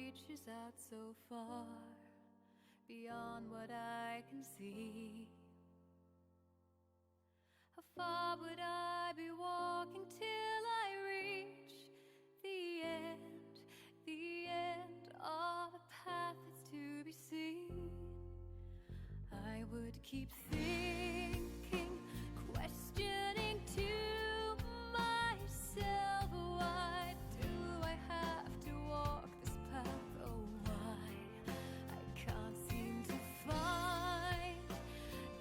reaches out so far beyond what I can see. How far would I be walking till I reach the end of a path that's to be seen? I would keep thinking, questioning to myself, why do I have to walk this path? Oh, why? I can't seem to find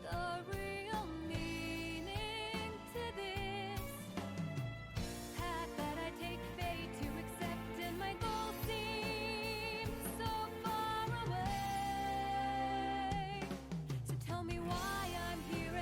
the real meaning to this path that I take fate to accept, and my goal seems so far away. So tell me why I'm here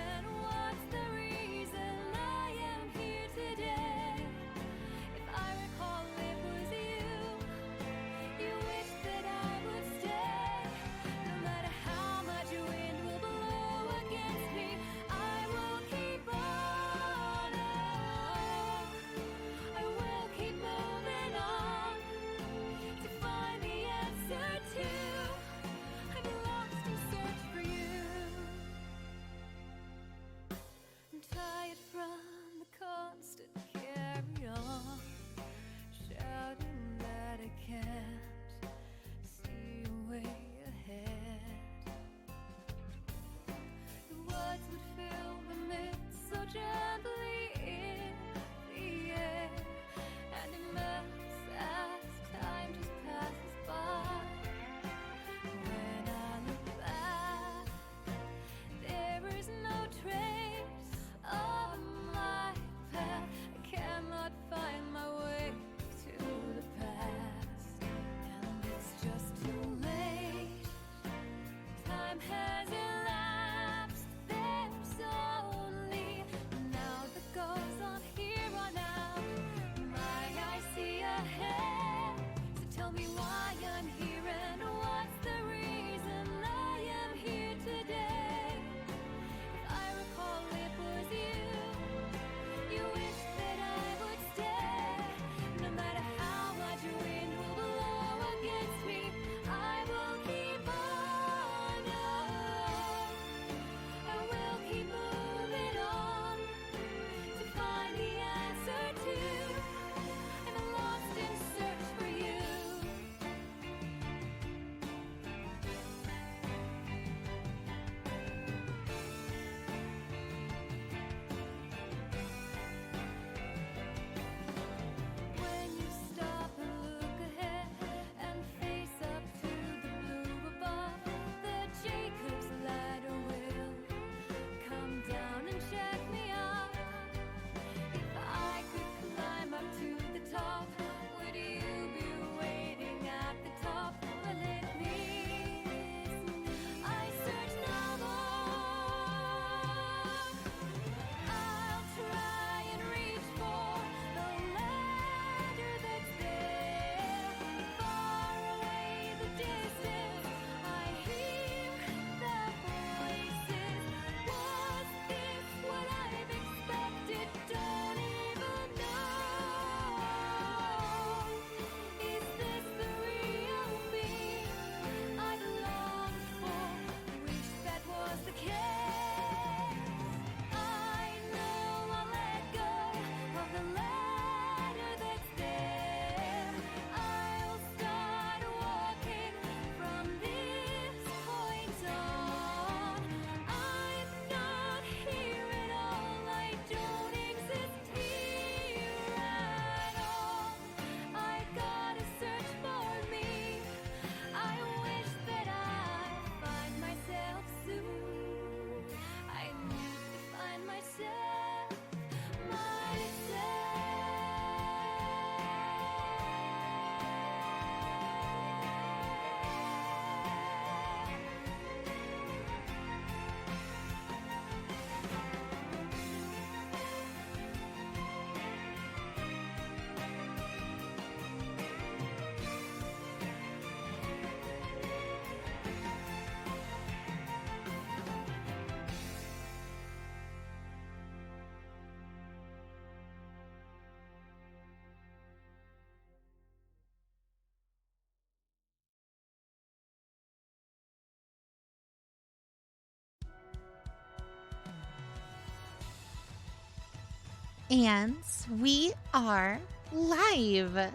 And we are live.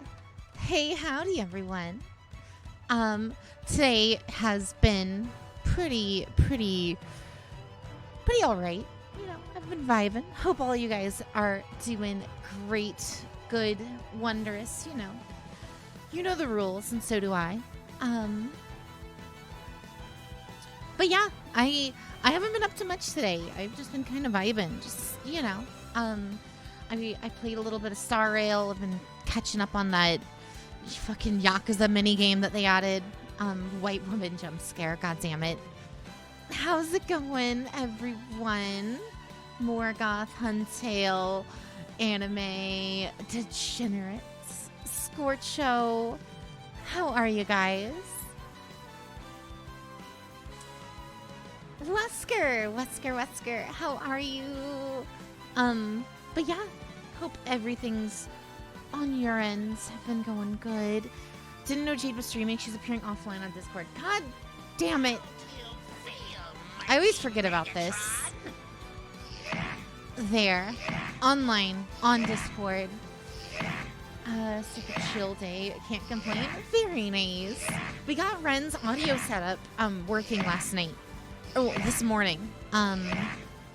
Hey, howdy, everyone. Today has been pretty all right. You know, I've been vibing. Hope all you guys are doing great, good, wondrous. You know the rules, and so do I. But yeah, I haven't been up to much today. I've just been kind of vibing. Just I played a little bit of Star Rail. I've been catching up on that fucking Yakuza mini game that they added. White woman jump scare. God damn it. How's it going, everyone? Morgoth, Huntail, Anime, Degenerates, Scorcho. How are you guys? Wesker. How are you? But yeah, hope everything's on your ends. Have been going good. Didn't know Jade was streaming. She's appearing offline on Discord. God damn it. I always forget about this. There. Online. On Discord. Super chill day. Can't complain. Very nice. We got Ren's audio setup working last night. Oh, this morning.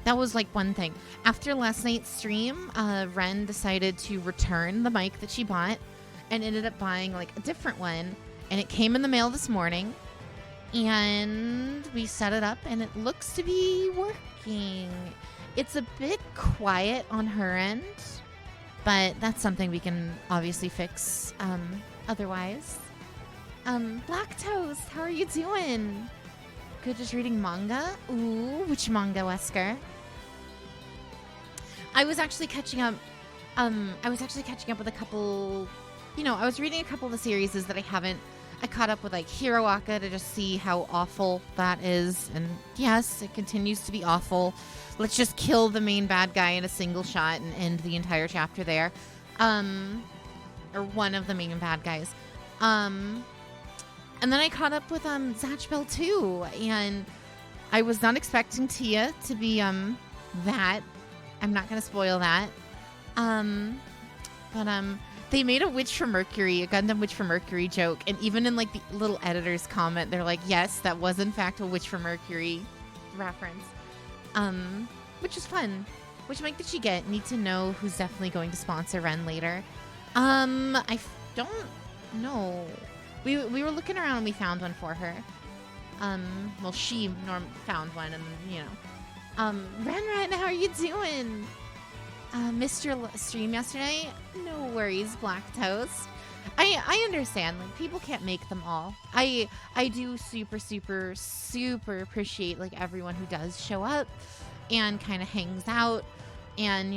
That was like one thing. After last night's stream, Ren decided to return the mic that she bought and ended up buying like a different one. And it came in the mail this morning. And we set it up and it looks to be working. It's a bit quiet on her end, but that's something we can obviously fix otherwise. Black Toast, how are you doing? Good, just reading manga. Ooh, which manga, Wesker? I was actually catching up with a couple. I was reading a couple of the series that I caught up with, like Hiroaka, to just see how awful that is. And yes, it continues to be awful. Let's just kill the main bad guy in a single shot and end the entire chapter there. Or one of the main bad guys. And then I caught up with Zatch Bell 2, and I was not expecting Tia to be that. I'm not going to spoil that. But they made a Witch from Mercury, a Gundam Witch from Mercury joke, and even in like the little editor's comment, they're like, yes, that was in fact a Witch from Mercury reference. Which is fun. Which mic did she get? Need to know who's definitely going to sponsor Ren later. I don't know. We were looking around and we found one for her. Well, she found one, and Ren, how are you doing? Missed your stream yesterday? No worries, Black Toast. I understand, like, people can't make them all. I do super appreciate like everyone who does show up and kind of hangs out and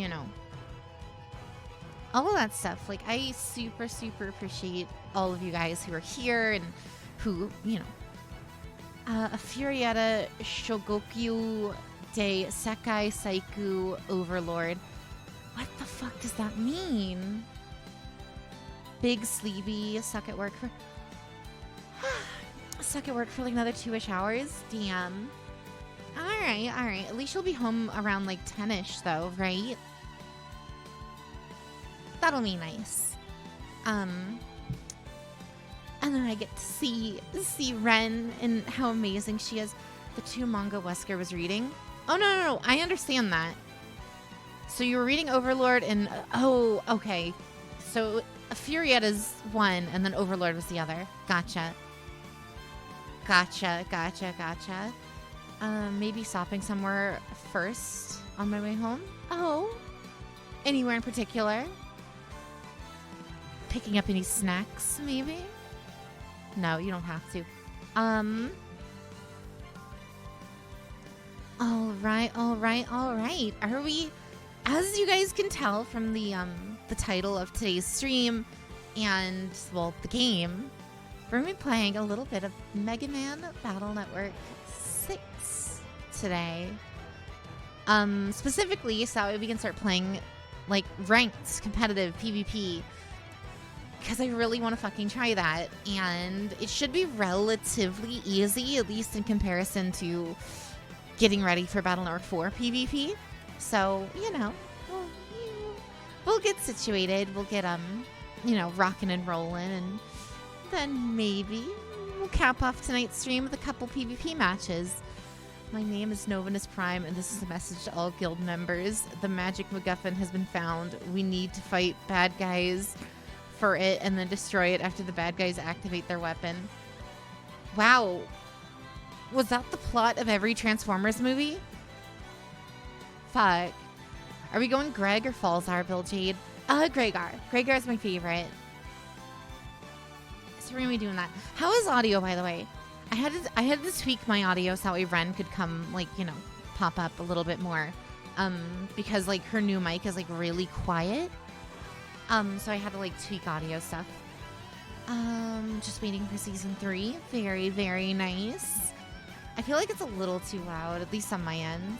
all of that stuff. Like, I super appreciate all of you guys who are here and who, a Furiata Shogokyu de Sekai Saiku Overlord. What the fuck does that mean? Big Sleepy, stuck at work for like another 2-ish hours. Damn. Alright. At least you'll be home around like 10-ish though, right? That'll be nice. And then I get to see Ren and how amazing she is. The 2 manga Wesker was reading. Oh, no. I understand that. So you were reading Overlord and... oh, okay. So Furietta's one and then Overlord was the other. Gotcha. Maybe stopping somewhere first on my way home. Oh. Anywhere in particular? Picking up any snacks, maybe? No, you don't have to. All right. Are we, as you guys can tell from the title of today's stream and, well, the game, we're going to be playing a little bit of Mega Man Battle Network 6 today. Specifically, so that way we can start playing, like, ranked competitive PvP. Because I really want to fucking try that. And it should be relatively easy, at least in comparison to getting ready for Battle Network 4 PvP. So, we'll get situated. We'll get rocking and rolling, and then maybe we'll cap off tonight's stream with a couple PvP matches. My name is Novinus Prime, and this is a message to all guild members. The magic MacGuffin has been found. We need to fight bad guys for it and then destroy it after the bad guys activate their weapon. Wow. Was that the plot of every Transformers movie? Fuck. Are we going Greg or Falzar, Bill Jade? Gregar. Gregar is my favorite. So we're going to be doing that. How is audio, by the way? I had to tweak my audio so that way Ren could come, pop up a little bit more. Because, her new mic is, really quiet. So I had to, tweak audio stuff. Just waiting for season 3. Very, very nice. I feel like it's a little too loud, at least on my end.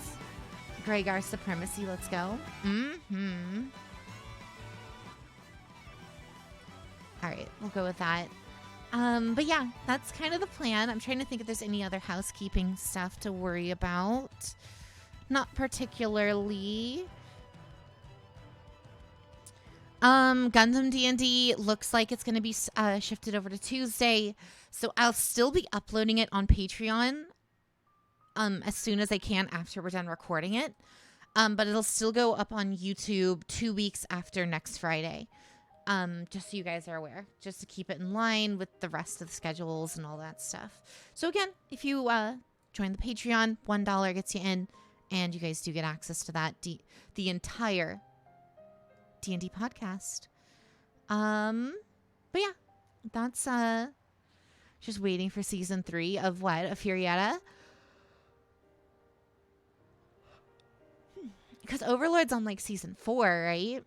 Gregar Supremacy, let's go. Mm-hmm. All right, we'll go with that. But yeah, that's kind of the plan. I'm trying to think if there's any other housekeeping stuff to worry about. Not particularly. Gundam D&D looks like it's going to be shifted over to Tuesday. So I'll still be uploading it on Patreon as soon as I can after we're done recording it. But it'll still go up on YouTube 2 weeks after next Friday. Just so you guys are aware, just to keep it in line with the rest of the schedules and all that stuff. So again, if you join the Patreon, $1 gets you in, and you guys do get access to that the entire D&D podcast. But yeah, that's just waiting for season 3 of what? Of Furietta? Because Overlord's on season 4, right?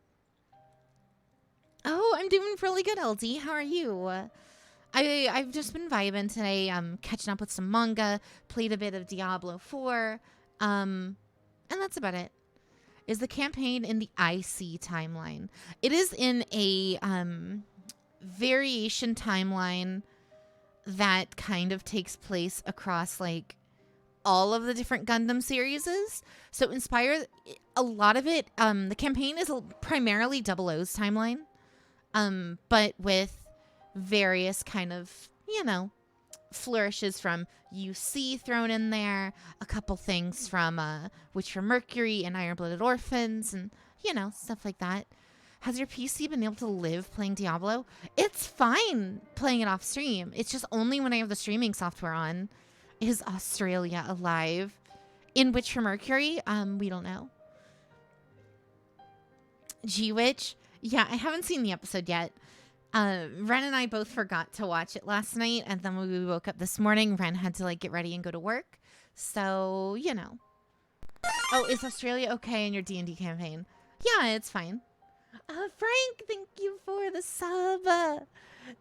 Oh, I'm doing really good, LD. How are you? I've just been vibing today. Catching up with some manga, played a bit of Diablo 4, and that's about it. Is the campaign in the IC timeline? It is in a variation timeline that kind of takes place across all of the different Gundam series. So Inspire, a lot of it, the campaign is primarily Double O's timeline. But with various kind of, flourishes from UC thrown in there, a couple things from Witch from Mercury and Iron-Blooded Orphans, and, stuff like that. Has your PC been able to live playing Diablo? It's fine playing it off stream. It's just only when I have the streaming software on is Australia alive. In Witch from Mercury, we don't know. G-Witch. Yeah, I haven't seen the episode yet. Ren and I both forgot to watch it last night, and then when we woke up this morning, Ren had to get ready and go to work. So, Oh, is Australia okay in your D&D campaign? Yeah, it's fine. Frank, thank you for the sub.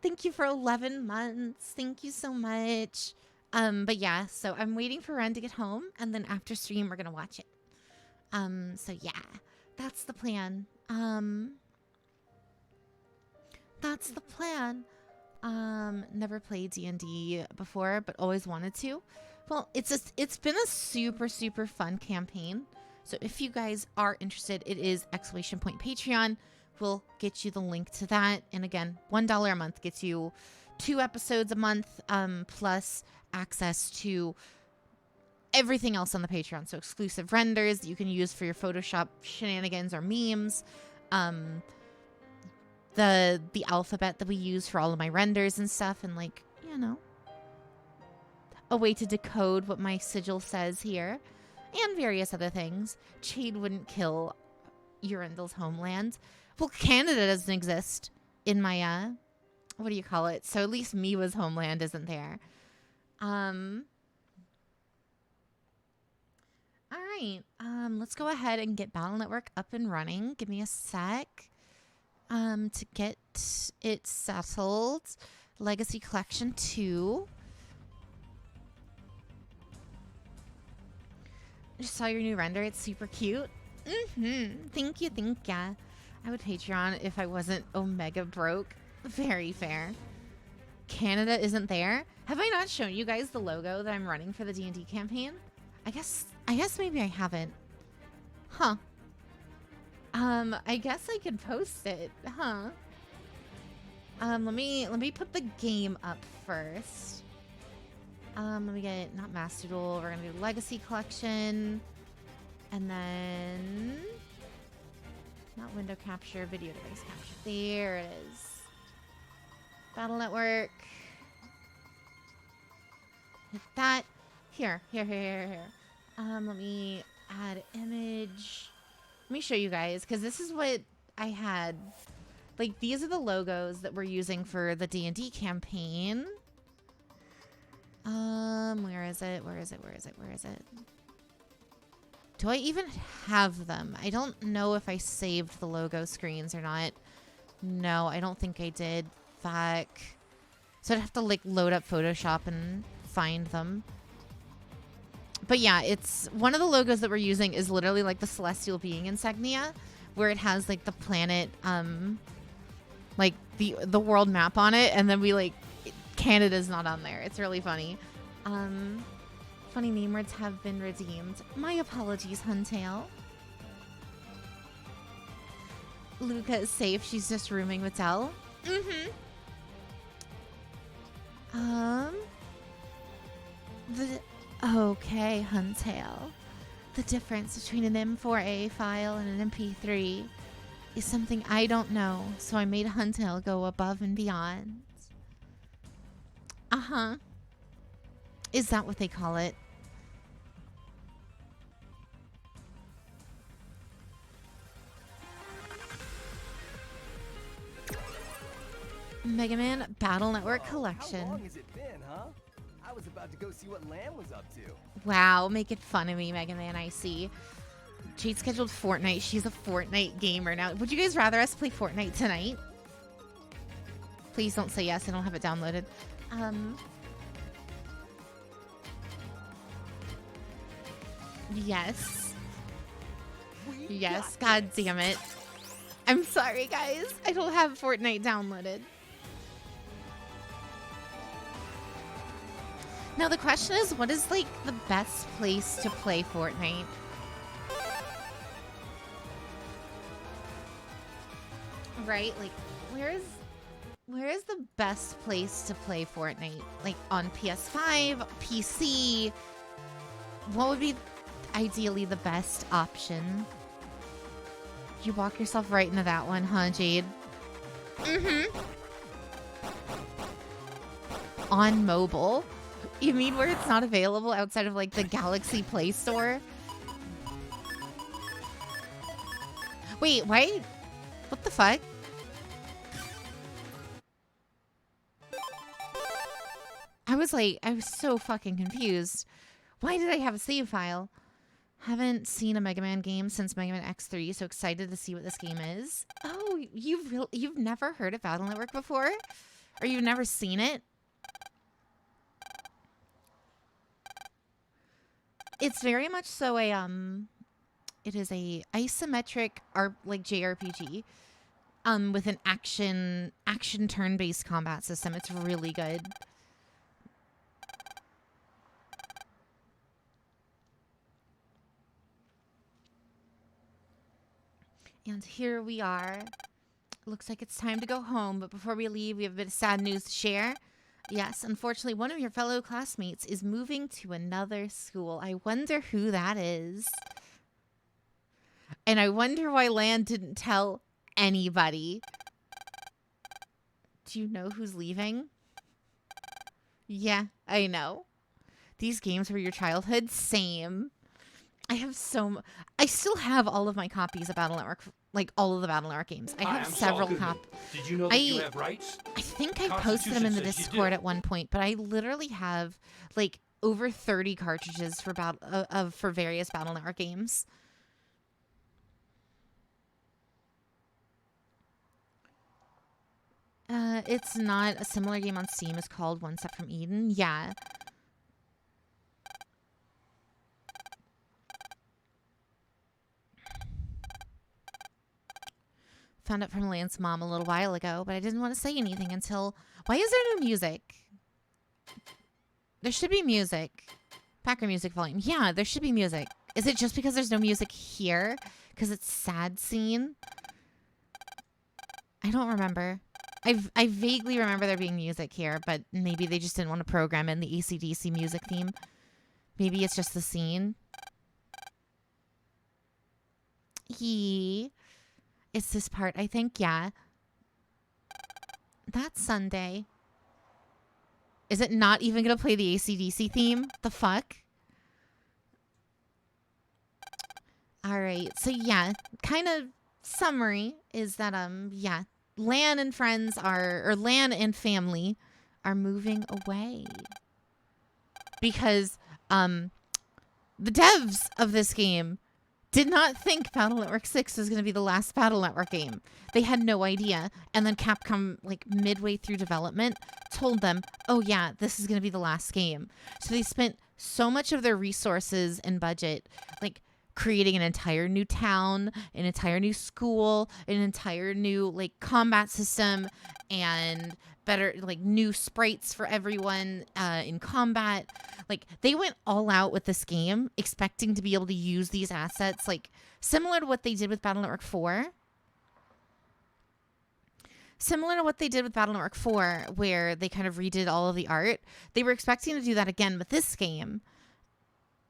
Thank you for 11 months. Thank you so much. But yeah, so I'm waiting for Ren to get home, and then after stream, we're going to watch it. So yeah, that's the plan. That's the plan. Never played D&D before, but always wanted to. Well, it's been a super, super fun campaign. So if you guys are interested, it is ! Patreon. We'll get you the link to that. And again, $1 a month gets you 2 episodes a month, plus access to everything else on the Patreon. So exclusive renders that you can use for your Photoshop shenanigans or memes. The alphabet that we use for all of my renders and stuff, and a way to decode what my sigil says here, and various other things. Jade wouldn't kill Urundel's homeland. Well, Canada doesn't exist in my what do you call it? So at least Miwa's homeland isn't there. All right. Let's go ahead and get Battle Network up and running. Give me a sec. To get it settled. Legacy Collection 2. I just saw your new render. It's super cute. Thank you. I would Patreon if I wasn't Omega broke. Very fair. Canada isn't there. Have I not shown you guys the logo that I'm running for the D&D campaign? I guess maybe I haven't. Huh. I guess I could post it, huh? Let me put the game up first. Let me get not Master Duel. We're gonna do Legacy Collection, and then not window capture, video device capture. There it is. Battle Network. Hit that. Here. Let me add image. Let me show you guys, because this is what I had. Like, these are the logos that we're using for the D&D campaign. Where is it? Do I even have them? I don't know if I saved the logo screens or not. No, I don't think I did. Fuck. So I'd have to, like, load up Photoshop and find them. But yeah, it's one of the logos that we're using is literally like the celestial being insignia, where it has like the planet, like the world map on it, and then we like Canada's not on there. It's really funny. Funny name words have been redeemed. My apologies, Huntail. Luca is safe. She's just rooming with Dell. Okay, Huntail. The difference between an M4A file and an MP3 is something I don't know, so I made Huntail go above and beyond. Is that what they call it? Mega Man Battle Network Collection. How long has it been, huh? I was about to go see what Lamb was up to. Wow, making fun of me, Mega Man, I see. Jade scheduled Fortnite. She's a Fortnite gamer now. Would you guys rather us play Fortnite tonight? Please don't say yes. I don't have it downloaded. Yes. Yes, god damn it. I'm sorry, guys. I don't have Fortnite downloaded. Now the question is, what is like the best place to play Fortnite? Right? Like, where is the best place to play Fortnite? Like on PS5, PC? What would be ideally the best option? You walk yourself right into that one, huh, Jade? On mobile? You mean where it's not available outside of, like, the Galaxy Play Store? Wait, why? What the fuck? I was so fucking confused. Why did I have a save file? Haven't seen a Mega Man game since Mega Man X3, so excited to see what this game is. Oh, you've never heard of Battle Network before? Or you've never seen it? It's very much so a it is a isometric like JRPG with an action turn-based combat system. It's really good. And here we are. Looks like it's time to go home, but before we leave, we have a bit of sad news to share. Yes, unfortunately, one of your fellow classmates is moving to another school. I wonder who that is. And I wonder why Lan didn't tell anybody. Do you know who's leaving? Yeah, I know. These games were your childhood? Same. I still have all of my copies of Battle Network, like all of the Battle Network games. I have several copies. Did you know that you have rights? I think I posted them in the Discord at one point, but I literally have like over 30 cartridges for various Battle Network games. It's not a similar game on Steam. It's called One Step from Eden. Yeah. Found out from Lance's mom a little while ago, but I didn't want to say anything until... Why is there no music? There should be music. Packer music volume. Yeah, there should be music. Is it just because there's no music here? because it's sad scene. I don't remember. I vaguely remember there being music here, but maybe they just didn't want to program in the AC/DC music theme. Maybe it's just the scene. It's this part, I think, yeah. That's Sunday. Is it not even going to play the AC/DC theme? The fuck? All right. So, yeah, kind of summary is that, yeah, Lan and friends or Lan and family are moving away. Because, the devs of this game did not think Battle Network 6 was going to be the last Battle Network game. They had no idea. And then Capcom, like midway through development, told them, oh yeah, this is going to be the last game. So they spent so much of their resources and budget, like creating an entire new town, an entire new school, an entire new like combat system, and better like new sprites for everyone in combat. Like they went all out with this game, expecting to be able to use these assets, like similar to what they did with Battle Network 4. Similar to what they did with Battle Network 4, where they kind of redid all of the art. They were expecting to do that again with this game.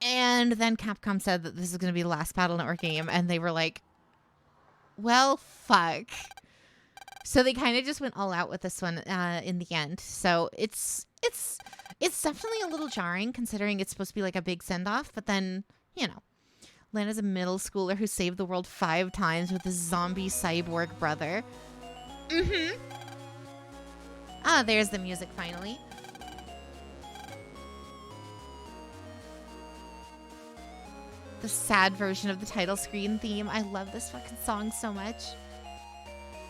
And then Capcom said that this is going to be the last Battle Network game. And they were like, well, fuck. So they kind of just went all out with this one in the end. So it's definitely a little jarring considering it's supposed to be like a big send-off. But then, you know, Lana's a middle schooler who saved the world 5 times with his zombie cyborg brother. Mm-hmm. Ah, there's the music finally. The sad version of the title screen theme. I love this fucking song so much.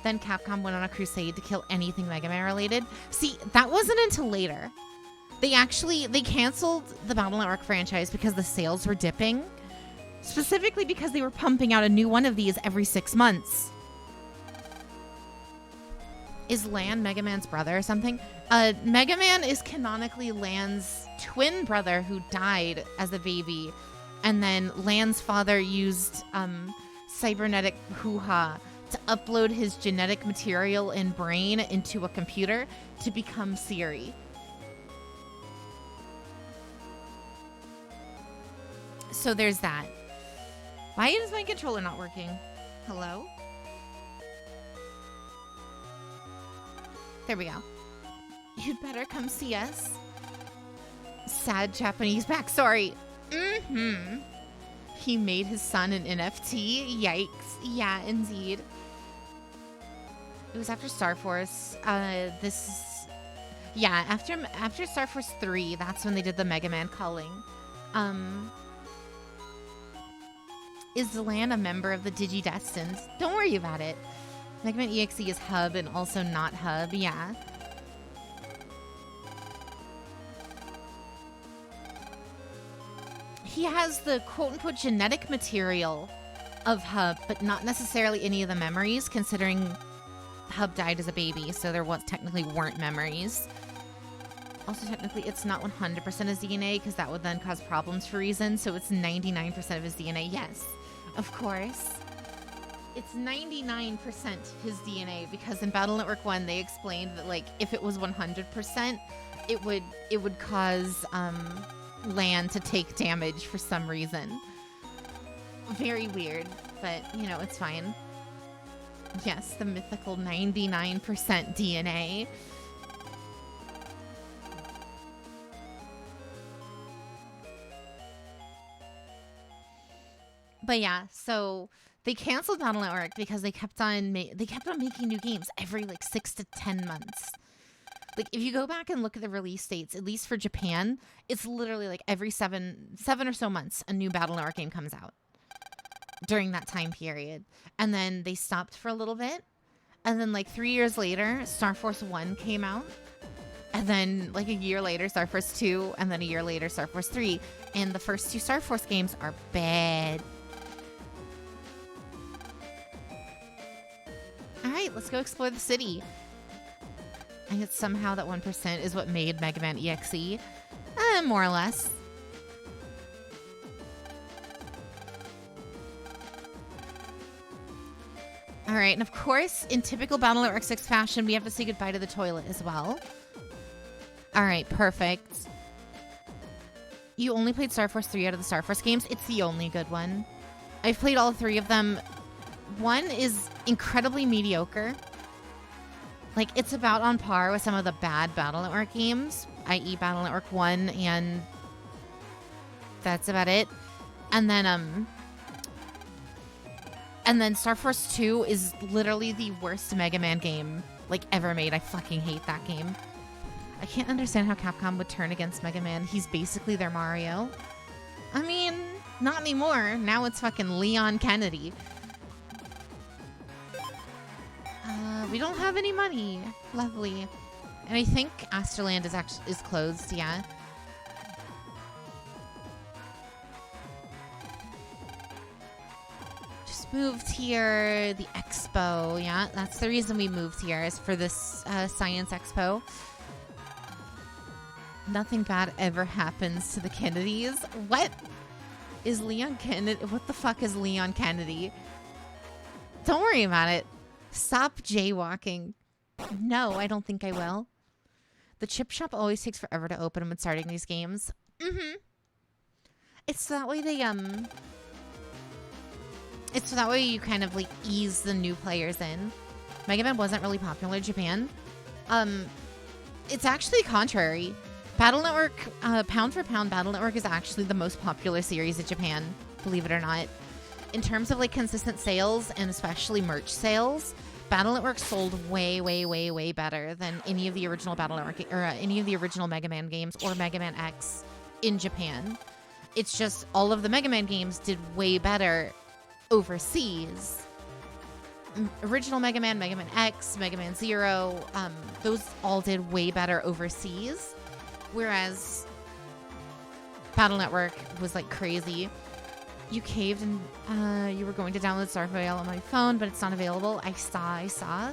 Then Capcom went on a crusade to kill anything Mega Man related. See, that wasn't until later. They canceled the Battle Network franchise because the sales were dipping. Specifically because they were pumping out a new one of these every 6 months. Is Lan Mega Man's brother or something? Mega Man is canonically Lan's twin brother who died as a baby. And then Lan's father used cybernetic hoo-ha to upload his genetic material and brain into a computer to become Siri. So there's that. Why is my controller not working? Hello? There we go. You'd better come see us. Sad Japanese backstory. Mm-hmm. He made his son an NFT. Yikes. Yeah, indeed. It was after Star Force. After Star Force 3, that's when they did the Mega Man culling. Is Lan a member of the Digidestined? Don't worry about it. Mega Man EXE is hub and also not hub. Yeah. He has the quote-unquote genetic material of Hub, but not necessarily any of the memories, considering Hub died as a baby, so there technically weren't memories. Also, technically, it's not 100% his DNA, because that would then cause problems for Reason, so it's 99% of his DNA. Yes, of course. It's 99% his DNA, because in Battle Network 1, they explained that, like, if it was 100%, it would cause, Lan to take damage for some reason. Very weird, but you know, it's fine. Yes, the mythical 99% DNA. But yeah, so they canceled Battle Network because they kept on making new games every like 6 to 10 months. Like, if you go back and look at the release dates, at least for Japan, it's literally like every seven or so months, a new Battle Network game comes out during that time period. And then they stopped for a little bit. And then like 3 years later, Star Force 1 came out. And then like a year later, Star Force 2. And then a year later, Star Force 3. And the first 2 Star Force games are bad. All right, let's go explore the city. I guess somehow that 1% is what made Mega Man EXE. More or less. All right, and of course, in typical Battle Network 6 fashion, we have to say goodbye to the toilet as well. All right, perfect. You only played Star Force 3 out of the Star Force games. It's the only good one. I've played all 3 of them. One is incredibly mediocre. Like, it's about on par with some of the bad Battle Network games, i.e. Battle Network 1, and that's about it. And then Star Force 2 is literally the worst Mega Man game, like, ever made. I fucking hate that game. I can't understand how Capcom would turn against Mega Man. He's basically their Mario. I mean, not anymore. Now it's fucking Leon Kennedy. We don't have any money. Lovely. And I think Asterland is closed, yeah. Just moved here. The expo, yeah. That's the reason we moved here, is for this science expo. Nothing bad ever happens to the Kennedys. What is Leon Kennedy? What the fuck is Leon Kennedy? Don't worry about it. Stop jaywalking. No, I don't think I will. The chip shop always takes forever to open when starting these games. It's that way it's that way you kind of like ease the new players in. Mega Man wasn't really popular in Japan. It's actually contrary. Battle Network, pound for pound, Battle Network is actually the most popular series in Japan, believe it or not. In terms of like consistent sales and especially merch sales, Battle Network sold way, way, way, way better than any of the original Battle Network or any of the original Mega Man games or Mega Man X in Japan. It's just all of the Mega Man games did way better overseas. Original Mega Man, Mega Man X, Mega Man Zero, those all did way better overseas. Whereas Battle Network was like crazy. You caved and you were going to download Starfile on my phone, but it's not available. I saw.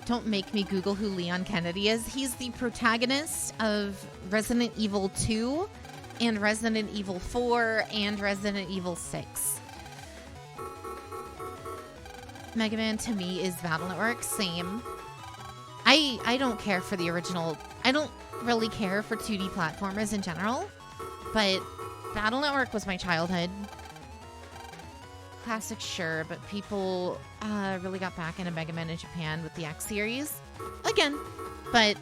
Don't make me Google who Leon Kennedy is. He's the protagonist of Resident Evil 2 and Resident Evil 4 and Resident Evil 6. Mega Man to me is Battle Network, same. I don't care for the original. I don't really care for 2D platformers in general, but Battle Network was my childhood. Classic, sure, but people really got back into Mega Man in Japan with the X series. Again, but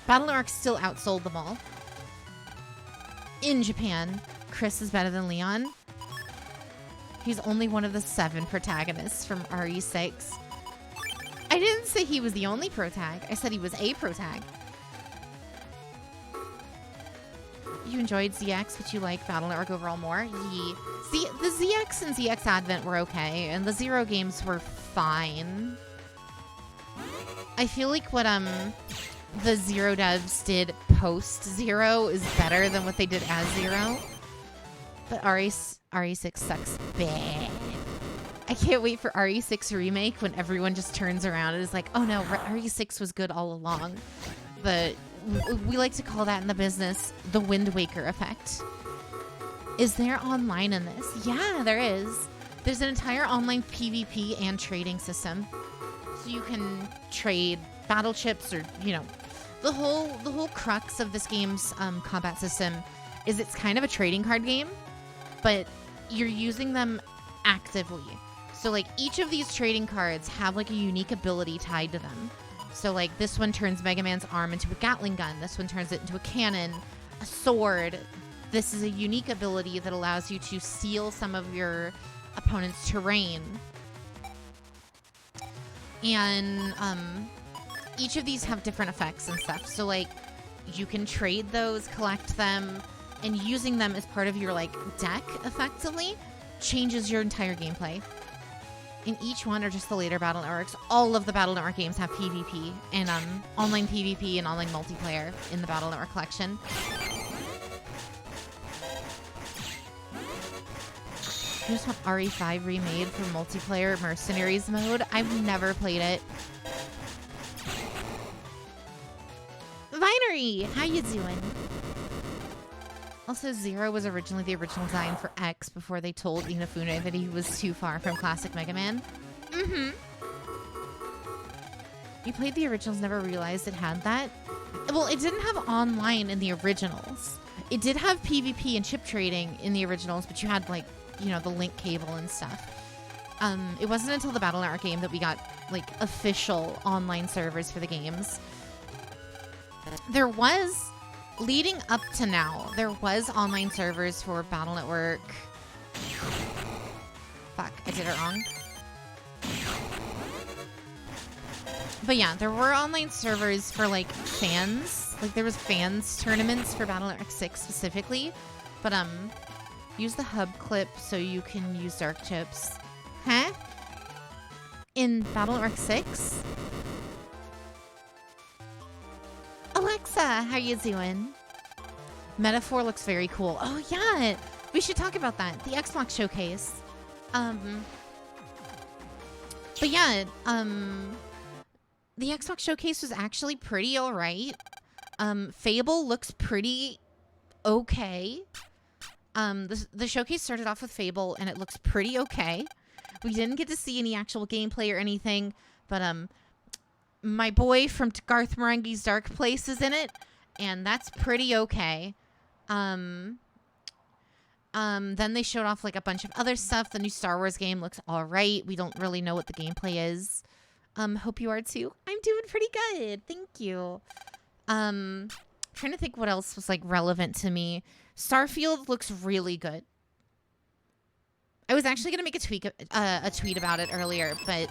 Battle Network still outsold them all. In Japan, Chris is better than Leon. He's only one of the 7 protagonists from RE6. I didn't say he was the only protag. I said he was a protag. You enjoyed ZX, but you like Battle Network overall more? The ZX and ZX Advent were okay, and the Zero games were fine. I feel like what the Zero devs did post Zero is better than what they did as Zero. But RE6 sucks bad. I can't wait for RE6 remake when everyone just turns around and is like, oh no, RE6 was good all along. But we like to call that in the business the Wind Waker effect. Is there online in this? Yeah, there is. There's an entire online PvP and trading system. So you can trade battle chips or, you know, the whole crux of this game's combat system is it's kind of a trading card game, but you're using them actively. So like each of these trading cards have like a unique ability tied to them. So like this one turns Mega Man's arm into a Gatling gun. This one turns it into a cannon, a sword. This is a unique ability that allows you to steal some of your opponent's terrain. And each of these have different effects and stuff. So like you can trade those, collect them, and using them as part of your like deck effectively changes your entire gameplay. And each one are just the later Battle Networks. All of the Battle Network games have PvP and online PvP and online multiplayer in the Battle Network collection. I just want RE5 remade for multiplayer mercenaries mode. I've never played it. Vinery, how you doing? Also, Zero was originally the original design for X before they told Inafune that he was too far from classic Mega Man. Mm-hmm. You played the originals, never realized it had that? Well, it didn't have online in the originals. It did have PvP and chip trading in the originals, but you had, like, you know, the link cable and stuff. It wasn't until the Battle Network game that we got, like, official online servers for the games. There was, leading up to now, there was online servers for Battle Network. Fuck, I did it wrong. But yeah, there were online servers for, like, fans. Like, there was fans tournaments for Battle Network 6 specifically. But, use the hub clip so you can use dark chips. Huh? In Battle Network 6? Alexa, how you doing? Metaphor looks very cool. Oh, yeah. We should talk about that. The Xbox showcase. But yeah, the Xbox showcase was actually pretty alright. Fable looks pretty okay. The showcase started off with Fable, and it looks pretty okay. We didn't get to see any actual gameplay or anything, but my boy from Garth Marenghi's Dark Place is in it, and that's pretty okay. Then they showed off like a bunch of other stuff. The new Star Wars game looks all right. We don't really know what the gameplay is. Hope you are too. I'm doing pretty good. Thank you. Trying to think what else was like relevant to me. Starfield looks really good. I was actually gonna make a tweet about it earlier, but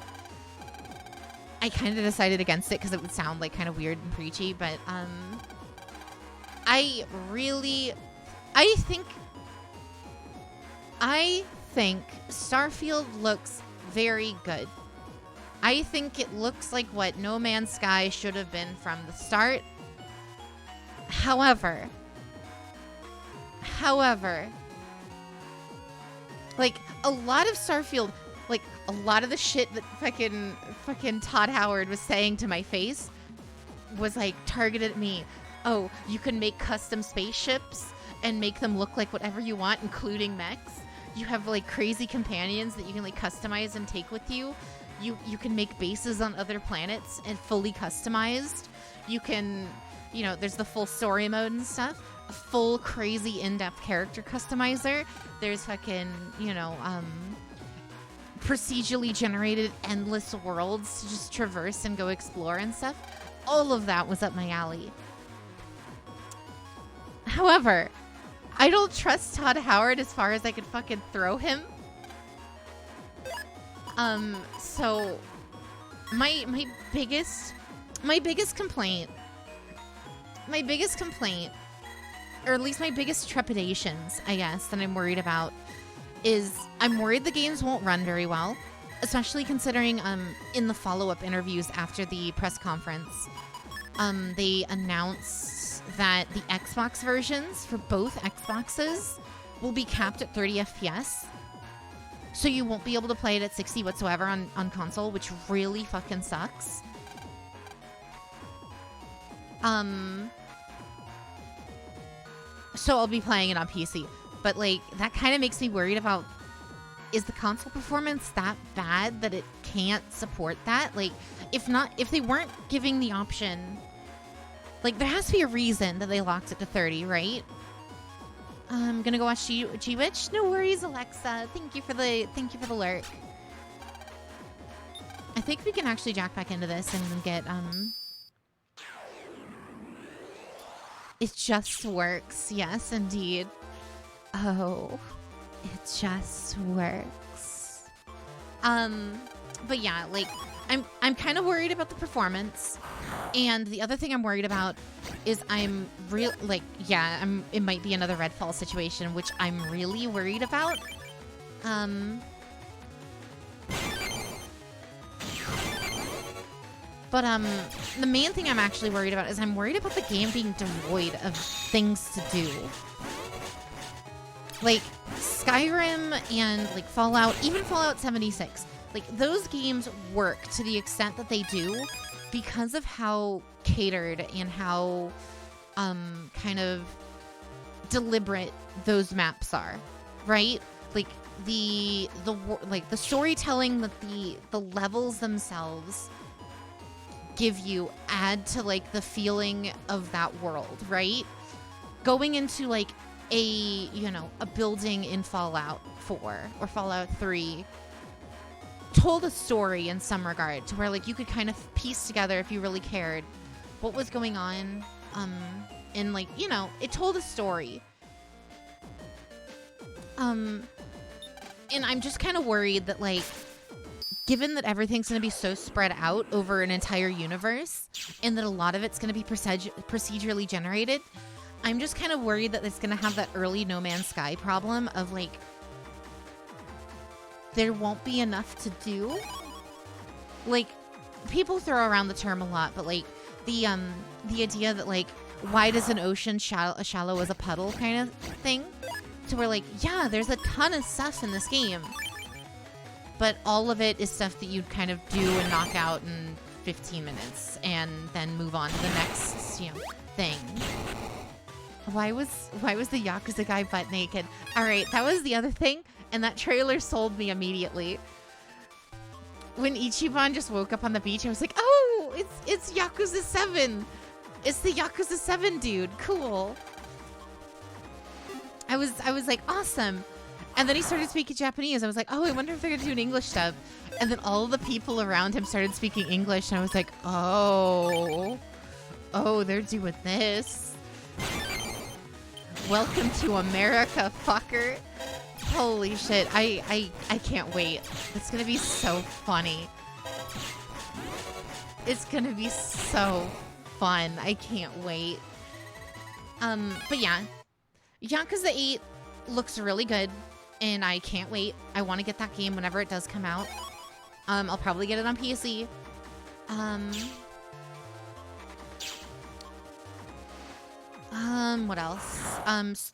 I kind of decided against it because it would sound like kind of weird and preachy. But I think Starfield looks very good. I think it looks like what No Man's Sky should have been from the start. However, like a lot of Starfield, like a lot of the shit that fucking Todd Howard was saying to my face was like targeted at me. Oh, you can make custom spaceships and make them look like whatever you want, including mechs. You have like crazy companions that you can like customize and take with you. You can make bases on other planets and fully customized. You can, you know, there's the full story mode and stuff. A full crazy in-depth character customizer. There's fucking, you know, procedurally generated endless worlds to just traverse and go explore and stuff. All of that was up my alley. However, I don't trust Todd Howard as far as I could fucking throw him. So my biggest complaint, or at least my biggest trepidations, I guess, that I'm worried about is I'm worried the games won't run very well, especially considering in the follow-up interviews after the press conference, they announced that the Xbox versions for both Xboxes will be capped at 30 FPS. So you won't be able to play it at 60 whatsoever on console, which really fucking sucks. So I'll be playing it on PC. But, like, that kind of makes me worried about, is the console performance that bad that it can't support that? Like, if they weren't giving the option, like, there has to be a reason that they locked it to 30, right? I'm gonna go watch G-Witch. No worries, Alexa. Thank you for the lurk. I think we can actually jack back into this and get It just works. Yes, indeed. Oh, it just works. But yeah, like I'm kind of worried about the performance. And the other thing I'm worried about is it might be another Redfall situation, which I'm really worried about. But the main thing I'm actually worried about is I'm worried about the game being devoid of things to do. Like Skyrim and like Fallout, even Fallout 76. Like those games work to the extent that they do because of how catered and how kind of deliberate those maps are, right? Like the storytelling that the levels themselves give you add to like the feeling of that world, right? Going into like a building in Fallout 4 or Fallout 3 told a story in some regard to where like you could kind of piece together, if you really cared, what was going on, and like, it told a story. And I'm just kind of worried that like, given that everything's going to be so spread out over an entire universe and that a lot of it's going to be procedurally generated, I'm just kind of worried that it's going to have that early No Man's Sky problem of like, there won't be enough to do. Like, people throw around the term a lot, but like the idea that like, why does an ocean shallow as a puddle kind of thing? To where like, yeah, there's a ton of stuff in this game, but all of it is stuff that you'd kind of do and knock out in 15 minutes and then move on to the next, thing. Why was the Yakuza guy butt naked? All right, that was the other thing, and that trailer sold me immediately. When Ichiban just woke up on the beach, I was like, oh, it's Yakuza 7. It's the Yakuza 7 dude. Cool. I was like, awesome. And then he started speaking Japanese. I was like, oh, I wonder if they're going to do an English dub. And then all of the people around him started speaking English. And I was like, oh, they're doing this. Welcome to America, fucker. Holy shit. I can't wait. It's going to be so funny. It's going to be so fun. I can't wait. But yeah. Yakuza 8 looks really good, and I can't wait. I want to get that game whenever it does come out. I'll probably get it on PC. What else?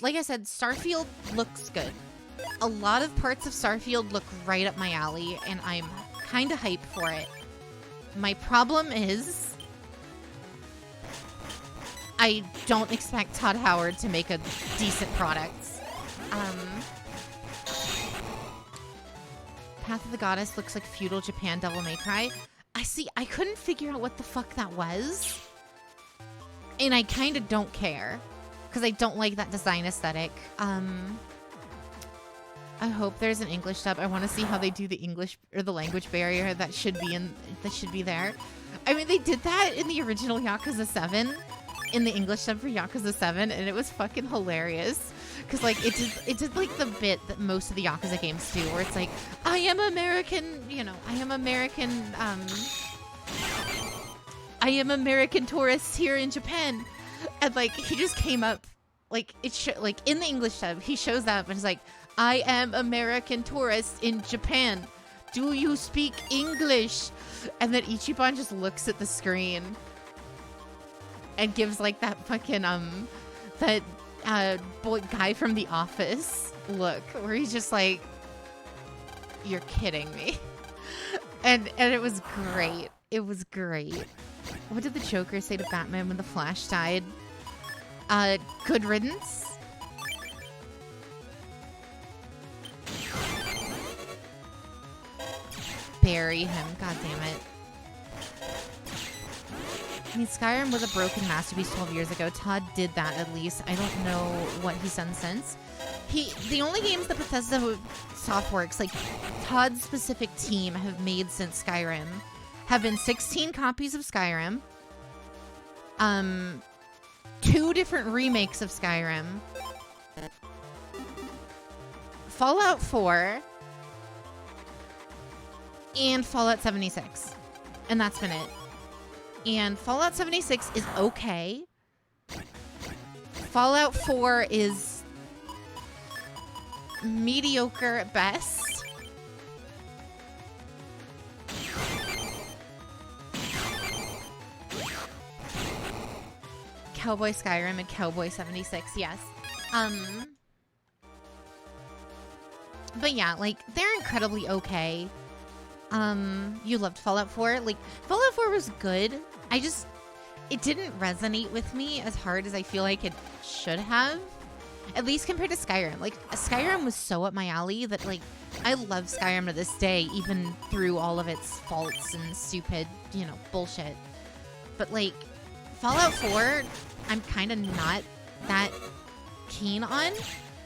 Like I said, Starfield looks good. A lot of parts of Starfield look right up my alley, and I'm kind of hyped for it. My problem is I don't expect Todd Howard to make a decent product. Path of the Goddess looks like feudal Japan Devil May Cry. I couldn't figure out what the fuck that was. And I kind of don't care, because I don't like that design aesthetic. I hope there's an English dub. I want to see how they do the English or the language barrier that should be there. I mean, they did that in the original Yakuza 7, in the English dub for Yakuza 7, and it was fucking hilarious. Because, like, it did, like, the bit that most of the Yakuza games do, where it's like, I am American tourists here in Japan. And, like, he just came up, like, in the English dub, he shows up and is like, I am American tourist in Japan. Do you speak English? And then Ichiban just looks at the screen and gives, like, that fucking, guy from The Office look, where he's just like, you're kidding me. And it was great. It was great. What did the Joker say to Batman when the Flash died? Good riddance? Bury him. God damn it. I mean, Skyrim was a broken masterpiece 12 years ago. Todd did that, at least. I don't know what he's done since. The only games that Bethesda Softworks, like Todd's specific team, have made since Skyrim have been 16 copies of Skyrim, 2 different remakes of Skyrim, Fallout 4, and Fallout 76. And that's been it. And Fallout 76 is okay. Fallout 4 is mediocre at best. Cowboy Skyrim and Cowboy 76, yes. But yeah, like, they're incredibly okay. You loved Fallout 4. Like, Fallout 4 was good. It didn't resonate with me as hard as I feel like it should have. At least compared to Skyrim. Like, Skyrim was so up my alley that, like, I love Skyrim to this day, even through all of its faults and stupid, bullshit. But, like, Fallout 4, I'm kind of not that keen on.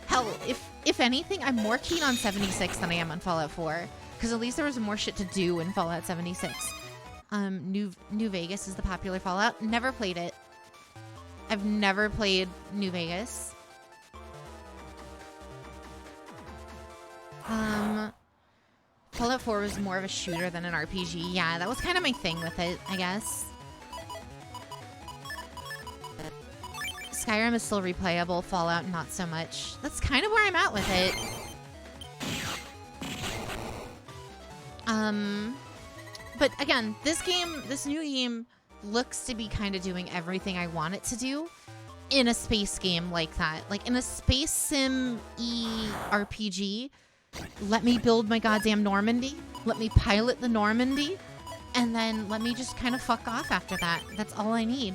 Hell, if anything, I'm more keen on 76 than I am on Fallout 4. Because at least there was more shit to do in Fallout 76. New Vegas is the popular Fallout. Never played it. I've never played New Vegas. Fallout 4 was more of a shooter than an RPG. Yeah, that was kind of my thing with it, I guess. Skyrim is still replayable. Fallout, not so much. That's kind of where I'm at with it. But again, this new game looks to be kind of doing everything I want it to do in a space game like that. Like in a space sim RPG, let me build my goddamn Normandy. Let me pilot the Normandy. And then let me just kind of fuck off after that. That's all I need.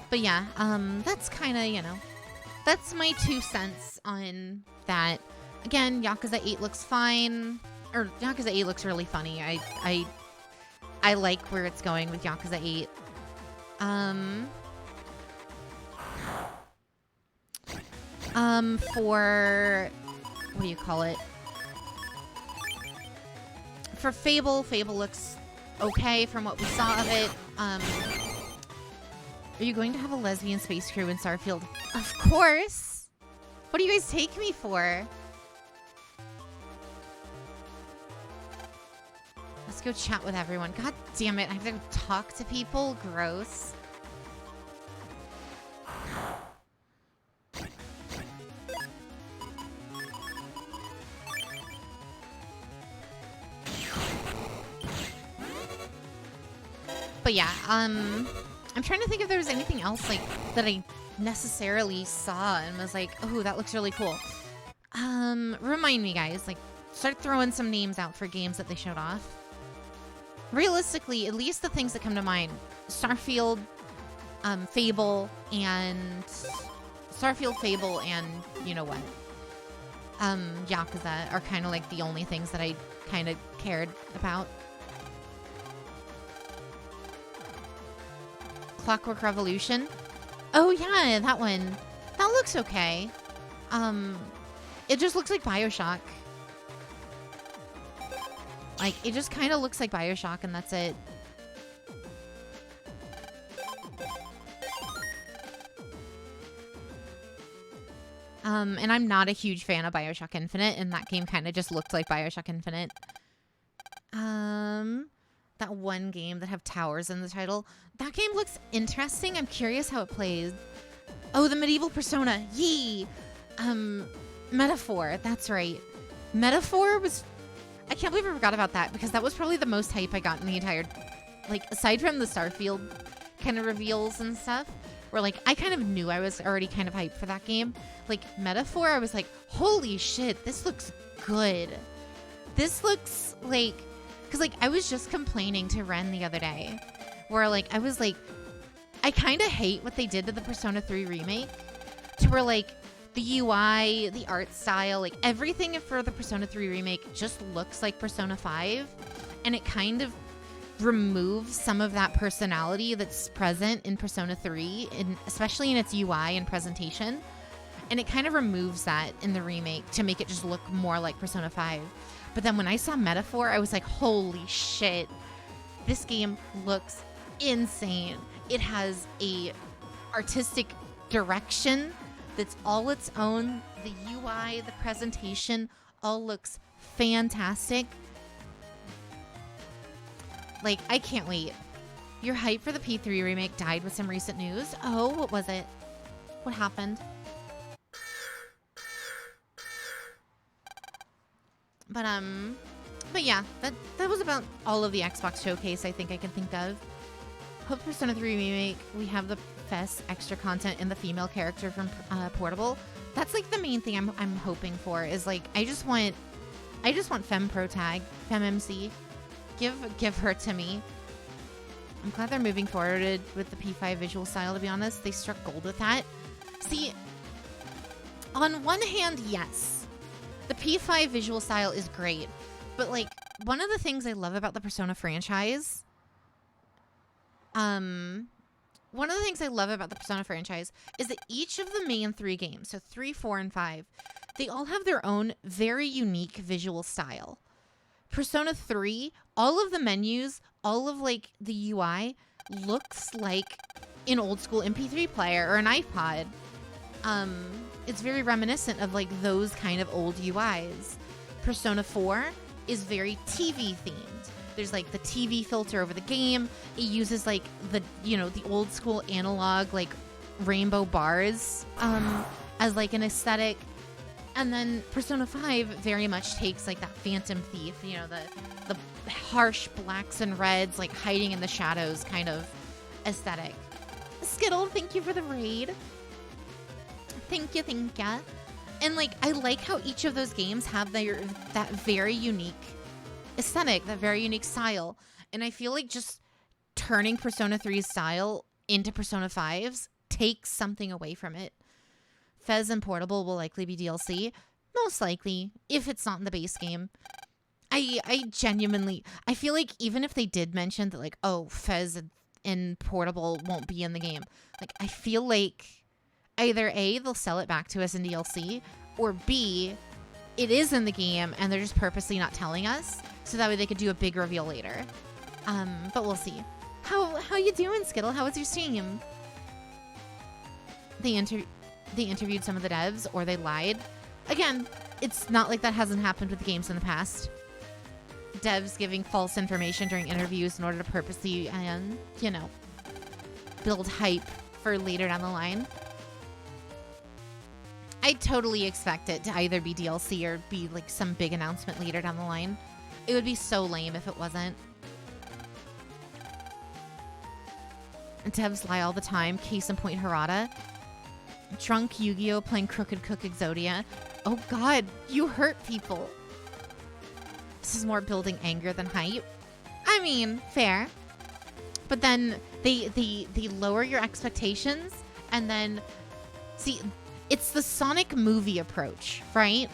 But yeah, that's kind of, that's my 2 cents on that. Again, Yakuza 8 looks fine. Or Yakuza 8 looks really funny. I like where it's going with Yakuza 8. For what do you call it? For Fable looks okay from what we saw of it. Are you going to have a lesbian space crew in Starfield? Of course! What do you guys take me for? Let's go chat with everyone. God damn it, I have to talk to people? Gross. But yeah, I'm trying to think if there was anything else like that I necessarily saw and was like, oh, that looks really cool. Remind me, guys. Like, start throwing some names out for games that they showed off. Realistically, at least the things that come to mind: Starfield, Fable, and you know what? Yakuza are kind of like the only things that I kind of cared about. Clockwork Revolution. Oh yeah, that one. That looks okay. It just looks like BioShock. Like, it just kind of looks like BioShock, and that's it. And I'm not a huge fan of BioShock Infinite, and that game kind of just looked like BioShock Infinite. That one game that have towers in the title. That game looks interesting. I'm curious how it plays. Oh, the medieval Persona. Yee! Metaphor. That's right. Metaphor was... I can't believe I forgot about that, because that was probably the most hype I got in the entire... Like, aside from the Starfield kind of reveals and stuff, where, like, I kind of knew I was already kind of hyped for that game. Like, Metaphor, I was like, holy shit, this looks good. This looks like... Because, like, I was just complaining to Ren the other day, where, like, I was like, I kind of hate what they did to the Persona 3 remake, to where, like, the UI, the art style, like, everything for the Persona 3 remake just looks like Persona 5, and it kind of removes some of that personality that's present in Persona 3, especially in its UI and presentation, and it kind of removes that in the remake to make it just look more like Persona 5. But then when I saw Metaphor, I was like, holy shit, this game looks insane. It has a artistic direction that's all its own. The UI, the presentation, all looks fantastic. Like, I can't wait. Your hype for the P3 remake died with some recent news. Oh, what was it? What happened? But yeah, that was about all of the Xbox showcase I think I can think of. Hope Persona 3 remake, we have the best extra content in the female character from Portable. That's like the main thing I'm hoping for, is like, I just want I just want Fem Pro Tag, Fem MC. Give her to me. I'm glad they're moving forward with the P5 visual style, to be honest. They struck gold with that. See, on one hand, yes, the P5 visual style is great. But, like, one of the things I love about the Persona franchise... One of the things I love about the Persona franchise is that each of the main 3 games, so 3, 4, and 5, they all have their own very unique visual style. Persona 3, all of the menus, all of, like, the UI looks like an old school MP3 player or an iPod. It's very reminiscent of, like, those kind of old UIs. Persona 4 is very TV themed. There's, like, the TV filter over the game. It uses, like, the old school analog, like, rainbow bars as, like, an aesthetic. And then Persona 5 very much takes, like, that Phantom Thief, you know, the harsh blacks and reds, like, hiding in the shadows kind of aesthetic. Skittle, thank you for the raid. Thank you. And, like, I like how each of those games have that very unique aesthetic, that very unique style. And I feel like just turning Persona 3's style into Persona 5's takes something away from it. Fez and Portable will likely be DLC. Most likely, if it's not in the base game. I genuinely... I feel like even if they did mention that, like, oh, Fez and Portable won't be in the game, like, I feel like either A, they'll sell it back to us in DLC, or B, it is in the game and they're just purposely not telling us, so that way they could do a big reveal later. But we'll see. How you doing, Skittle? How was your stream? They interviewed some of the devs, or they lied. Again, it's not like that hasn't happened with games in the past. Devs giving false information during interviews in order to purposely, build hype for later down the line. I totally expect it to either be DLC or be like some big announcement later down the line. It would be so lame if it wasn't. And devs lie all the time. Case in point, Harada. Drunk Yu-Gi-Oh! Playing Crooked Cook Exodia. Oh god, you hurt people. This is more building anger than hype. I mean, fair. But then they lower your expectations, and then... See, it's the Sonic movie approach, right?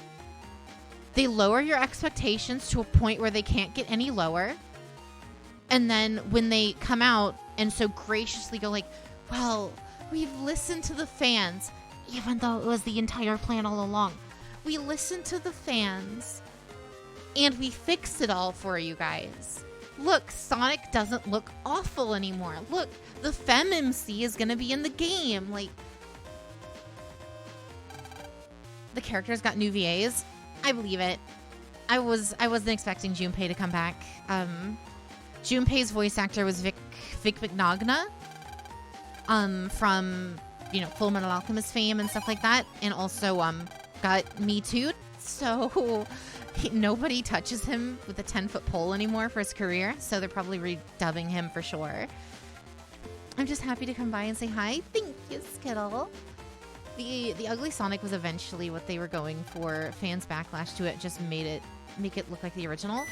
They lower your expectations to a point where they can't get any lower. And then when they come out and so graciously go like, well, we've listened to the fans, even though it was the entire plan all along. We listened to the fans, and we fixed it all for you guys. Look, Sonic doesn't look awful anymore. Look, the Fem MC is going to be in the game. Like, the characters got new VAs. I believe it. I wasn't expecting Junpei to come back. Junpei's voice actor was Vic Mignogna, from, Full Metal Alchemist fame and stuff like that, and also got Me Too'd. So nobody touches him with a 10-foot pole anymore for his career. So they're probably redubbing him for sure. I'm just happy to come by and say hi. Thank you, Skittle. The ugly Sonic was eventually what they were going for. Fans' backlash to it just make it look like the original.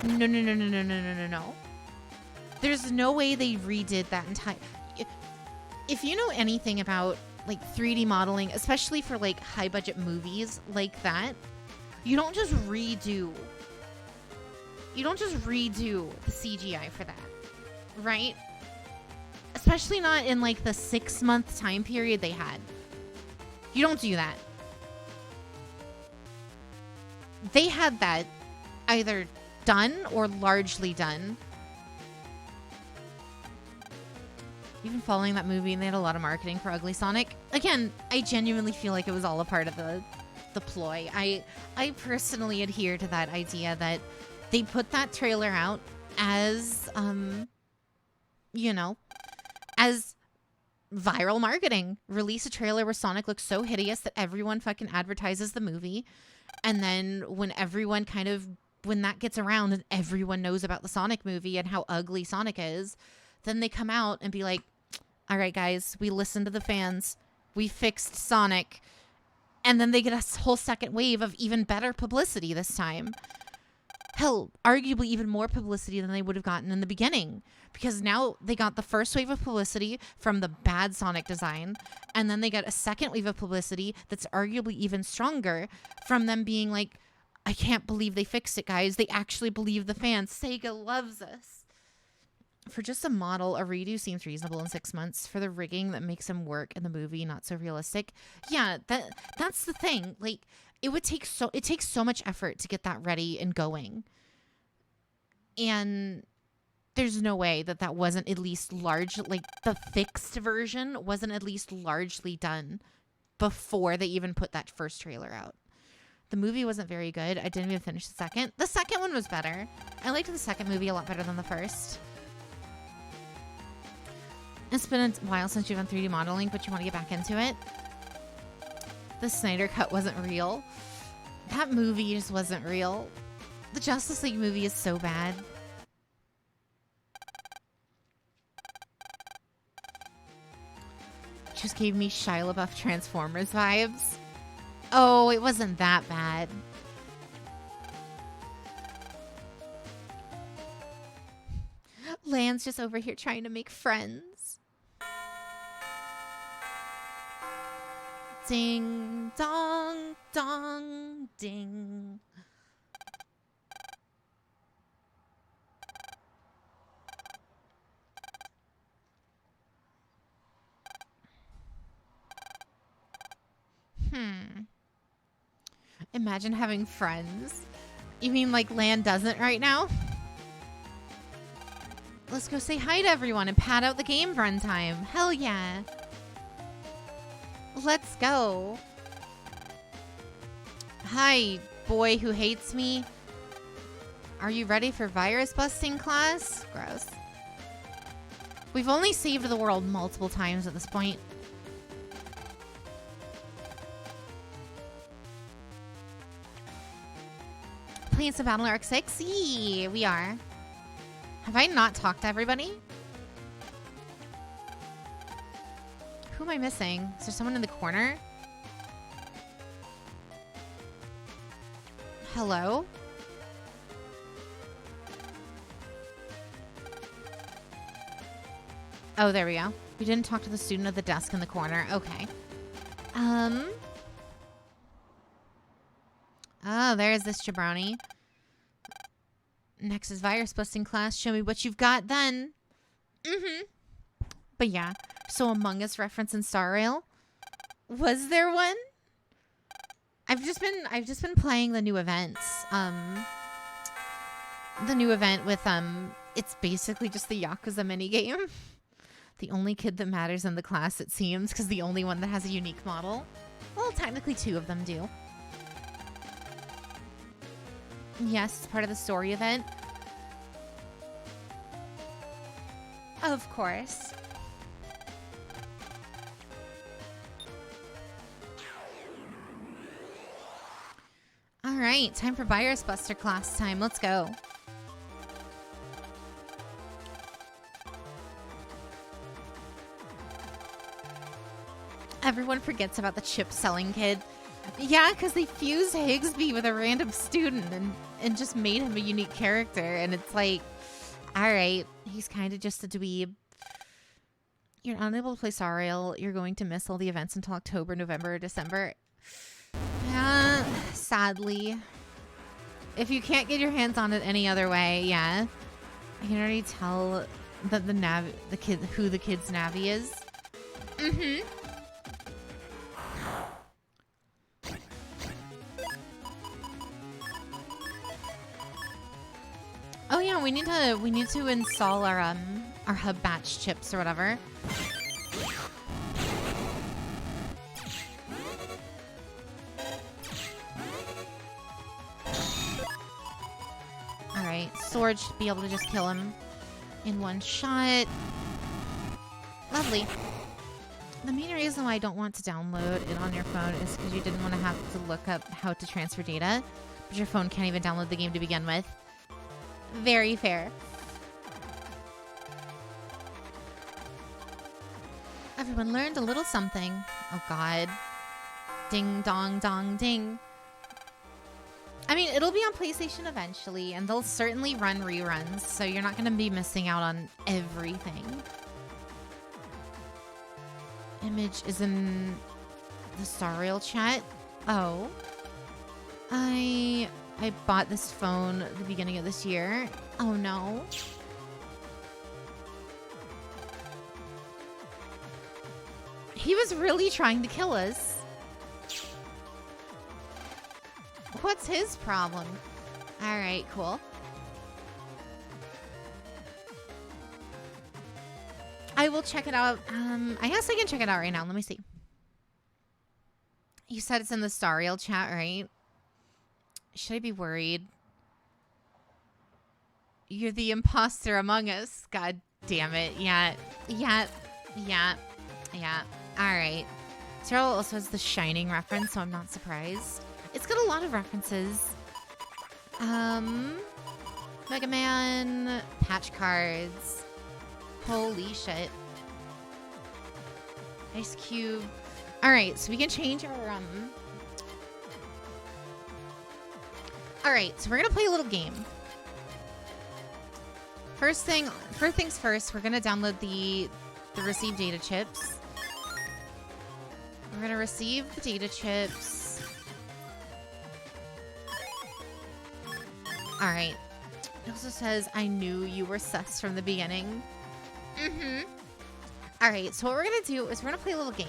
No. There's no way they redid that entire... If you know anything about, like, 3D modeling, especially for, like, high-budget movies like that, you don't just redo the CGI for that, right? Especially not in, like, the 6-month time period they had. You don't do that. They had that either done or largely done. Even following that movie, and they had a lot of marketing for Ugly Sonic. Again, I genuinely feel like it was all a part of the ploy. I personally adhere to that idea that they put that trailer out as, as viral marketing. Release a trailer where Sonic looks so hideous that everyone fucking advertises the movie. And then when that gets around and everyone knows about the Sonic movie and how ugly Sonic is, then they come out and be like, all right, guys, we listened to the fans. We fixed Sonic. And then they get a whole second wave of even better publicity this time. Hell, arguably even more publicity than they would have gotten in the beginning. Because now they got the first wave of publicity from the bad Sonic design. And then they got a second wave of publicity that's arguably even stronger from them being like, I can't believe they fixed it, guys. They actually believe the fans. Sega loves us. For just a model, a redo seems reasonable in 6 months. For the rigging that makes him work in the movie, not so realistic. Yeah, that's the thing. Like, it takes so much effort to get that ready and going. And there's no way that wasn't at least the fixed version wasn't at least largely done before they even put that first trailer out. The movie wasn't very good. I didn't even finish the second. The second one was better. I liked the second movie a lot better than the first. It's been a while since you've done 3D modeling, but you want to get back into it. The Snyder Cut wasn't real. That movie just wasn't real. The Justice League movie is so bad. Just gave me Shia LaBeouf Transformers vibes. Oh, it wasn't that bad. Lan's just over here trying to make friends. Ding, dong, dong, ding. Imagine having friends. You mean like Lan doesn't right now? Let's go say hi to everyone and pad out the game runtime. Hell yeah. Let's go. Hi, boy who hates me. Are you ready for virus busting class? Gross. We've only saved the world multiple times at this point. Playing some Battle Arc 6? Yee, we are. Have I not talked to everybody? Who am I missing? Is there someone in the corner? Hello? Oh, there we go. We didn't talk to the student at the desk in the corner. Okay. Oh, there's this jabroni. Next is virus busting class. Show me what you've got then. But yeah. So Among Us reference in Star Rail. Was there one? I've just been playing the new events. The new event with it's basically just the Yakuza minigame. The only kid that matters in the class, it seems, because the only one that has a unique model. Well, technically 2 of them do. Yes, it's part of the story event. Of course. All right, time for Virus Buster class time. Let's go. Everyone forgets about the chip selling kid. Yeah, because they fused Higsby with a random student and just made him a unique character. And it's like, all right, he's kind of just a dweeb. You're unable to play Star Rail. You're going to miss all the events until October, November, or December. Sadly. If you can't get your hands on it any other way, yeah. I can already tell that who the kid's Navi is. Oh yeah, we need to install our hub batch chips or whatever. All right, Sword should be able to just kill him in one shot. Lovely. The main reason why I don't want to download it on your phone is because you didn't want to have to look up how to transfer data, but your phone can't even download the game to begin with. Very fair. Everyone learned a little something. Oh god. Ding dong dong ding. I mean, it'll be on PlayStation eventually, and they'll certainly run reruns, so you're not going to be missing out on everything. Image is in the Star Rail chat. Oh. I bought this phone at the beginning of this year. Oh no. He was really trying to kill us. What's his problem? All right, cool. I will check it out. I guess I can check it out right now. Let me see. You said it's in the Star Rail chat, right? Should I be worried? You're the imposter among us. God damn it. Yeah. All right. Terrell also has the Shining reference, so I'm not surprised. It's got a lot of references. Mega Man, patch cards. Holy shit. Ice Cube. All right, so we can change our All right, so we're gonna play a little game. First things first, we're gonna download the receive data chips. We're gonna receive the data chips. All right. It also says, I knew you were sus from the beginning. All right, so what we're gonna do is we're gonna play a little game.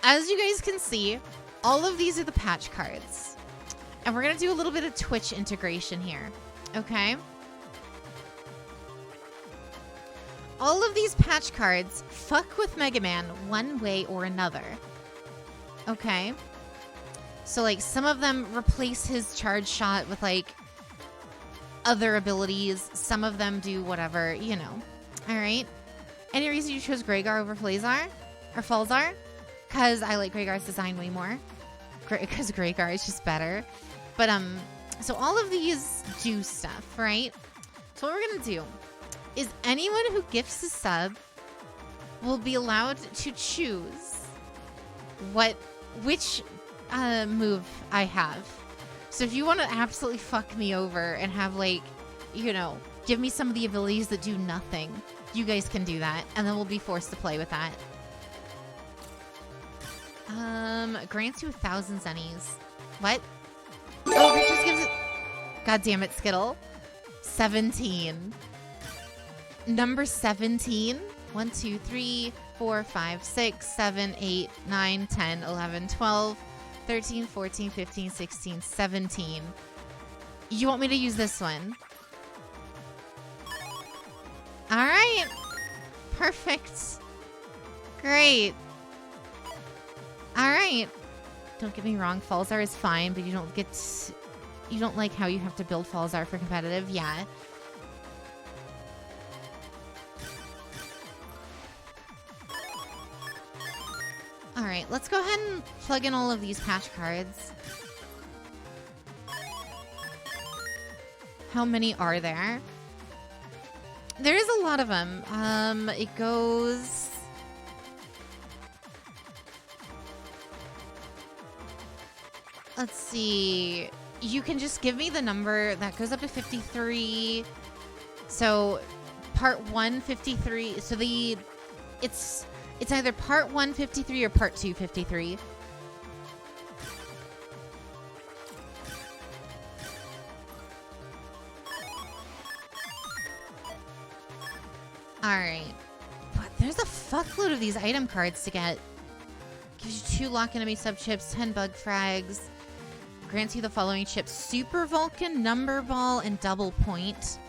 As you guys can see, all of these are the patch cards. And we're gonna do a little bit of Twitch integration here, okay? All of these patch cards fuck with Mega Man one way or another, okay? So, like, some of them replace his charge shot with, like, other abilities. Some of them do whatever, you know. All right? Any reason you chose Gregar over Flazar? Or Falzar? Because I like Gregar's design way more. Because Gregar is just better. But, so all of these do stuff, right? So what we're going to do is anyone who gifts a sub will be allowed to choose which move I have. So if you want to absolutely fuck me over and have, like, you know, give me some of the abilities that do nothing, you guys can do that, and then we'll be forced to play with that. Grants you 1,000 zennies. What? Oh, this just gives it... God damn it, Skittle. 17. Number 17. 1, 2, 3, 4, 5, 6, 7, 8, 9, 10, 11, 12, 13, 14, 15, 16, 17. You want me to use this one? All right. Perfect. Great. All right. Don't get me wrong. Falzar is fine, but you don't like how you have to build Falzar for competitive. Yeah. All right. Let's go ahead and plug in all of these patch cards. How many are there? There is a lot of them. It goes... Let's see. You can just give me the number. That goes up to 53. So, part 1, 53. So, it's either part 1, 53 or part 2, 53. Alright. But there's a fuckload of these item cards to get. Gives you 2 lock enemy sub chips, 10 bug frags. Grants you the following chips: Super Vulcan, Number Ball, and Double Point.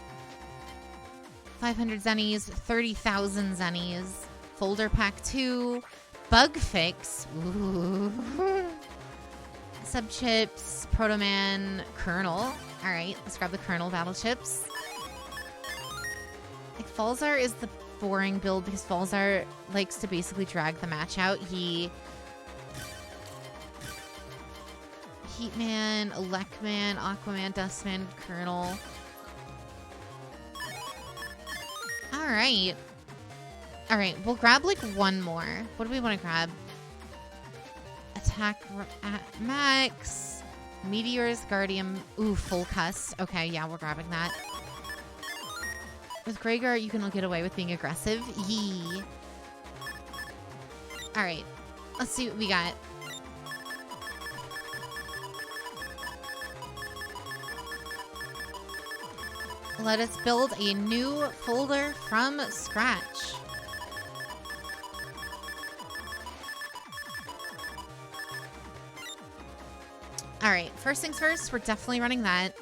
500 zennies, 30,000 zennies. Folder Pack 2. Bug Fix. Ooh. Sub chips, Proto Man, Colonel. Alright, let's grab the Colonel battle chips. Like, Falzar is the boring build because Falzar likes to basically drag the match out. Heatman, Electman, Aquaman, Dustman, Colonel. Alright. Alright, we'll grab like one more. What do we want to grab? attack at max. Meteor's Guardian. Ooh, full cuss. Okay, yeah, we're grabbing that. With Greyguard, you can get away with being aggressive. Yee. Alright. Let's see what we got. Let us build a new folder from scratch. All right, first things first, we're definitely running that.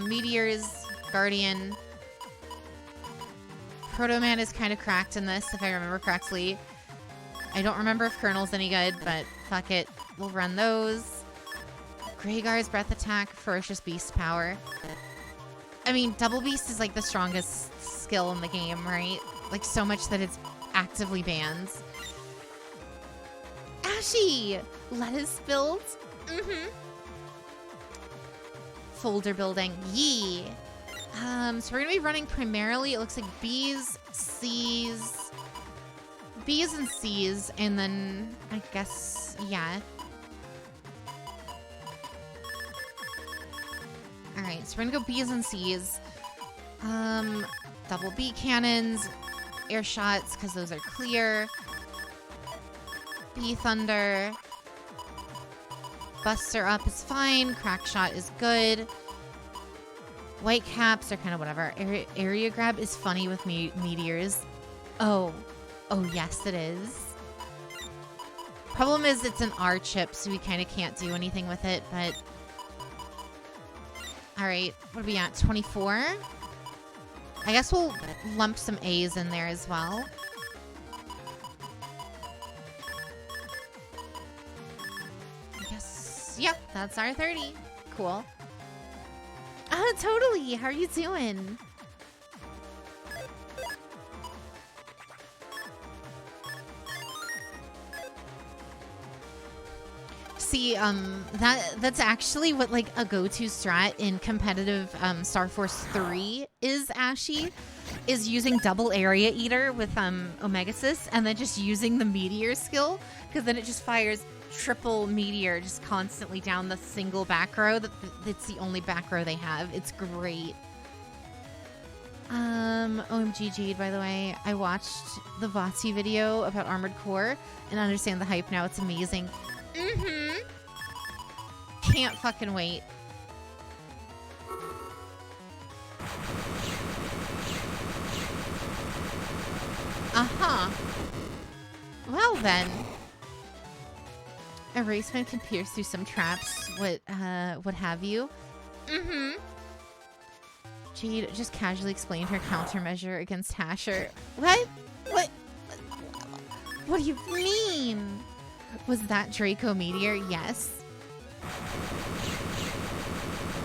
Meteors, Guardian. Proto Man is kind of cracked in this, if I remember correctly. I don't remember if Colonel's any good, but fuck it. We'll run those. Greyguard's Breath Attack, Ferocious Beast Power. I mean, Double Beast is like the strongest skill in the game, right? Like so much that it's actively banned. Ashy! Lettuce build? Mm-hmm. Folder building. Yee! So we're gonna be running primarily, it looks like B's and C's, and then I guess, yeah. Alright, so we're gonna go B's and C's. Double B cannons, air shots, because those are clear. B Thunder. Buster up is fine. Crack shot is good. White caps are kind of whatever. Area grab is funny with meteors. Oh yes it is. Problem is it's an R chip, so we kind of can't do anything with it, but... Alright, what are we at? 24? I guess we'll lump some A's in there as well. I guess, yep, that's our 30. Cool. Totally. How are you doing? See, that's actually what like a go-to strat in competitive Star Force 3 is, Ashy, is using double area eater with Omegasis and then just using the meteor skill, because then it just fires triple meteor just constantly down the single back row. That's the only back row they have. It's great. OMG Jade, by the way, I watched the Vatsy video about Armored Core and understand the hype now. It's amazing. Mm-hmm. Can't fucking wait. Uh-huh. Well then. Erasement can pierce through some traps, what have you. Mm-hmm. Jade just casually explained her countermeasure against Hasher. What? What do you mean? Was that Draco Meteor? Yes.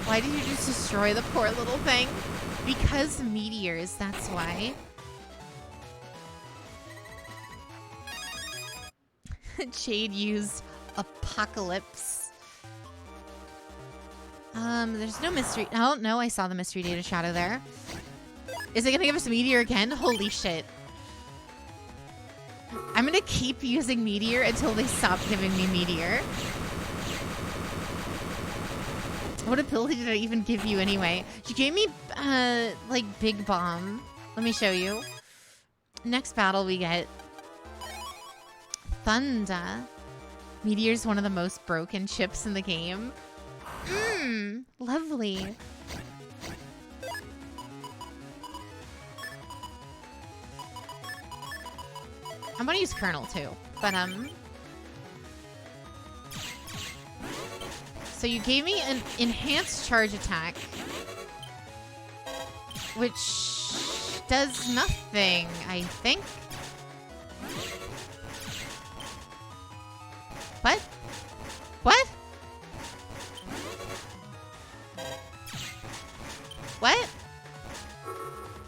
Why did you just destroy the poor little thing? Because meteors, that's why. Jade used Apocalypse. There's no mystery. Oh, no, I saw the mystery data shadow there. Is it gonna give us a meteor again? Holy shit. I'm gonna keep using meteor until they stop giving me meteor. What ability did I even give you anyway? You gave me, like, big bomb. Let me show you. Next battle we get Thunder. Meteor's one of the most broken chips in the game. Lovely. I'm gonna use Colonel too, but so you gave me an enhanced charge attack, which does nothing, I think. What? What? What?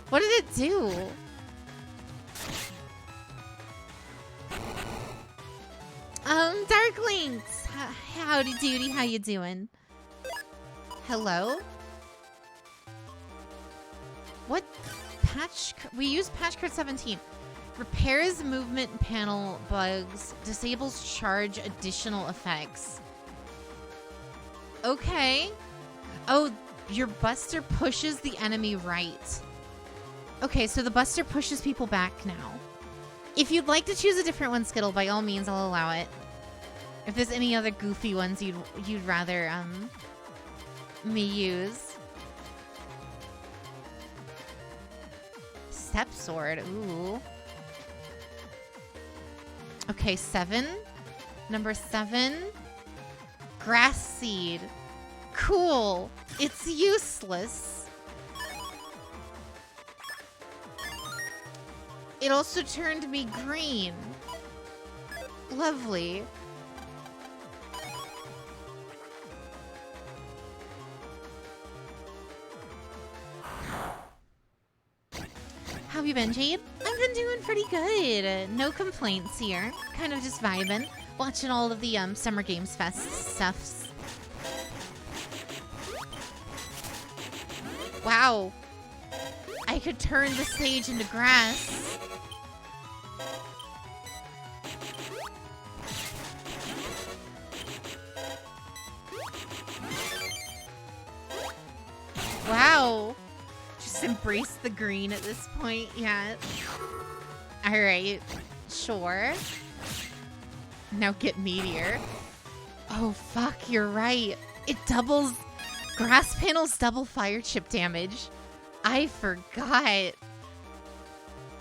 What did it do? Darklings! Howdy doody, how you doing? Hello? What? We used patch code 17. Repairs movement panel bugs. Disables charge additional effects. Okay. Oh, your buster pushes the enemy right. Okay, so the buster pushes people back now. If you'd like to choose a different one, Skittle, by all means, I'll allow it. If there's any other goofy ones you'd rather me use. Step sword. Ooh. Okay, 7. Number 7. Grass seed. Cool. It's useless. It also turned me green. Lovely. How have you been, Jade? I've been doing pretty good. No complaints here. Kind of just vibing. Watching all of the Summer Games Fest stuffs. Wow. I could turn the stage into grass. Wow. Just embrace the green at this point. Yeah. All right. Sure. Now get meteor. Oh, fuck. You're right. It doubles. Grass panels double fire chip damage. I forgot.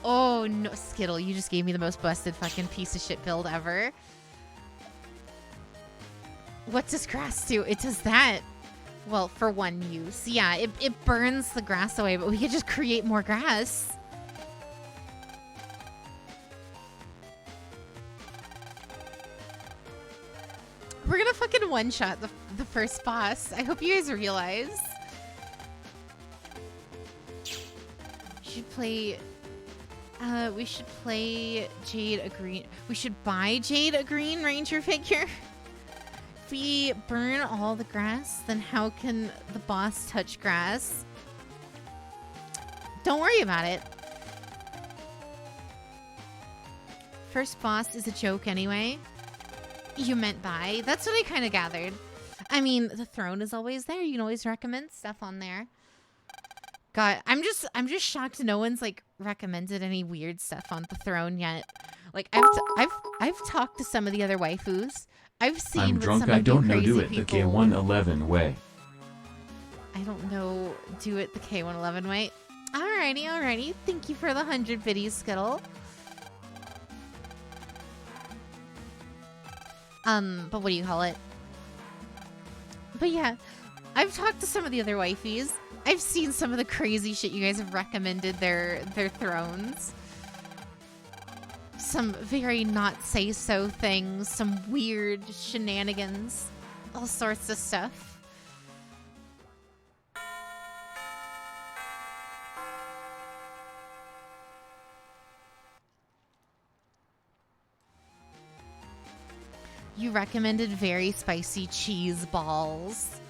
Oh, no. Skittle, you just gave me the most busted fucking piece of shit build ever. What does grass do? It does that. Well, for one use. Yeah, it burns the grass away, but we could just create more grass. We're gonna fucking one-shot the first boss. I hope you guys realize. We should play Jade a green. We should buy Jade a green ranger figure. If we burn all the grass, then how can the boss touch grass? Don't worry about it. First boss is a joke anyway. You meant buy. That's what I kind of gathered. I mean, the throne is always there. You can always recommend stuff on there. God, I'm just shocked no one's like recommended any weird stuff on the throne yet. Like I've talked to some of the other waifus. I've seen I'm what drunk. some I of you don't know. crazy Do it the people- K111 way. I don't know. Do it the K111 way. Alrighty. Thank you for the 100 biddies, Skittle. But what do you call it? But yeah, I've talked to some of the other wifeys. I've seen some of the crazy shit you guys have recommended their thrones. Some very not say so things, some weird shenanigans, all sorts of stuff. You recommended very spicy cheese balls.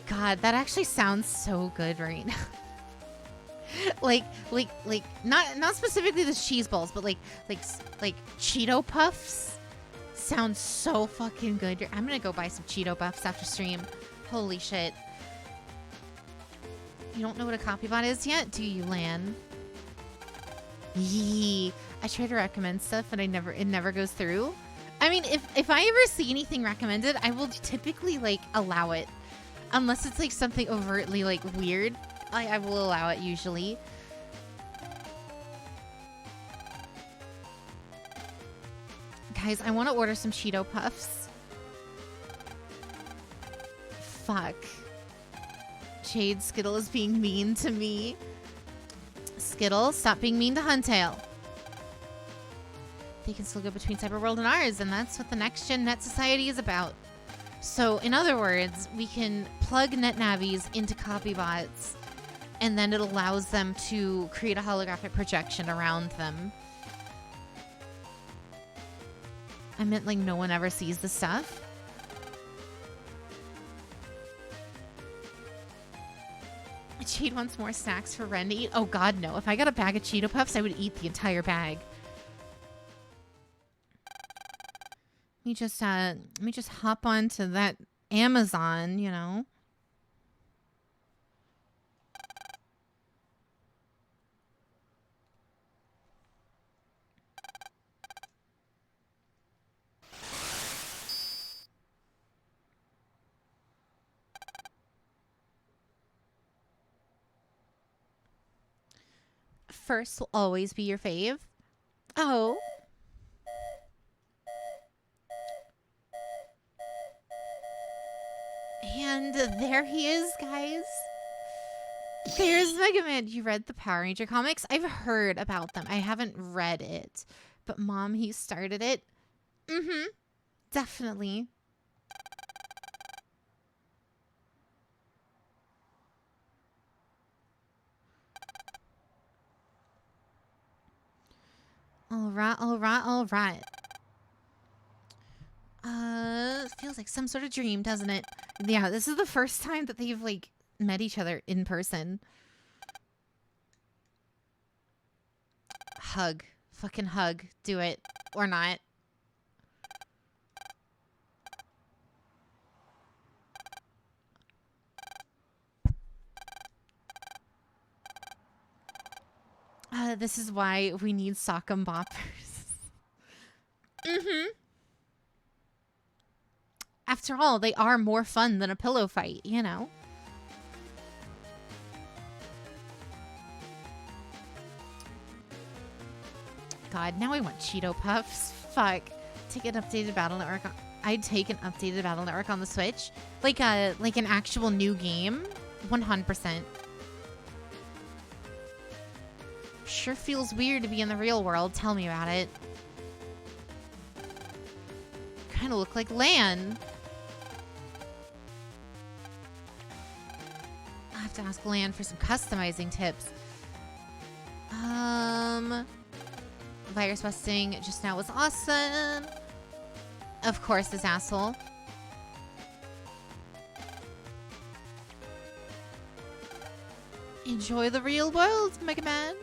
God, that actually sounds so good right now. like not specifically the cheese balls, but like Cheeto Puffs sounds so fucking good. I'm gonna go buy some Cheeto Puffs after stream. Holy shit. You don't know what a copybot is yet, do you, Lan? Yee. I try to recommend stuff and it never goes through. I mean, if I ever see anything recommended, I will typically like allow it. Unless it's like something overtly like weird, I will allow it usually. Guys, I want to order some Cheeto Puffs. Fuck. Jade, Skittle is being mean to me. Skittle, stop being mean to Huntail. They can still go between Cyberworld and ours, and that's what the next gen net society is about. So, in other words, we can plug NetNavis into copybots, and then it allows them to create a holographic projection around them. I meant, like, no one ever sees the stuff. Cheat wants more snacks for Ren to eat. Oh God, no. If I got a bag of Cheeto Puffs, I would eat the entire bag. Let me just hop onto that Amazon, you know. First will always be your fave. Oh. And there he is, guys. There's Mega Man. You read the Power Ranger comics? I've heard about them. I haven't read it. But Mom, he started it. Mm-hmm. Definitely. All right. Feels like some sort of dream, doesn't it? Yeah, this is the first time that they've, like, met each other in person. Hug. Fucking hug. Do it. Or not. This is why we need sock 'em boppers. Mm-hmm. After all, they are more fun than a pillow fight, you know? God, now I want Cheeto Puffs. Fuck. Take an updated Battle Network. I'd take an updated Battle Network on the Switch. Like an actual new game. 100%. Sure feels weird to be in the real world. Tell me about it. Kind of look like Lan. I have to ask Lan for some customizing tips. Virus busting just now was awesome. Of course, this asshole. Enjoy the real world, Mega Man.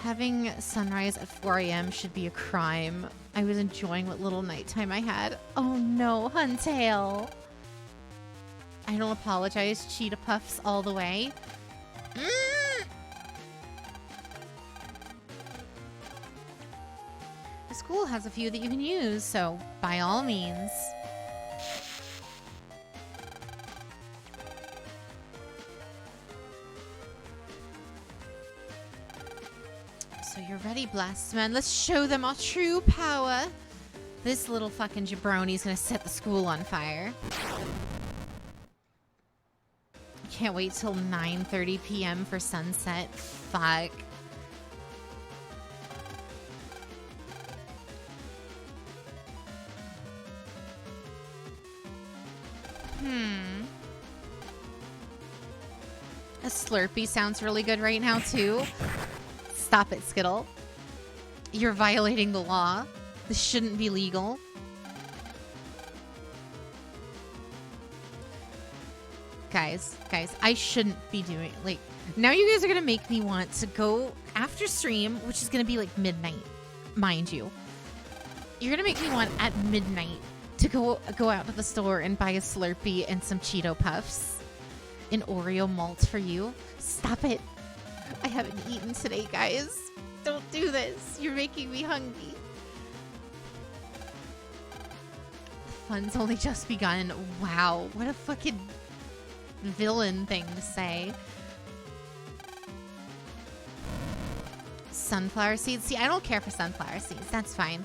Having sunrise at 4 a.m. should be a crime. I was enjoying what little nighttime I had. Oh no, Huntail. I don't apologize. Cheetah Puffs all the way. The school has a few that you can use, so by all means. So you're ready, Blast Man. Let's show them our true power. This little fucking jabroni's gonna set the school on fire. Can't wait till 9:30 p.m. for sunset. Fuck. A Slurpee sounds really good right now, too. Stop it, Skittle. You're violating the law. This shouldn't be legal. Guys, I shouldn't be doing... Like, now you guys are going to make me want to go after stream, which is going to be like midnight, mind you. You're going to make me want at midnight to go out to the store and buy a Slurpee and some Cheeto Puffs. An Oreo malt for you. Stop it. I haven't eaten today, guys. Don't do this. You're making me hungry. The fun's only just begun. Wow. What a fucking villain thing to say. Sunflower seeds. See, I don't care for sunflower seeds. That's fine.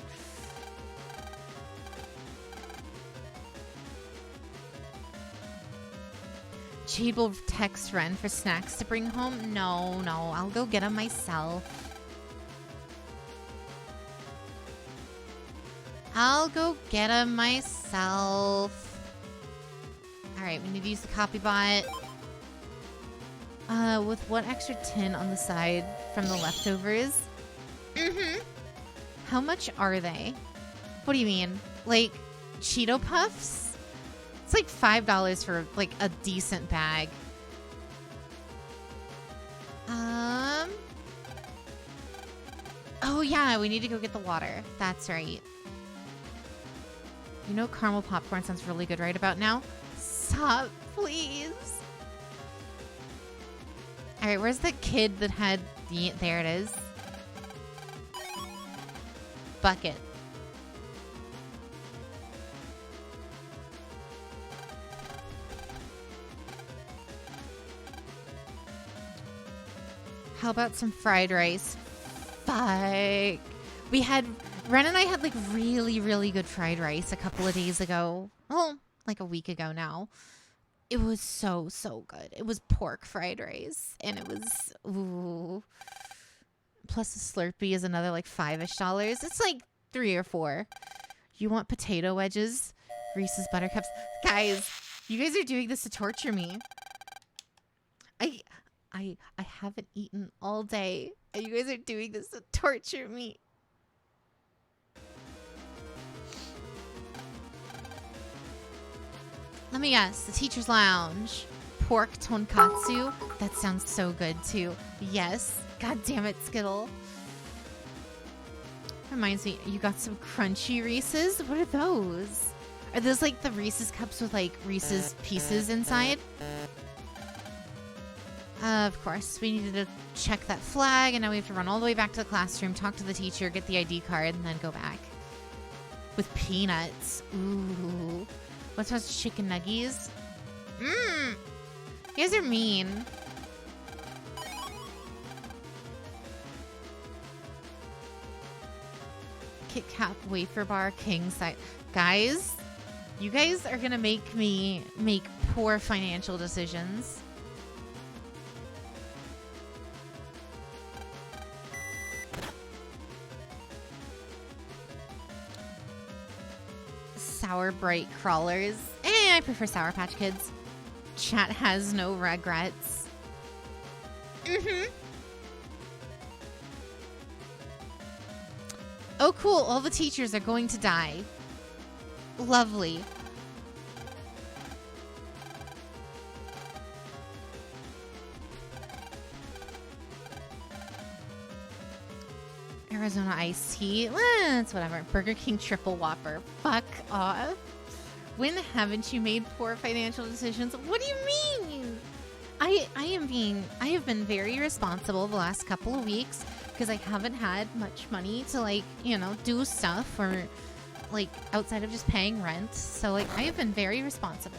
Jade will text Ren for snacks to bring home. No, I'll go get them myself. All right, we need to use the copy bot. With what extra tin on the side from the leftovers? How much are they? What do you mean? Like, Cheeto Puffs? It's like $5 for, like, a decent bag. Oh yeah, we need to go get the water. That's right. You know caramel popcorn sounds really good right about now? Stop, please. All right, where's the kid that had the... There it is. Bucket. How about some fried rice? Fuck. We had... Ren and I had like really, really good fried rice a couple of days ago. Oh, like a week ago now. It was so, so good. It was pork fried rice. And it was... Ooh. Plus the Slurpee is another like $5-ish. It's like $3 or $4. You want potato wedges? Reese's Buttercups? Guys, you guys are doing this to torture me. I haven't eaten all day. And you guys are doing this to torture me. Let me guess. The teacher's lounge. Pork tonkatsu. That sounds so good too. Yes. God damn it, Skittle. Reminds me, you got some crunchy Reese's? What are those? Are those like the Reese's cups with like Reese's pieces inside? Of course. We needed to check that flag, and now we have to run all the way back to the classroom, talk to the teacher, get the ID card, and then go back. With peanuts. Ooh. What's those chicken nuggies? Mmm. You guys are mean. Kit Kat wafer bar king size. Guys, you guys are gonna make me make poor financial decisions. Sour Bright crawlers. I prefer Sour Patch Kids. Chat has no regrets. Oh, cool. All the teachers are going to die. Lovely. Arizona iced tea. It's whatever. Burger King triple whopper. Fuck off. When haven't you made poor financial decisions? What do you mean? I have been very responsible the last couple of weeks because I haven't had much money to like, you know, do stuff or like outside of just paying rent. So like I have been very responsible.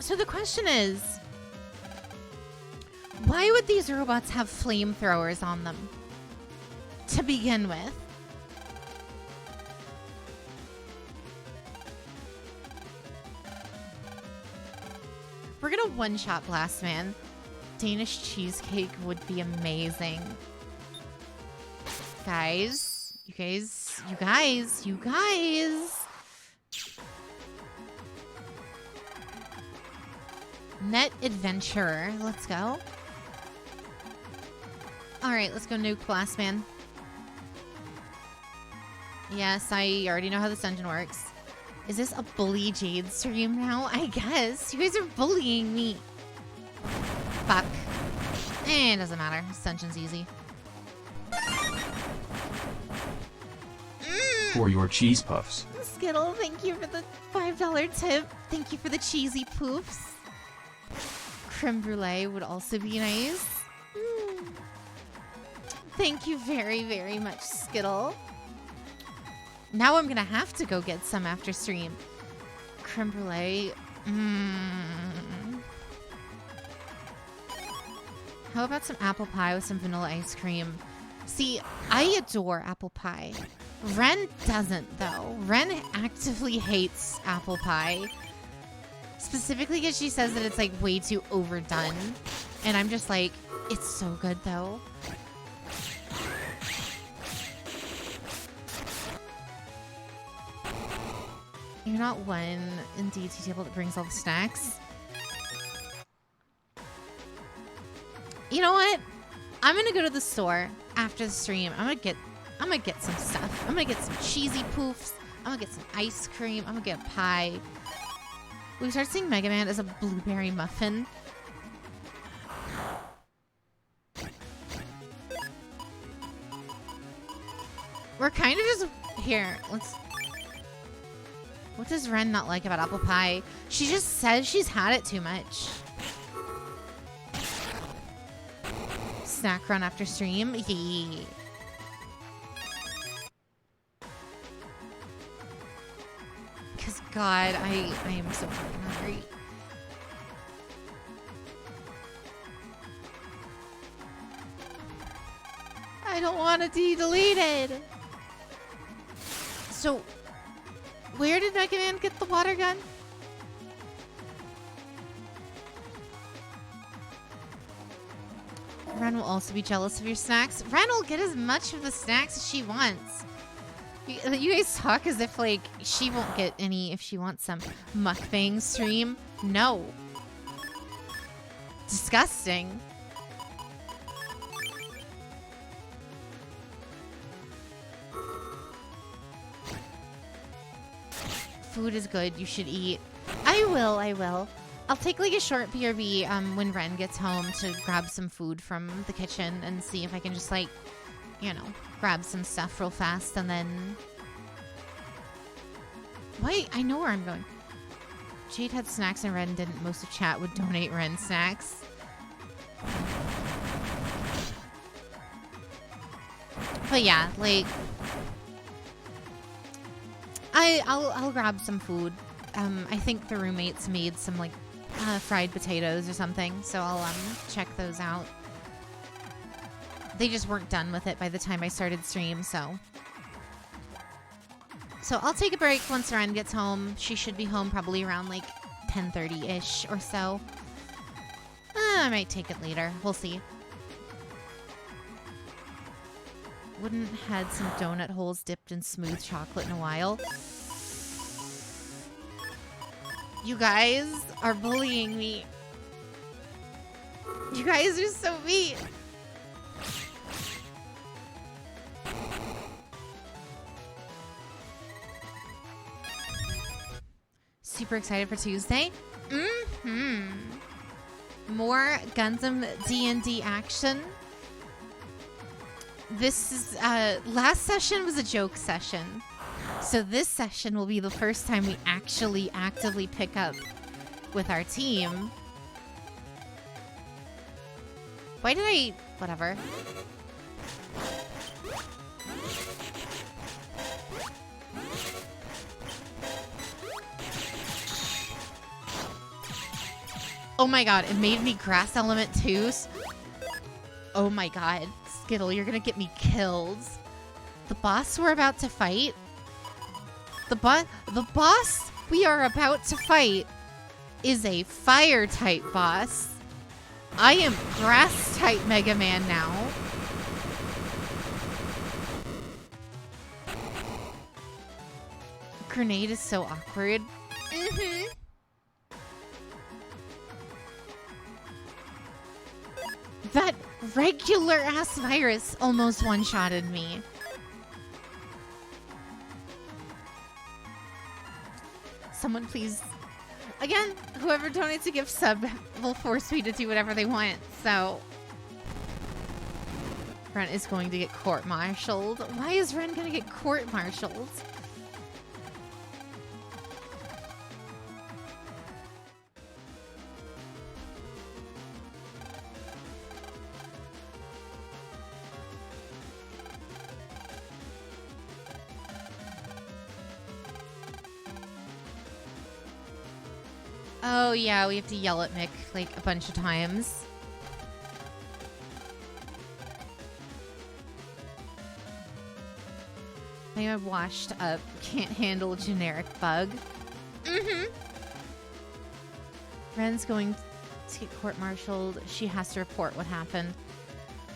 So the question is, why would these robots have flamethrowers on them to begin with? We're gonna one-shot Blast Man. Danish cheesecake would be amazing. Guys, you guys. Net Adventurer. Let's go. Alright, let's go nuke Blast Man. Yes, I already know how this dungeon works. Is this a bully Jade stream now? I guess. You guys are bullying me. Fuck. It doesn't matter. This dungeon's easy. For your cheese puffs. Skittle, thank you for the $5 tip. Thank you for the cheesy poofs. Creme brulee would also be nice. Thank you very, very much, Skittle. Now I'm gonna have to go get some after stream. Creme brulee. How about some apple pie with some vanilla ice cream? See, I adore apple pie. Ren doesn't, though. Ren actively hates apple pie. Specifically because she says that it's like way too overdone. And I'm just like, it's so good though. You're not one in DT table that brings all the snacks. You know what? I'm gonna go to the store after the stream, I'm gonna get some stuff. I'm gonna get some cheesy poofs. I'm gonna get some ice cream. I'm gonna get a pie. We started seeing Mega Man as a blueberry muffin. We're kind of just here. What does Ren not like about apple pie? She just says she's had it too much. Snack run after stream. Yeah. Cause God, I am so fucking hungry. I don't want it to be deleted. So, where did Mega Man get the water gun? Ren will also be jealous of your snacks. Ren will get as much of the snacks as she wants. You guys talk as if, like, she won't get any if she wants some mukbang stream. No. Disgusting. Food is good. You should eat. I will. I'll take like a short BRB when Ren gets home to grab some food from the kitchen and see if I can just like, you know, grab some stuff real fast and then... Wait, I know where I'm going. Jade had snacks and Ren didn't. Most of chat would donate Ren snacks. But yeah, like... I'll grab some food. I think the roommates made some like fried potatoes or something, so I'll check those out. They just weren't done with it by the time I started stream, so I'll take a break once Ren gets home. She should be home probably around like 10:30-ish or so. I might take it later. We'll see. Wouldn't had some donut holes dipped in smooth chocolate in a while. You guys are bullying me. You guys are so mean. Super excited for Tuesday. More Gundam D&D action. This is, last session was a joke session. So this session will be the first time we actually actively pick up with our team. Why did I... Whatever. Oh my god, it made me grass element too. Oh my god. Skittle, you're gonna get me killed. The boss we're about to fight? The boss we are about to fight is a fire type boss. I am grass type Mega Man now. Grenade is so awkward. That regular ass virus almost one-shotted me. Someone please... Again, whoever donates a gift sub will force me to do whatever they want, so... Ren is going to get court-martialed. Why is Ren going to get court-martialed? Oh yeah, we have to yell at Mick like a bunch of times. I am washed up. Can't handle a generic bug. Ren's going to get court-martialed. She has to report what happened.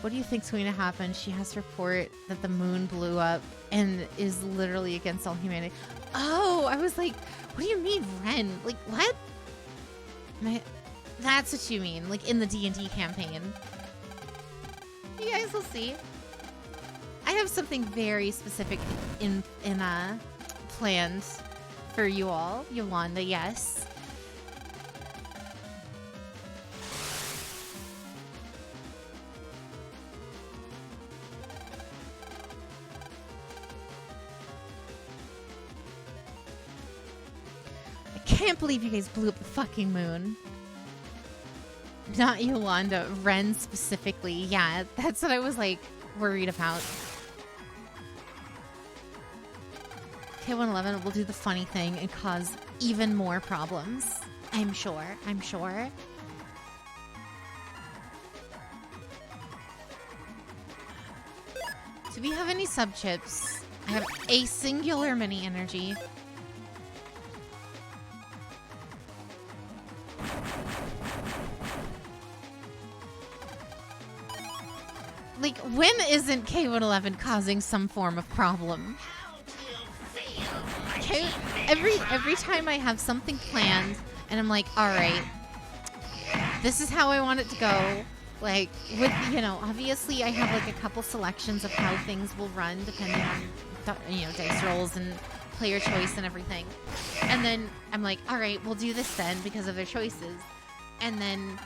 What do you think's going to happen? She has to report that the moon blew up and is literally against all humanity. Oh, I was like, what do you mean, Ren? Like, what? That's what you mean, like in the D&D campaign. You guys will see. I have something very specific in planned for you all. Yolanda, yes. I can't believe you guys blew up the fucking moon. Not Yolanda, Ren specifically. Yeah, that's what I was like worried about. K111 will do the funny thing and cause even more problems. I'm sure. I'm sure. Do we have any sub-chips? I have a singular mini energy. Like, when isn't K111 causing some form of problem? Every time I have something planned and I'm like, all right, this is how I want it to go. Like, with, you know, obviously I have like a couple selections of how things will run depending on, you know, dice rolls and player choice and everything. And then I'm like, all right, we'll do this then because of their choices. And then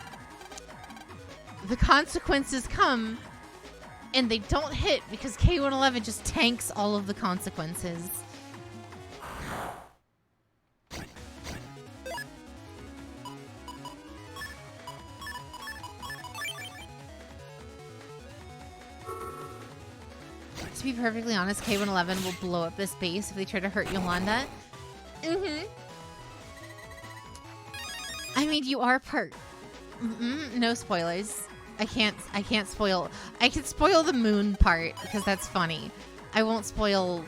the consequences come and they don't hit because K111 just tanks all of the consequences. To be perfectly honest, K111 will blow up this base if they try to hurt Yolanda. Mm-hmm. I mean, you are part... no spoilers. I can't spoil... I can spoil the moon part, because that's funny. I won't spoil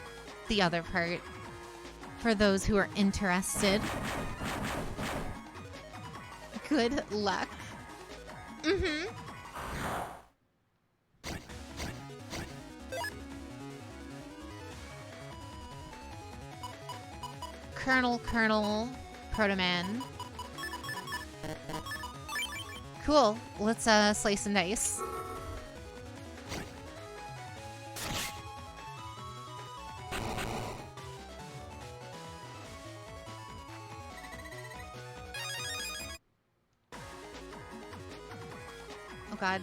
the other part for those who are interested. Good luck. Mm-hmm. Colonel, Proto-Man. Cool. Let's slice some dice. Oh god.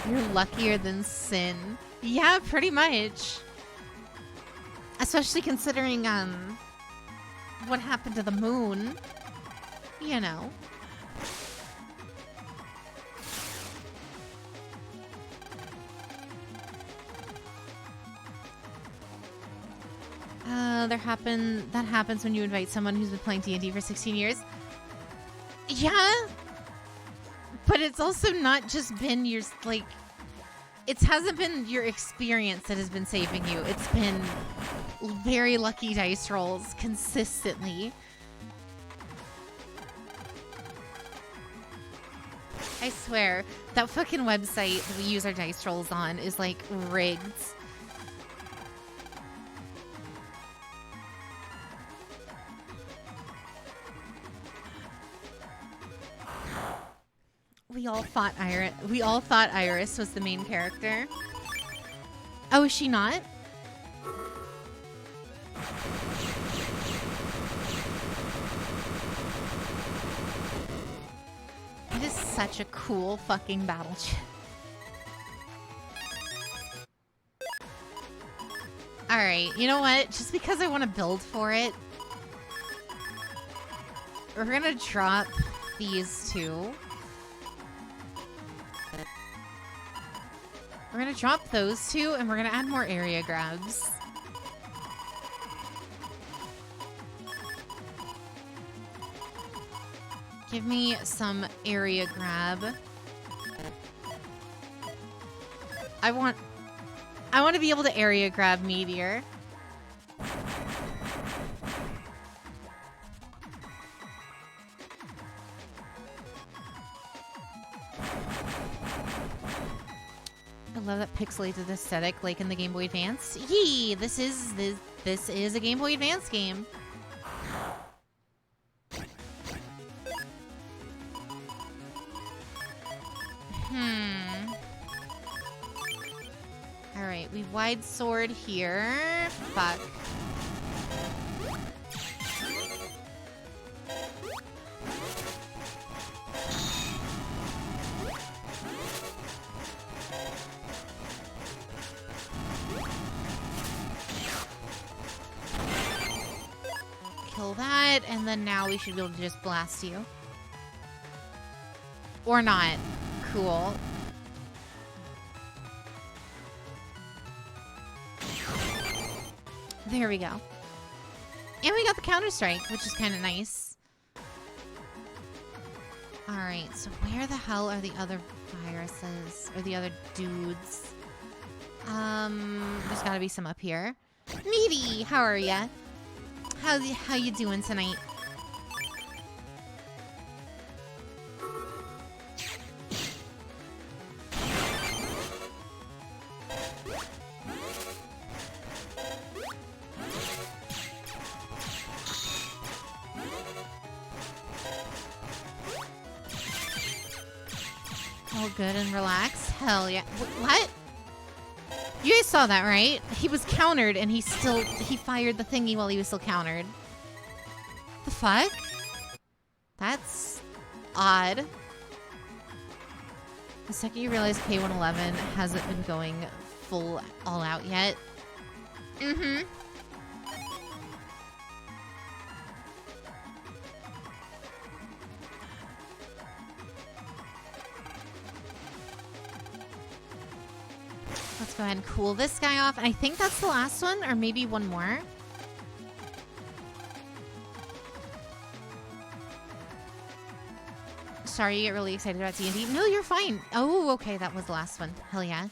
You're luckier than Sin. Yeah, pretty much. Especially considering, what happened to the moon. You know. That happens when you invite someone who's been playing D&D for 16 years. Yeah. But it's also not just been your, like... It hasn't been your experience that has been saving you. It's been very lucky dice rolls consistently. I swear, that fucking website that we use our dice rolls on is like rigged. We all thought Iris was the main character. Oh, is she not? It is such a cool fucking battle chip. Alright, you know what? Just because I want to build for it, we're gonna drop these two. We're gonna drop those two, and we're gonna add more area grabs. Give me some area grab. I want to be able to area grab Meteor. I love that pixelated aesthetic, like in the Game Boy Advance. Yee! This is a Game Boy Advance game. right, we wide sword here. Fuck. Kill that, and then now we should be able to just blast you. Or not. Cool. There we go. And we got the counter-strike, which is kind of nice. Alright, so where the hell are the other viruses? Or the other dudes? There's gotta be some up here. Meaty, how are ya? How you doing tonight? All good and relaxed. Hell yeah. What? You guys saw that, right? He was countered and he fired the thingy while he was still countered. The fuck? That's odd. The second you realize K111 hasn't been going full all out yet. Mm-hmm. Let's go ahead and cool this guy off. And I think that's the last one, or maybe one more. Sorry you get really excited about D&D. No, you're fine. Oh, okay, that was the last one. Hell yeah.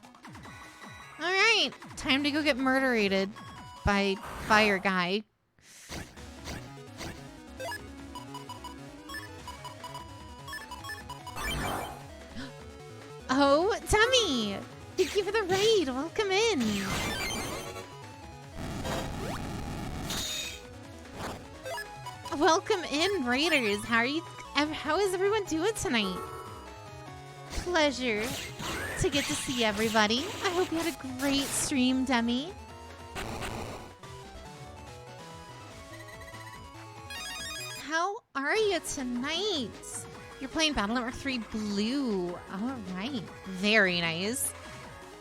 Alright, time to go get murderated by Fire Guy. Oh, Dummy! Thank you for the raid. Welcome in. Welcome in, raiders. How is everyone doing tonight? Pleasure to get to see everybody. I hope you had a great stream, Demi. How are you tonight? You're playing Battle Network 3 Blue. All right. Very nice.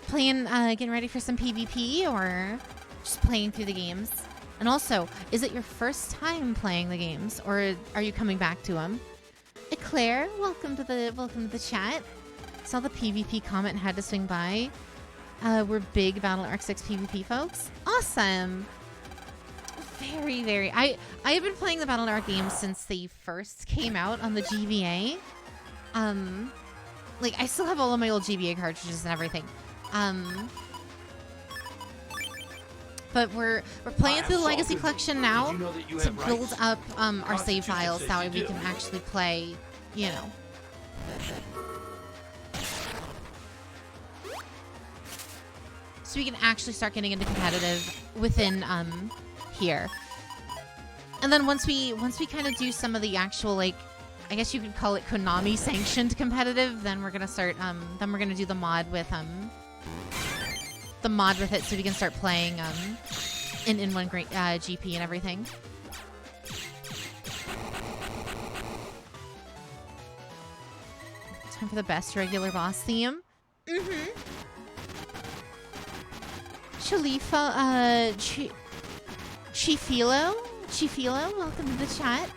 Playing, getting ready for some PvP or just playing through the games? And also, is it your first time playing the games or are you coming back to them? Eclair, welcome to the chat. Saw the PvP comment and had to swing by. We're big Battle Network 6 PvP folks. Awesome. Very, very. I have been playing the Battle Network games since they first came out on the GBA. Like I still have all of my old GBA cartridges and everything. But we're playing through the Legacy Collection now to build up our save files. That way we can actually play, you know. So we can actually start getting into competitive within here. And then once we kind of do some of the actual, like, I guess you could call it Konami sanctioned competitive, then we're gonna start then we're gonna do the mod with it so we can start playing in one great GP and everything. Time for the best regular boss theme. Mm-hmm. Chalifa, Chifilo, welcome to the chat.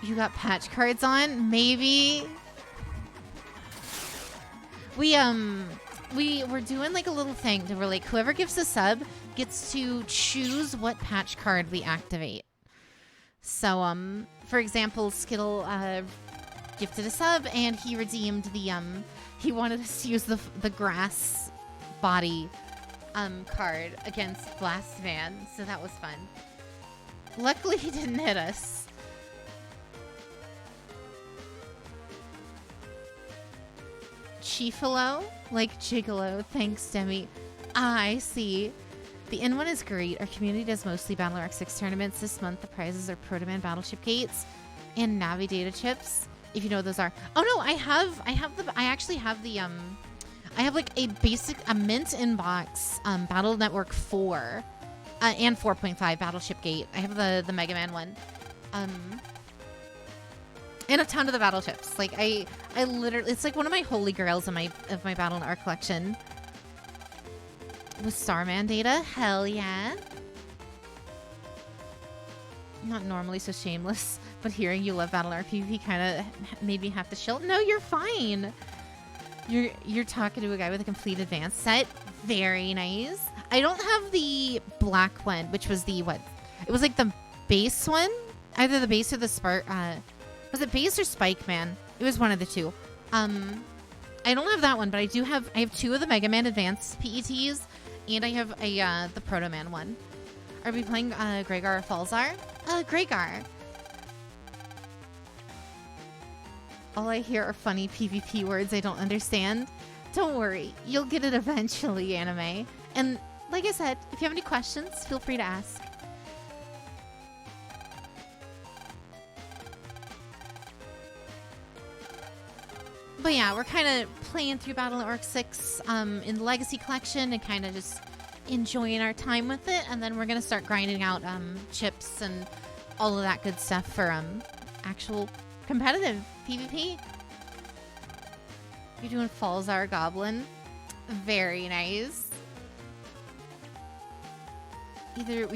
You got patch cards on? Maybe. We're doing like a little thing to where like whoever gives a sub gets to choose what patch card we activate. So for example, Skittle gifted a sub and he redeemed the he wanted us to use the grass body card against Blast Van, so that was fun. Luckily he didn't hit us. Chifalo? Like Gigolo. Thanks, Demi. I see. The N1 is great. Our community does mostly Battle Network 6 tournaments. This month, the prizes are Protoman Battleship Gates and Navi Data Chips, if you know what those are. Oh, no, I actually have the, I have like a mint inbox Battle Network 4 and 4.5 Battleship Gate. I have the Mega Man one. And a ton of the battleships. Like I literally, it's like one of my holy grails of my Battle Network collection. With Starman data, hell yeah. Not normally so shameless, but hearing you love Battle Network PvP kind of made me have to chill. No, you're fine. You're talking to a guy with a complete advanced set. Very nice. I don't have the black one, which was the what? It was like the base one, either the base or the spark. Was it base or Spike Man? It was one of the two. I don't have that one, but I have two of the Mega Man Advanced PETs, and I have the Proto Man one. Are we playing Gregar or Falzar? Gregar. All I hear are funny PvP words I don't understand. Don't worry, you'll get it eventually, anime. And like I said, if you have any questions, feel free to ask. But yeah, we're kind of playing through Battle Network 6 in the Legacy Collection and kind of just enjoying our time with it. And then we're going to start grinding out chips and all of that good stuff for actual competitive PvP. You're doing Falzar Goblin. Very nice. Earlier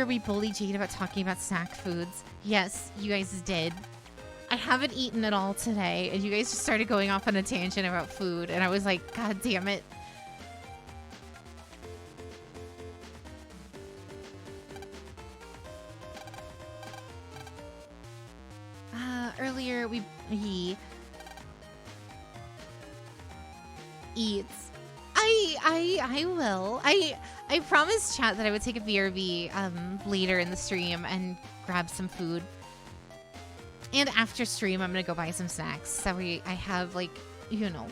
we bullied Jade about talking about snack foods. Yes, you guys did. I haven't eaten at all today, and you guys just started going off on a tangent about food, and I was like, God damn it. Earlier we eats. I will. I promised chat that I would take a BRB later in the stream and grab some food. And after stream, I'm gonna go buy some snacks. So I have like, you know,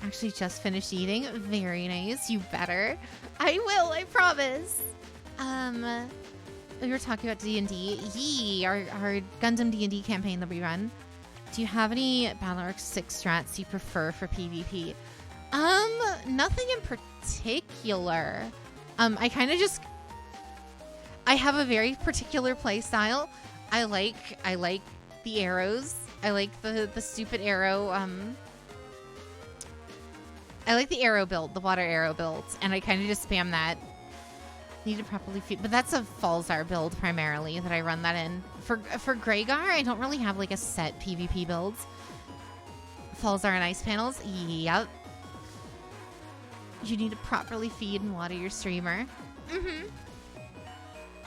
actually just finished eating. Very nice. You better. I will. I promise. We were talking about D&D. Yee, our Gundam D&D campaign that we run. Do you have any Battle Network 6 strats you prefer for PvP? Nothing in particular. I kind of just, I have a very particular play style. I like the arrows. I like the stupid arrow. I like the arrow build, the water arrow build, and I kind of just spam that. Need to properly feed, but that's a Falzar build primarily that I run that in. For Gregar, I don't really have like a set PvP build. Falzar and ice panels, yep. You need to properly feed and water your streamer. Mm-hmm.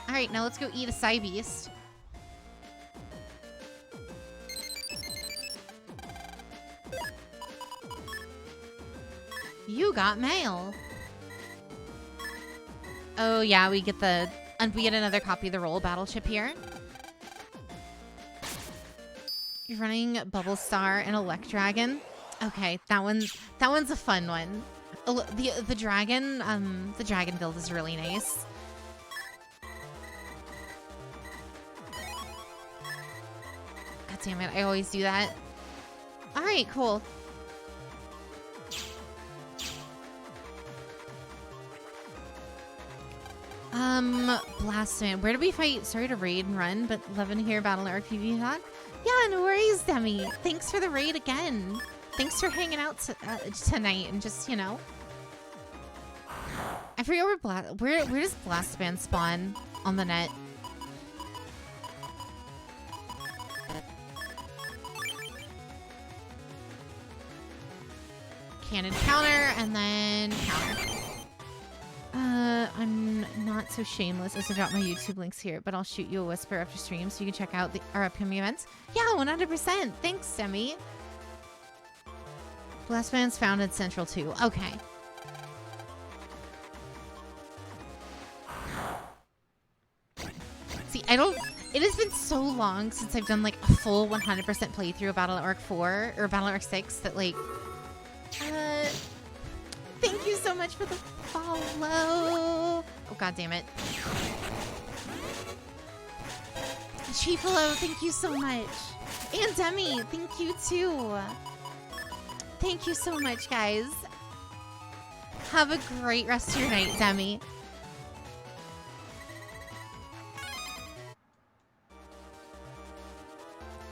All right, now let's go eat a Psy Beast. You got mail. Oh yeah, we get another copy of the Roll Battleship here. You're running Bubble Star and Electragon. Okay, that one's a fun one. The dragon build is really nice. God damn it, I always do that. All right, cool. Blastman. Where did we fight? Sorry to raid and run, but loving to hear Battle Network PvP talk. Yeah, no worries, Demi. Thanks for the raid again. Thanks for hanging out tonight and just, you know. I forget where does Blastman spawn on the net? Cannon counter and then counter. I'm not so shameless as to drop my YouTube links here, but I'll shoot you a whisper after stream so you can check out our upcoming events. Yeah, 100%. Thanks, Demi. Blastman's found in Central 2. Okay. See, it has been so long since I've done like a full 100% playthrough of Battle Network 4 or Battle Network 6 that like, thank you so much for the follow. Oh, God damn it. Chiefalo, thank you so much. And Demi, thank you too. Thank you so much, guys. Have a great rest of your night, Demi.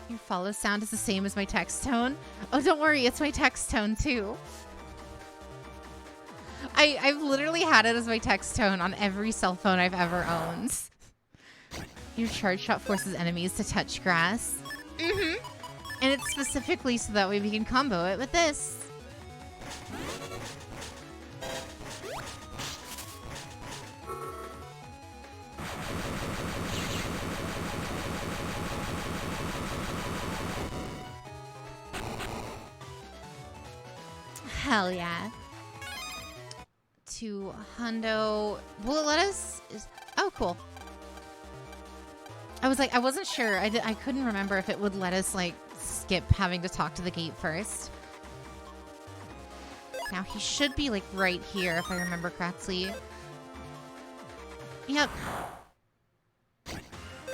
Your follow sound is the same as my text tone. Oh, don't worry. It's my text tone, too. I've literally had it as my text tone on every cell phone I've ever owned. Your charge shot forces enemies to touch grass. Mm-hmm. And it's specifically so that way we can combo it with this. Hell yeah. To Hundo. Will it let us? Oh, cool. I was like, I wasn't sure. I couldn't remember if it would let us, like, skip having to talk to the gate first. Now, he should be, like, right here, if I remember correctly. Yep.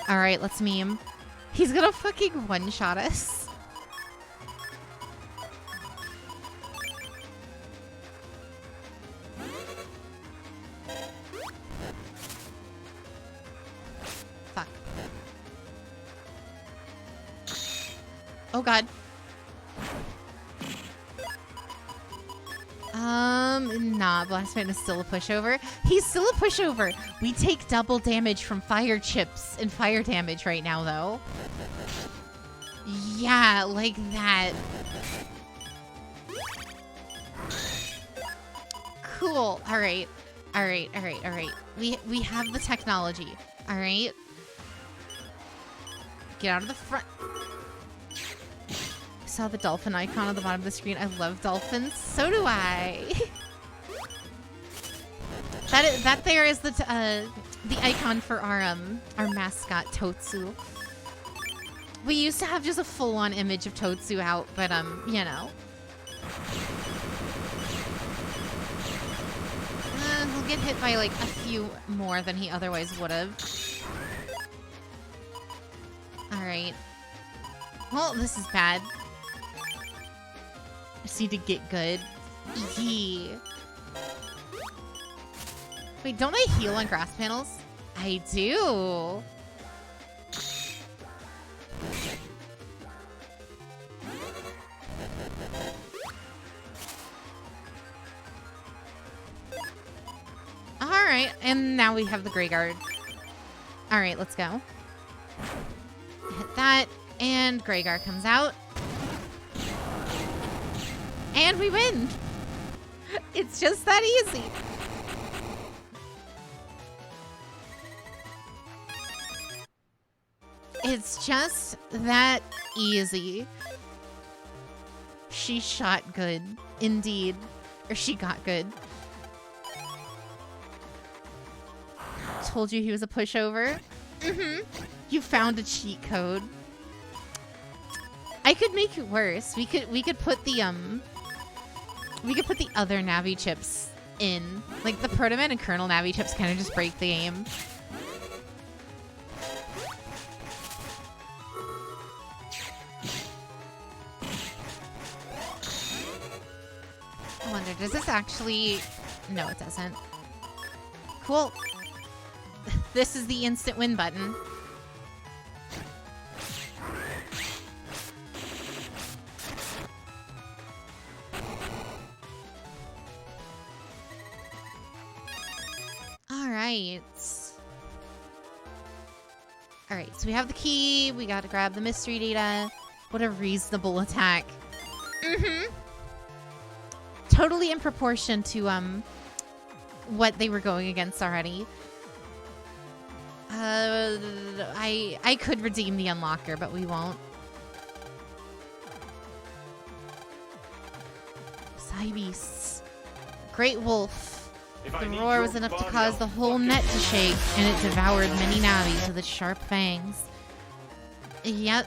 Alright, let's meme. He's gonna fucking one-shot us. Fuck. Oh god. Nah, Blastman is still a pushover. He's still a pushover. We take double damage from fire chips and fire damage right now, though. Yeah, like that. Cool. All right. All right. All right. All right. We have the technology. All right. Get out of the front. I saw the dolphin icon on the bottom of the screen. I love dolphins. So do I. That there is the icon for our mascot Totsu. We used to have just a full-on image of Totsu out, but you know. He'll get hit by like a few more than he otherwise would have. All right. Well, this is bad. I just need to get good. Yee. Wait, don't I heal on grass panels? I do. All right, and now we have the Grey Guard. All right, let's go. Hit that, and Grey Guard comes out. And we win. It's just that easy. It's just that easy. She shot good, indeed. Or she got good. Told you he was a pushover. Mm-hmm. You found a cheat code. I could make it worse. We could put the other Navi chips in. Like the Protoman and Colonel Navi chips kind of just break the game. I wonder, does this actually... No, it doesn't. Cool. This is the instant win button. Alright. Alright, so we have the key. We gotta grab the mystery data. What a reasonable attack. Mm-hmm. Totally in proportion to what they were going against already. I could redeem the unlocker, but we won't. Psy beasts. Great wolf. The roar was enough to cause the whole net to shake, and it devoured many Navis with its sharp fangs. Yep.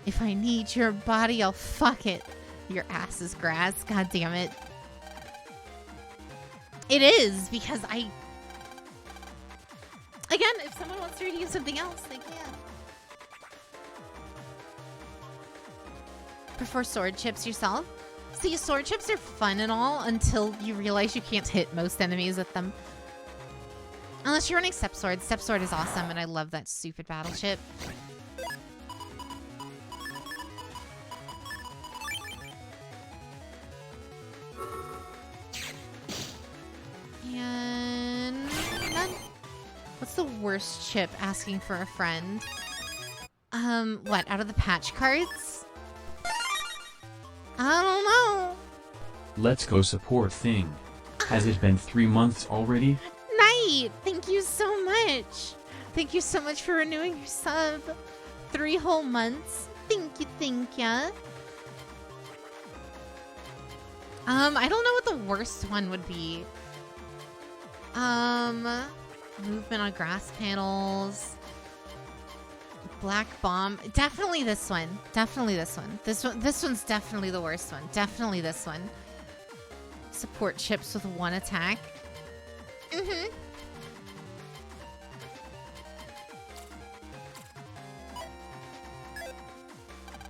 If I need your body, I'll fuck it. Your ass is grass. God damn it. It is, because I... Again, if someone wants to redeem something else, they can. Prefer sword chips yourself? See, sword chips are fun and all until you realize you can't hit most enemies with them. Unless you're running Step Sword. Step Sword is awesome, and I love that stupid battle chip. And none. What's the worst chip asking for a friend? What, out of the patch cards? I don't know. Let's go support thing. Has it been 3 months already? Night! Thank you so much. Thank you so much for renewing your sub. 3 whole months. Thank you, thank ya. I don't know what the worst one would be. Movement on grass panels. Black bomb. Definitely this one. Definitely this one. This one's definitely the worst one. Definitely this one. Support chips with 1 attack. Mm-hmm.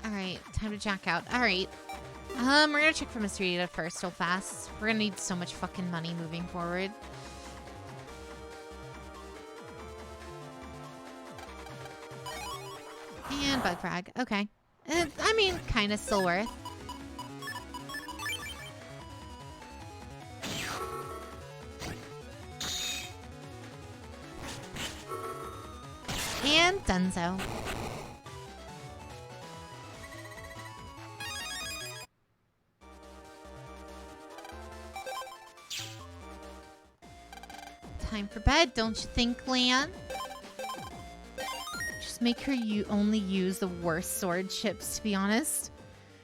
Alright, time to jack out. Alright. We're gonna check for mystery data first real fast. We're gonna need so much fucking money moving forward. And bug frag. Okay. I mean, kind of still worth. And donezo. Time for bed, don't you think, Leon? Just make her you only use the worst sword chips, to be honest.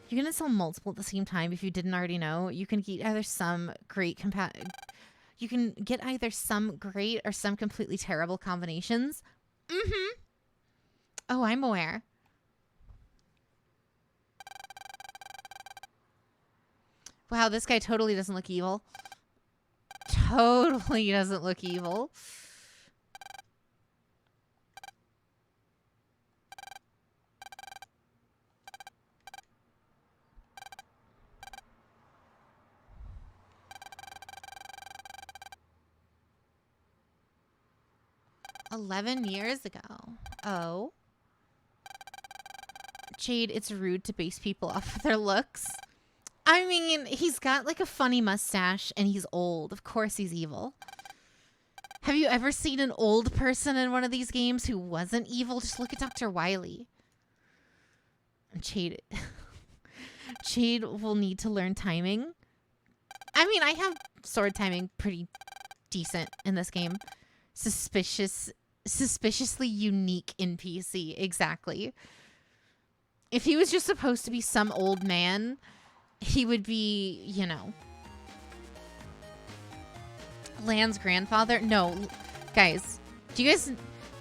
You're gonna sell multiple at the same time if you didn't already know. You can get either some great you can get either some great or some completely terrible combinations. Mm-hmm. Oh, I'm aware. Wow, this guy totally doesn't look evil. Totally doesn't look evil. "11 years ago. Oh. Jade, it's rude to base people off of their looks. I mean, he's got like a funny mustache and he's old. Of course he's evil. Have you ever seen an old person in one of these games who wasn't evil? Just look at Dr. Wily. Jade. Jade will need to learn timing. I mean, I have sword timing pretty decent in this game. Suspiciously unique in PC. Exactly. If he was just supposed to be some old man, he would be, you know, Lan's grandfather. No, guys, do you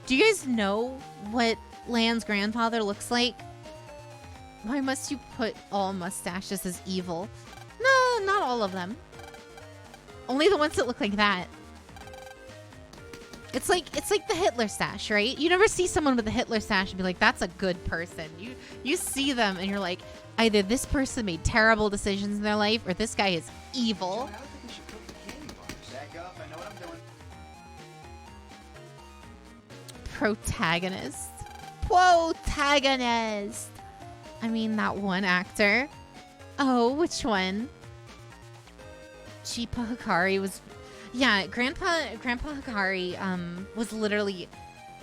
guys know what Lan's grandfather looks like? Why must you put all mustaches as evil? No, not all of them. Only the ones that look like that. It's like the Hitler stash, right? You never see someone with a Hitler stash and be like, that's a good person. You see them and you're like, either this person made terrible decisions in their life or this guy is evil. I don't think we should cook the candy bars. Back up, I know what I'm doing. Protagonist. Protagonist. I mean, that one actor. Oh, which one? Chipa Hikari was... Yeah, Grandpa Hikari was literally...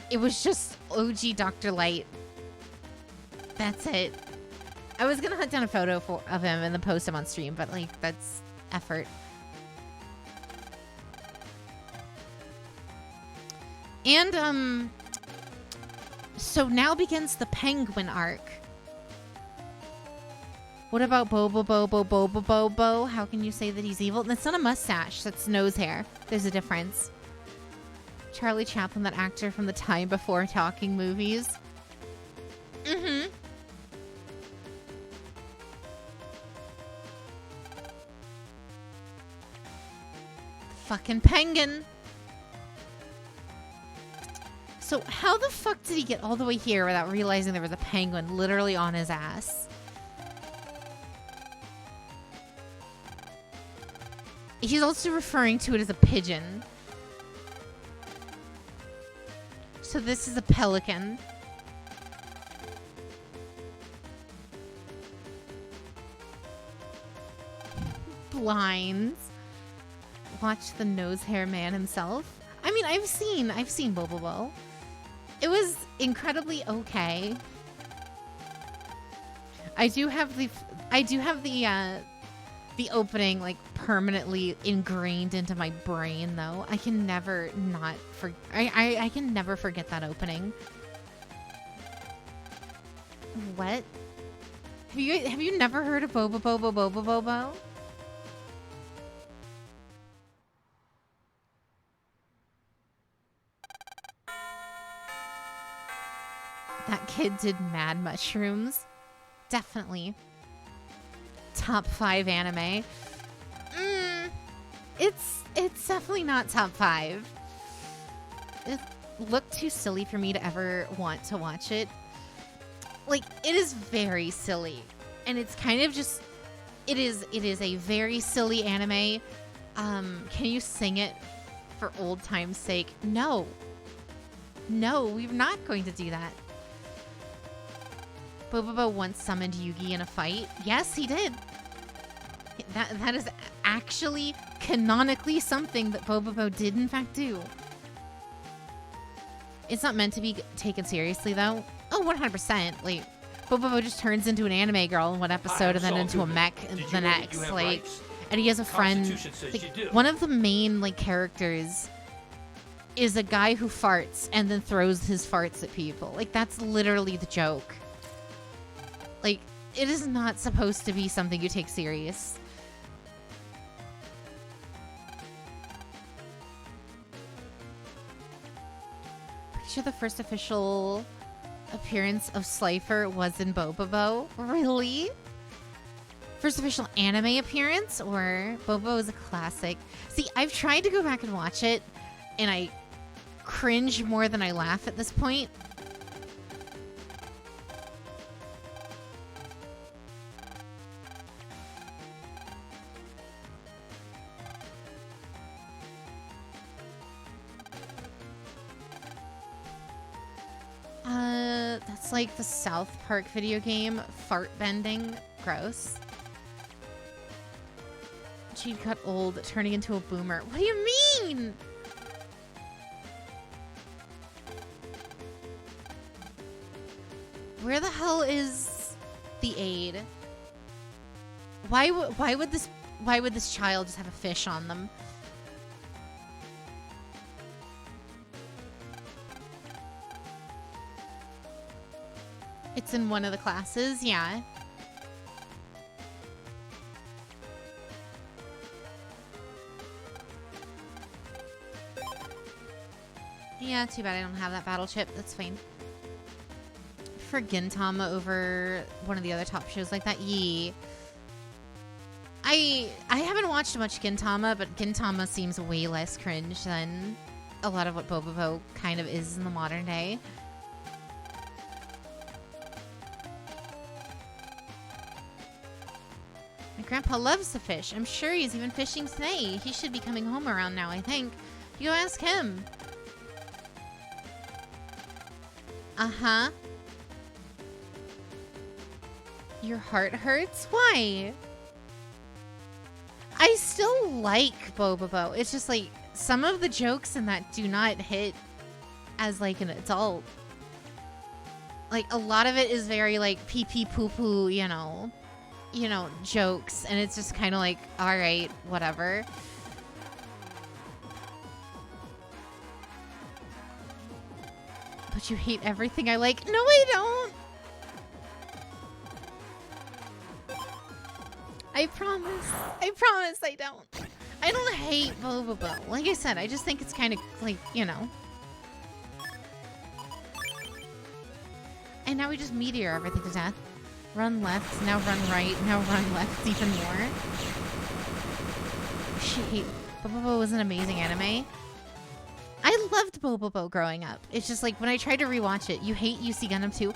It was just OG Dr. Light. That's it. I was going to hunt down a photo of him and then post him on stream, but, like, that's effort. And, so now begins the Penguin arc. What about Bobo? How can you say that he's evil? That's not a mustache. That's nose hair. There's a difference. Charlie Chaplin, that actor from the time before talking movies. Mm-hmm. Fucking penguin. So how the fuck did he get all the way here without realizing there was a penguin literally on his ass? He's also referring to it as a pigeon. So this is a pelican. Blinds. Watch the nose hair man himself. I mean, I've seen Bobobo. It was incredibly okay. I do have the opening like permanently ingrained into my brain though. I can never not I can never forget that opening. What? Have you never heard of Bobo Bobo Bobo Bobo? That kid did mad mushrooms. Definitely. Top 5 anime. It's definitely not top 5. It looked too silly for me to ever want to watch it. Like, it is very silly. And it's kind of just... It is a very silly anime. Can you sing it for old time's sake? No. No, we're not going to do that. Bobobo once summoned Yugi in a fight. Yes, he did. That is actually canonically something that Bobobo did in fact do. It's not meant to be taken seriously though. Oh, 100%. Like, Bobobo just turns into an anime girl in one episode and then into a mech in the next. Like, and he has a friend. Like, one of the main like characters is a guy who farts and then throws his farts at people. Like, that's literally the joke. Like, it is not supposed to be something you take serious. Pretty sure the first official appearance of Slifer was in Bobobo. Really? First official anime appearance? Or Bobo is a classic? See, I've tried to go back and watch it, and I cringe more than I laugh at this point. That's like the South Park video game, fart bending. Gross. She'd got old, turning into a boomer. What do you mean? Where the hell is the aid? Why would this child just have a fish on them? It's in one of the classes, yeah. Yeah, too bad I don't have that battle chip. That's fine. For Gintama over one of the other top shows like that, yee. I haven't watched much Gintama, but Gintama seems way less cringe than a lot of what Bobobo kind of is in the modern day. My grandpa loves to fish. I'm sure he's even fishing today. He should be coming home around now, I think. You go ask him. Uh-huh. Your heart hurts? Why? I still like Bobobo. It's just like some of the jokes in that do not hit as like an adult. Like a lot of it is very like pee pee poo poo, you know, jokes, and it's just kind of like, all right, whatever. But you hate everything I like. No, I don't. I promise I don't. I don't hate Bobobo. Like I said, I just think it's kind of like, you know. And now we just meteor everything to death. Run left, now run right, now run left even more. Shit. Bobobo was an amazing anime. I loved Bobobo growing up. It's just like when I tried to rewatch it, you hate UC Gundam too.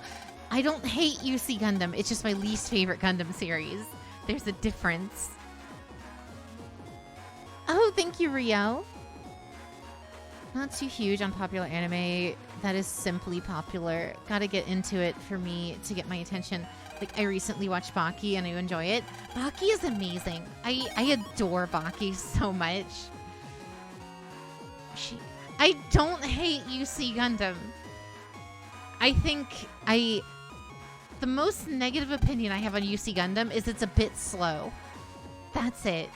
I don't hate UC Gundam. It's just my least favorite Gundam series. There's a difference. thank you, Rio. Not too huge on popular anime. That is simply popular. Gotta get into it for me to get my attention. Like, I recently watched Baki and I enjoy it. Baki is amazing. I adore Baki so much. I don't hate UC Gundam. I think the most negative opinion I have on UC Gundam is it's a bit slow. That's it.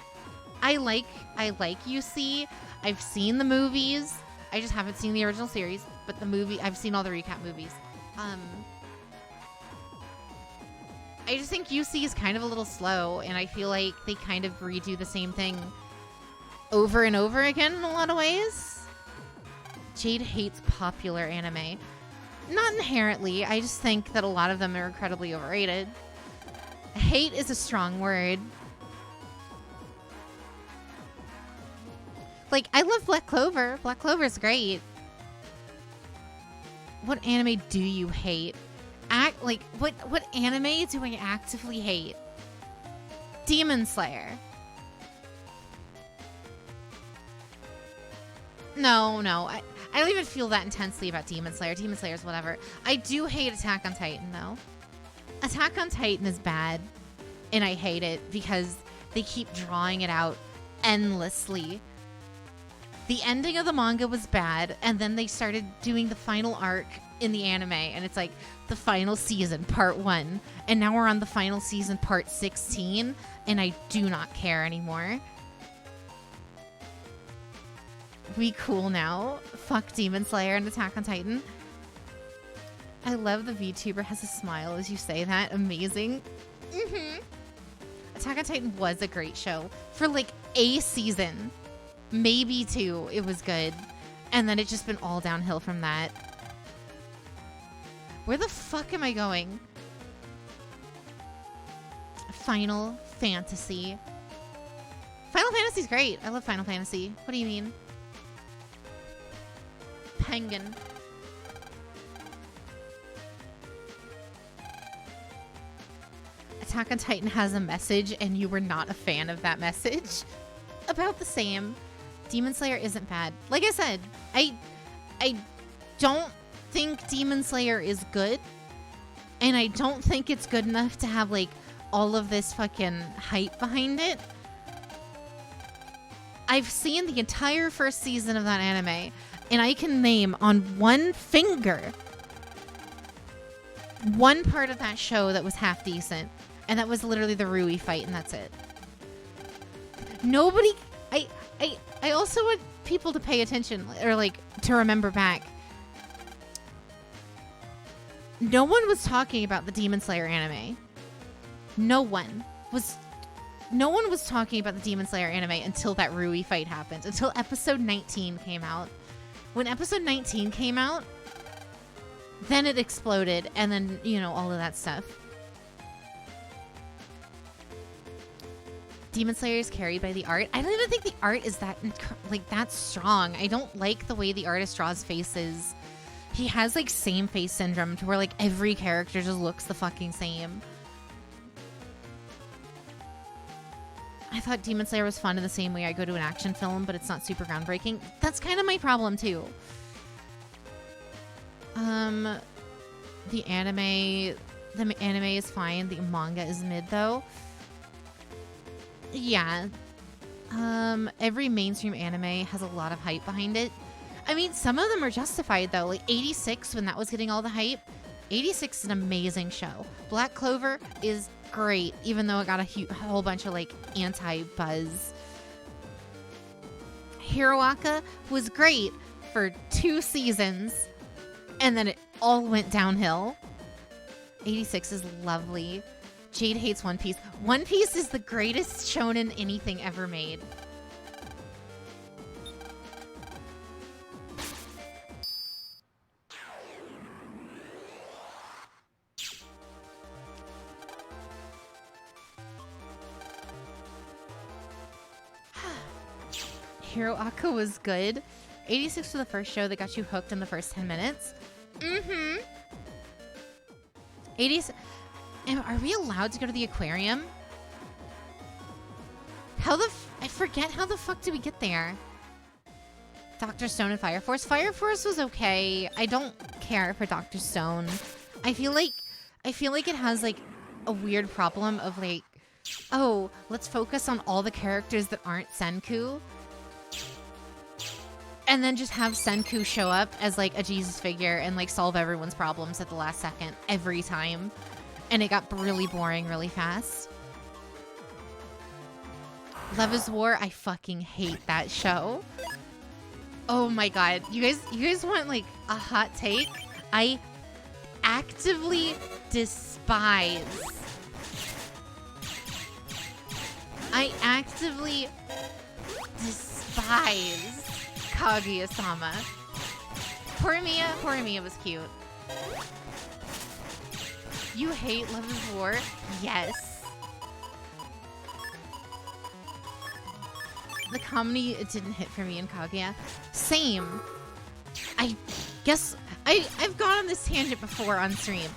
I like UC. I've seen the movies. I just haven't seen the original series, but the movie, I've seen all the recap movies. I just think UC is kind of a little slow, and I feel like they kind of redo the same thing over and over again in a lot of ways. Jade hates popular anime. Not inherently. I just think that a lot of them are incredibly overrated. Hate is a strong word. Like, I love Black Clover. Black Clover's great. What anime do you hate? What anime do I actively hate? Demon Slayer. No. I don't even feel that intensely about Demon Slayer. Demon Slayer's whatever. I do hate Attack on Titan, though. Attack on Titan is bad, and I hate it because they keep drawing it out endlessly. The ending of the manga was bad, and then they started doing the final arc in the anime, and it's like the final season, part 1, and now we're on the final season, part 16, and I do not care anymore. We cool now. Fuck Demon Slayer and Attack on Titan. I love the VTuber has a smile as you say that. Amazing. Attack on Titan was a great show for like a season. Maybe 2. It was good. And then it's just been all downhill from that. Where the fuck am I going? Final Fantasy. Final Fantasy's great. I love Final Fantasy. What do you mean? Penguin. Attack on Titan has a message and you were not a fan of that message. About the same. Demon Slayer isn't bad. Like I said, I don't think Demon Slayer is good. And I don't think it's good enough to have like all of this fucking hype behind it. I've seen the entire first season of that anime, and I can name on one finger one part of that show that was half decent. And that was literally the Rui fight, and that's it. Nobody... I also want people to pay attention, or like to remember back. No one was talking about the Demon Slayer anime. No one was talking about the Demon Slayer anime until that Rui fight happened. Until episode 19 came out. When episode 19 came out, then it exploded, and then, you know, all of that stuff. Demon Slayer is carried by the art. I don't even think the art is that strong. I don't like the way the artist draws faces. He has like same face syndrome to where like every character just looks the fucking same. I thought Demon Slayer was fun in the same way I go to an action film, but it's not super groundbreaking. That's kind of my problem too. The anime is fine. The manga is mid though. Yeah. Every mainstream anime has a lot of hype behind it. I mean, some of them are justified though. Like 86, when that was getting all the hype. 86 is an amazing show. Black Clover is great, even though it got a whole bunch of like anti-buzz. Hiroaka was great for 2 seasons, and then it all went downhill. 86 is lovely. Jade hates One Piece. One Piece is the greatest shonen anything ever made. Hiroaka was good. 86 was the first show that got you hooked in the first 10 minutes. 86. Are we allowed to go to the aquarium? How the I forget how the fuck did we get there. Dr. Stone and Fire Force. Fire Force was okay. I don't care for Dr. Stone. I feel like it has like a weird problem of like, oh, let's focus on all the characters that aren't Senku. And then just have Senku show up as like a Jesus figure and like solve everyone's problems at the last second every time. And it got really boring really fast. Love is War, I fucking hate that show. Oh my god. You guys want like a hot take? I actively despise Kaguya-sama. Horimiya was cute. You hate Love is War? Yes. The comedy, it didn't hit for me in Kaguya. Same. I guess I've gone on this tangent before on stream.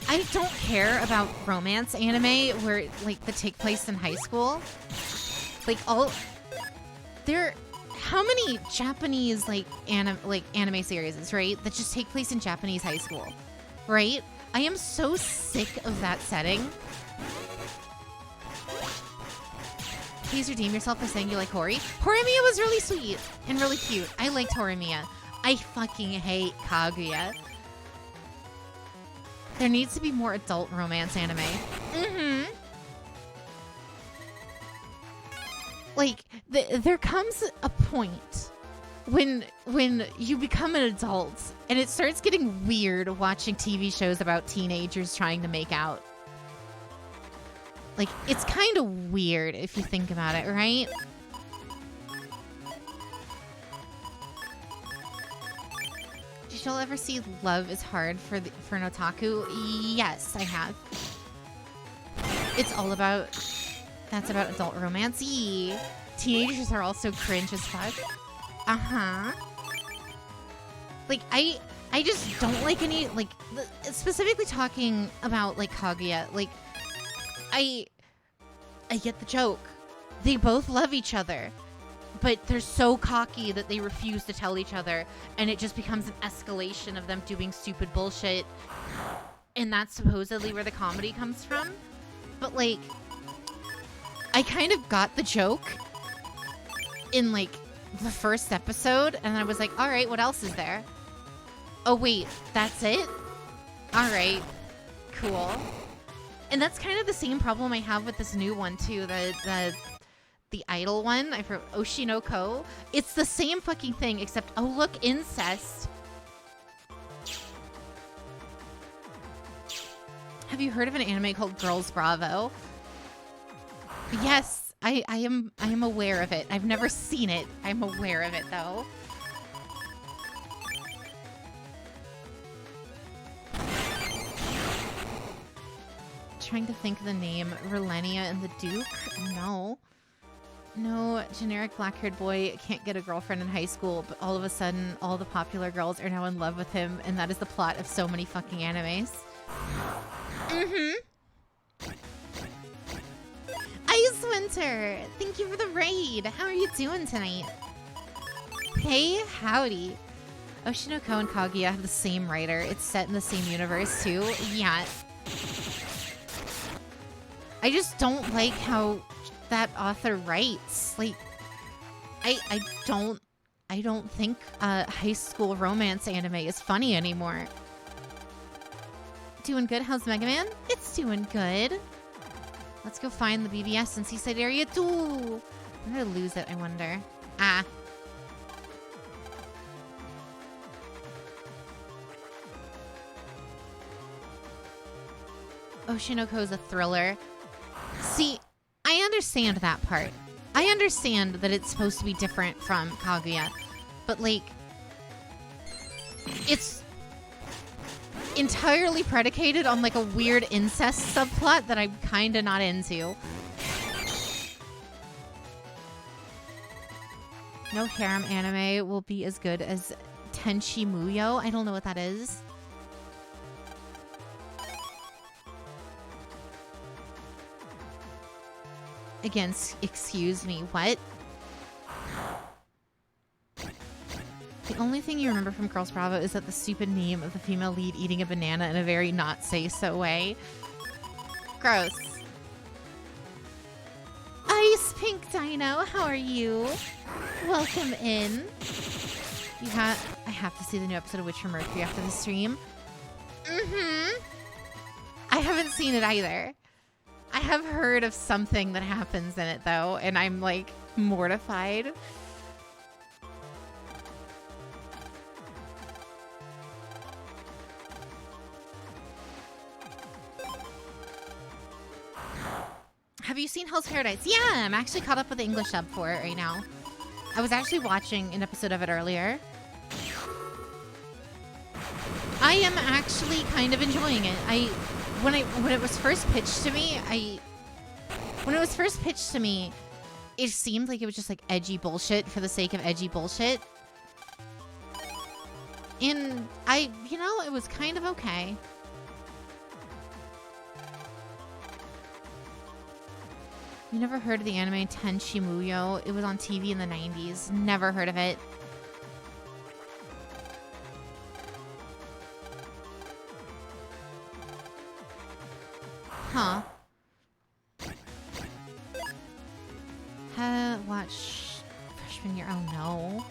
I don't care about romance anime where like that take place in high school. Like how many Japanese anime series, right? That just take place in Japanese high school, right? I am so sick of that setting. Please redeem yourself by saying you like Hori. Horimiya was really sweet and really cute. I liked Horimiya. I fucking hate Kaguya. There needs to be more adult romance anime. Mm-hmm. Like, there comes a point when you become an adult and it starts getting weird watching TV shows about teenagers trying to make out. Like, it's kind of weird if you think about it, right? Did y'all ever see Love is Hard for an otaku? Yes, I have. It's all about... That's about adult romance. Yee. Teenagers are also cringe as fuck. Uh-huh. Like, I just don't like any... Like, specifically talking about, like, Kaguya. Like, I get the joke. They both love each other. But they're so cocky that they refuse to tell each other. And it just becomes an escalation of them doing stupid bullshit. And that's supposedly where the comedy comes from. But, like, I kind of got the joke in, like, the first episode. And I was like, all right, what else is there? Oh, wait, that's it? All right, cool. And that's kind of the same problem I have with this new one, too. The idol one, I forgot, Oshinoko. It's the same fucking thing, except, oh, look, incest. Have you heard of an anime called Girls Bravo? Yes, I am aware of it. I've never seen it. I'm aware of it, though. Trying to think of the name. Relenia and the Duke? No. No, generic black-haired boy can't get a girlfriend in high school, but all of a sudden, all the popular girls are now in love with him, and that is the plot of so many fucking animes. Mm-hmm. Ice Winter! Thank you for the raid! How are you doing tonight? Hey, howdy. Oshinoko and Kaguya have the same writer. It's set in the same universe, too. Yeah. I just don't like how that author writes. Like, I don't think high school romance anime is funny anymore. Doing good? How's Mega Man? It's doing good. Let's go find the BBS in Seaside Area too. I'm gonna lose it, I wonder. Ah. Oshinoko's a thriller. See, I understand that part. I understand that it's supposed to be different from Kaguya. But, like, it's entirely predicated on, like, a weird incest subplot that I'm kind of not into. No harem anime will be as good as Tenchi Muyo. I don't know what that is. Again, excuse me, what? The only thing you remember from Girls Bravo is that the stupid meme of the female lead eating a banana in a very not say-so way. Gross. Ice Pink Dino, how are you? Welcome in. I have to see the new episode of Witch from Mercury after the stream. I haven't seen it either. I have heard of something that happens in it though, and I'm like mortified. Have you seen Hell's Paradise? Yeah, I'm actually caught up with the English sub for it right now. I was actually watching an episode of it earlier. I am actually kind of enjoying it. When it was first pitched to me, it seemed like it was just like edgy bullshit for the sake of edgy bullshit. And it was kind of okay. You never heard of the anime Tenchi Muyo? It was on TV in the 90s. Never heard of it. Huh. Watch freshman year. Oh no.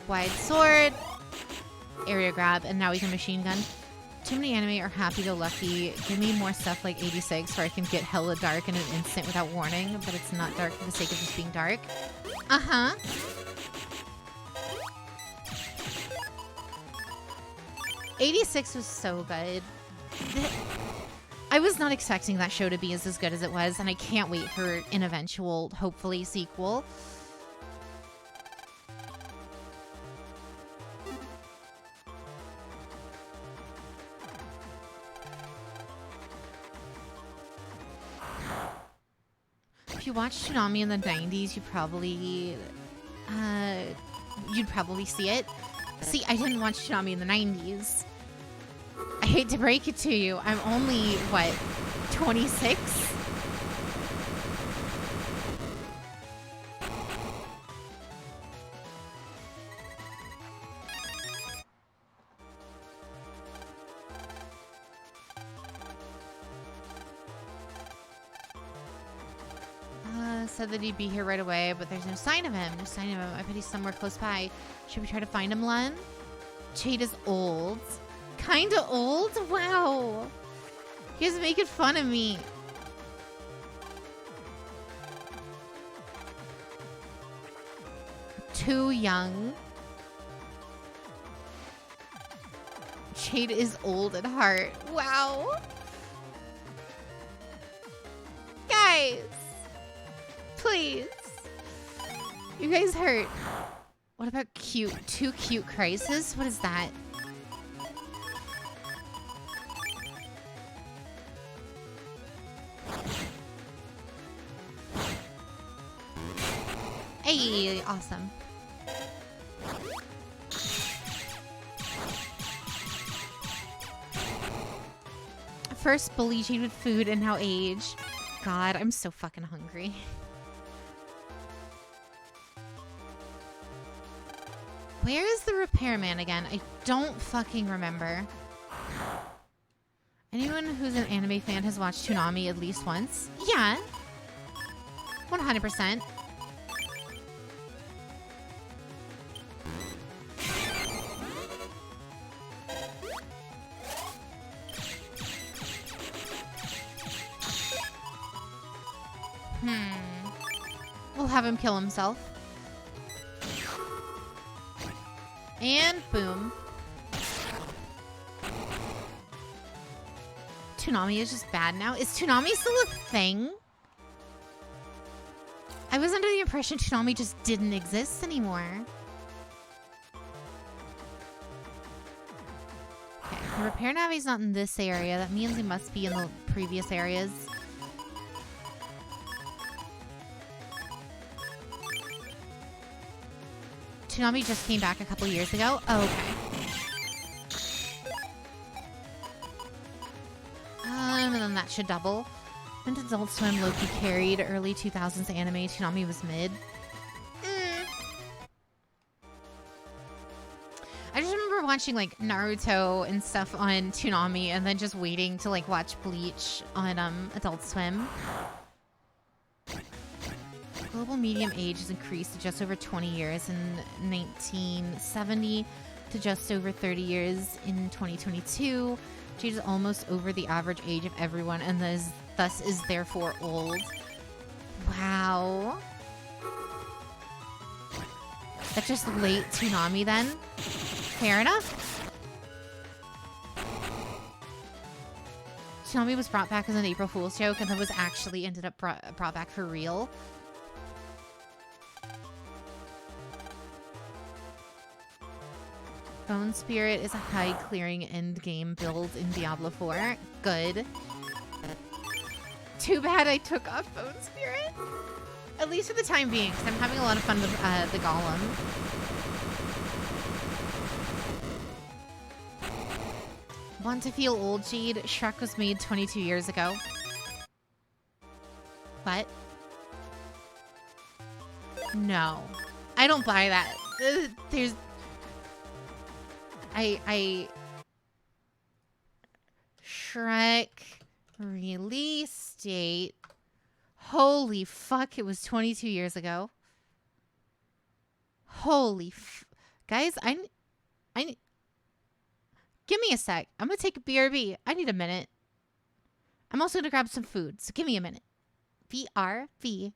Wide sword. Area grab. And now we can machine gun. Too many anime are happy-go-lucky. Give me more stuff like 86 where I can get hella dark in an instant without warning, but it's not dark for the sake of just being dark. Uh-huh. '86 was so good. I was not expecting that show to be as good as it was, and I can't wait for an eventual, hopefully, sequel. If you watched Tsunami in the 90s, you'd probably see it. See, I didn't watch Tsunami in the 90s. I hate to break it to you. I'm only, 26? Said that he'd be here right away, but there's no sign of him. No sign of him. I bet he's somewhere close by. Should we try to find him, Len? Jade is old. Kinda old? Wow. You guys are making fun of me. Too young. Jade is old at heart. Wow. Guys. Please. You guys hurt. What about cute? Too cute crisis? What is that? Hey, awesome. First bully Jade with food and now age. God, I'm so fucking hungry. Where is the repairman again? I don't fucking remember. Anyone who's an anime fan has watched Toonami at least once? Yeah. 100%. We'll have him kill himself. And boom. Toonami is just bad now. Is Toonami still a thing? I was under the impression Toonami just didn't exist anymore. Okay, the repair navi's not in this area. That means he must be in the previous areas. Toonami just came back a couple years ago. Oh, okay. And then then that should double. And Adult Swim Loki carried early 2000s anime. Toonami was mid. I just remember watching like Naruto and stuff on Toonami and then just waiting to like watch Bleach on Adult Swim. Global medium age has increased to just over 20 years in 1970 to just over 30 years in 2022, which is almost over the average age of everyone and thus is therefore old. Wow. That's just late Toonami then? Fair enough. Toonami was brought back as an April Fool's joke and then was actually ended up brought back for real. Bone Spirit is a high clearing end game build in Diablo 4. Good. Too bad I took off Bone Spirit. At least for the time being, because I'm having a lot of fun with the Golem. Want to feel old, Jade? Shrek was made 22 years ago. What? No. I don't buy that. There's... Shrek release date. Holy fuck, it was 22 years ago. Holy guys, I give me a sec. I'm gonna take a BRB. I need a minute. I'm also gonna grab some food, so give me a minute. BRB.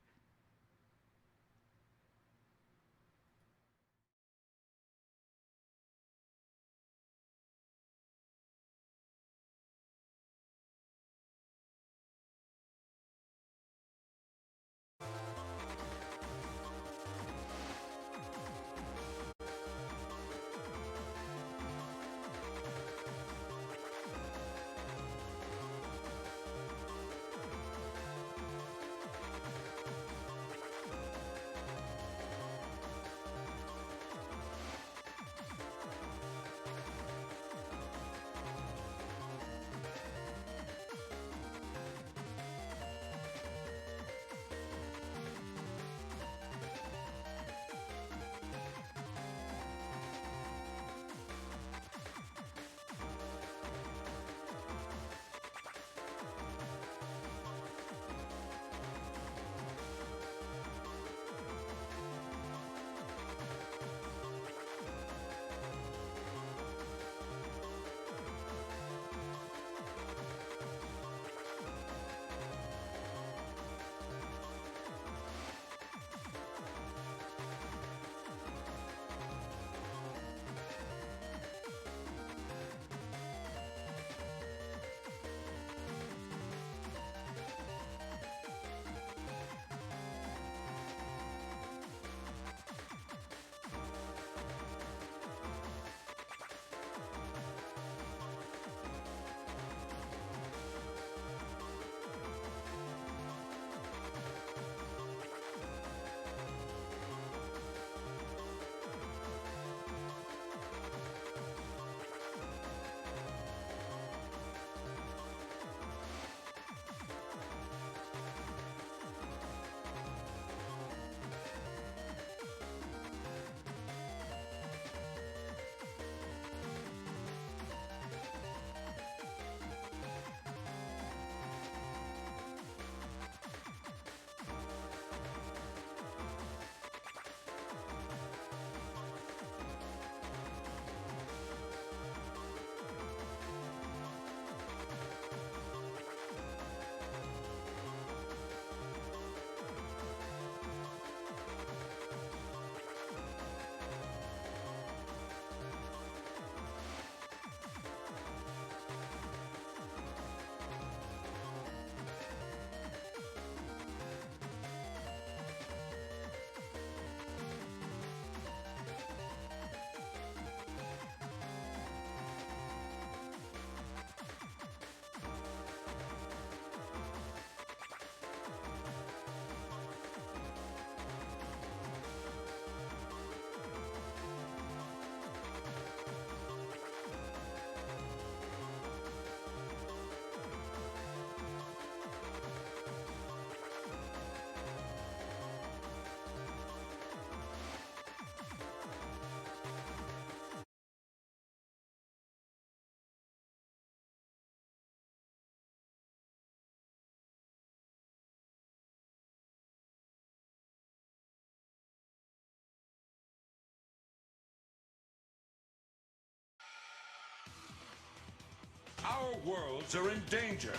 Our worlds are in danger.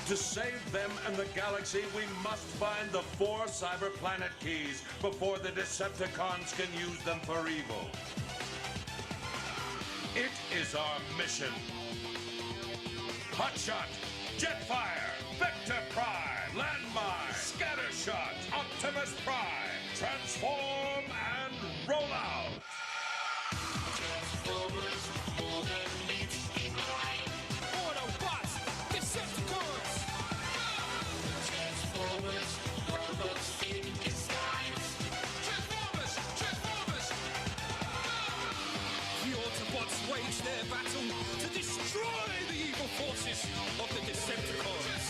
To save them and the galaxy, we must find the 4 cyber planet keys before the Decepticons can use them for evil. It is our mission. Hotshot, Jetfire, Vector Prime, Landmine, Scattershot, Optimus Prime, transform and roll out! Autobots, Decepticons! Transformers, robots in disguise. Transformers! The Autobots wage their battle to destroy the evil forces of the Decepticons.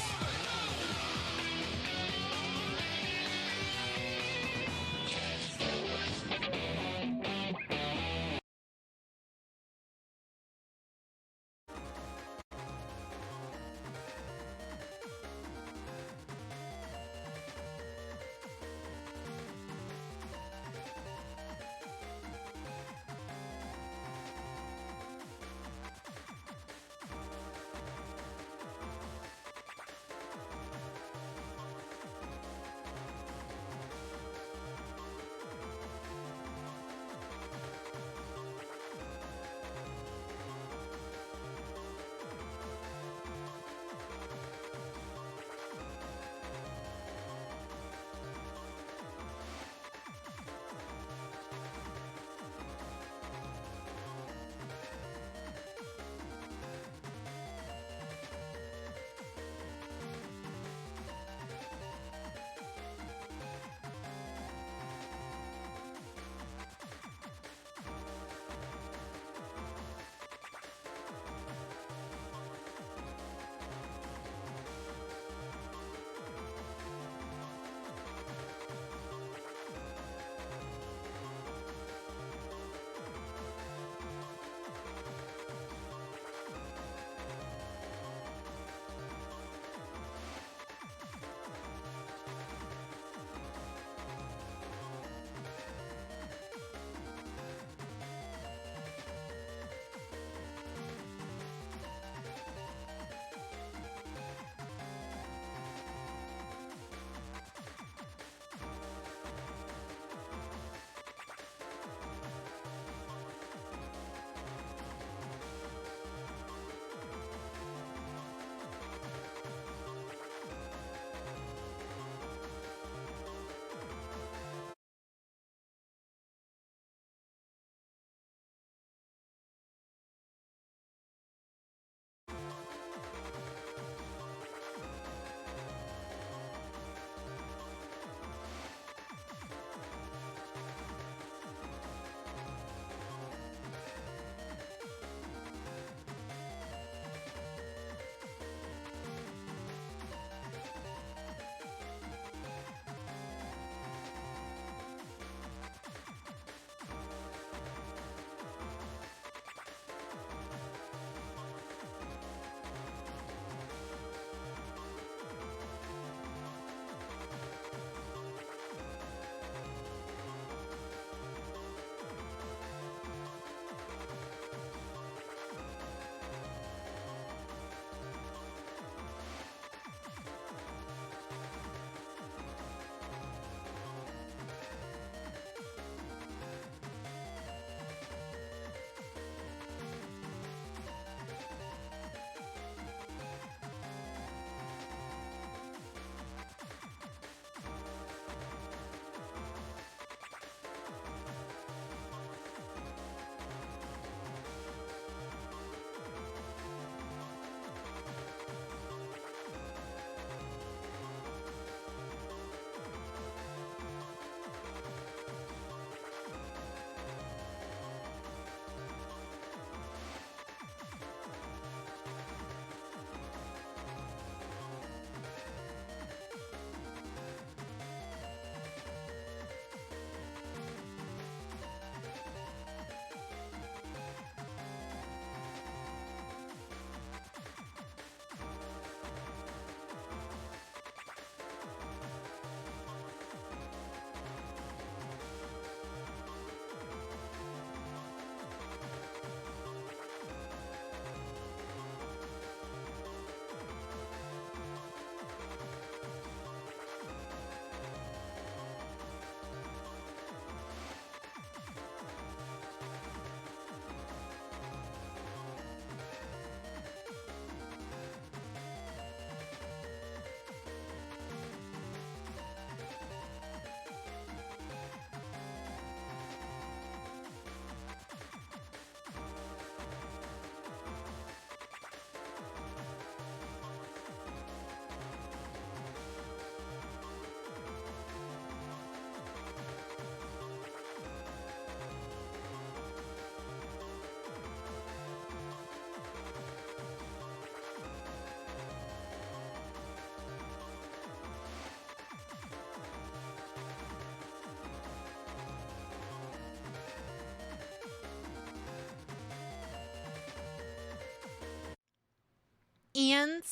And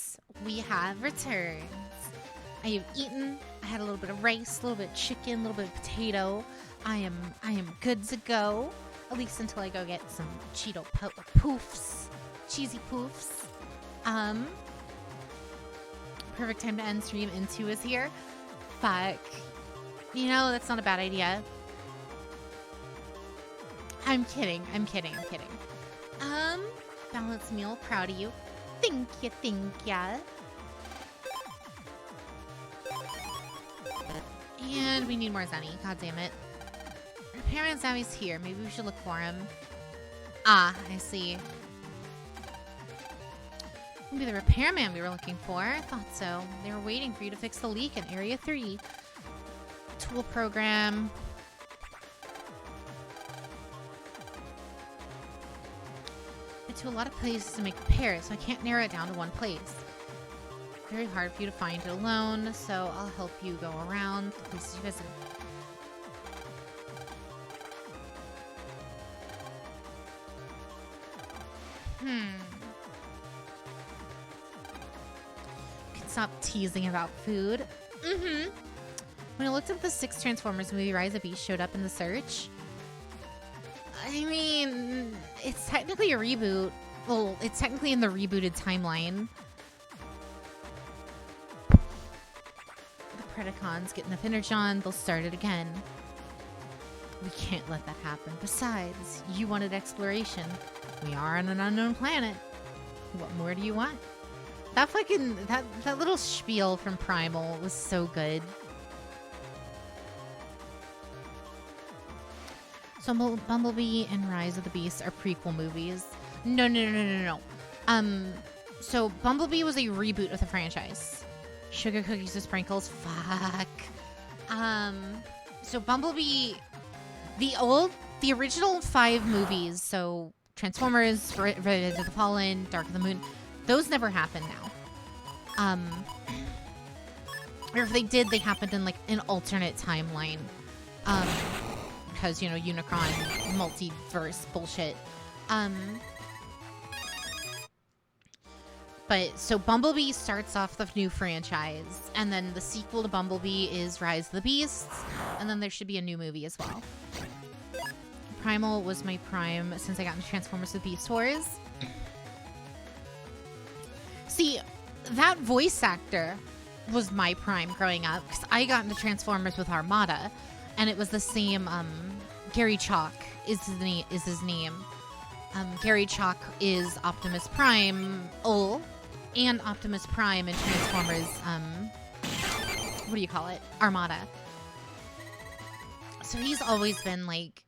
we have returned. I have eaten. I had a little bit of rice, a little bit of chicken, a little bit of potato. I am good to go. At least until I go get some Cheeto poofs. Cheesy poofs. Perfect time to end stream. Into is here. Fuck. You know, that's not a bad idea. I'm kidding. Balanced meal. Proud of you. Thank ya. And we need more Zenny. God damn it. Repairman Zammy's here. Maybe we should look for him. Ah, I see. Maybe the repairman we were looking for. I thought so. They were waiting for you to fix the leak in Area 3. Tool program. It's to a lot of places to make repairs, so I can't narrow it down to one place. Very hard for you to find it alone, so I'll help you go around the places you visit. Can stop teasing about food. When I looked up the 6 Transformers movie, Rise of Beast showed up in the search. I mean, it's technically a reboot. Well, it's technically in the rebooted timeline. The Predacons get enough energon, they'll start it again. We can't let that happen. Besides, you wanted exploration. We are on an unknown planet. What more do you want? That fucking... That little spiel from Primal was so good. So Bumblebee and Rise of the Beast are prequel movies. No. So Bumblebee was a reboot of the franchise. Sugar Cookies with Sprinkles. Fuck. So Bumblebee... The original 5 movies, so Transformers, Rise of the Fallen, Dark of the Moon, those never happened now. Or if they did, they happened in like an alternate timeline. Because, you know, Unicron multiverse bullshit. But so Bumblebee starts off the new franchise, and then the sequel to Bumblebee is Rise of the Beasts, and then there should be a new movie as well. Primal was my prime since I got into Transformers with Beast Wars. See, that voice actor was my prime growing up, because I got into Transformers with Armada, and it was the same, Gary Chalk is his name. Gary Chalk is Optimus Prime, and Optimus Prime in Transformers, what do you call it? Armada. So he's always been, like,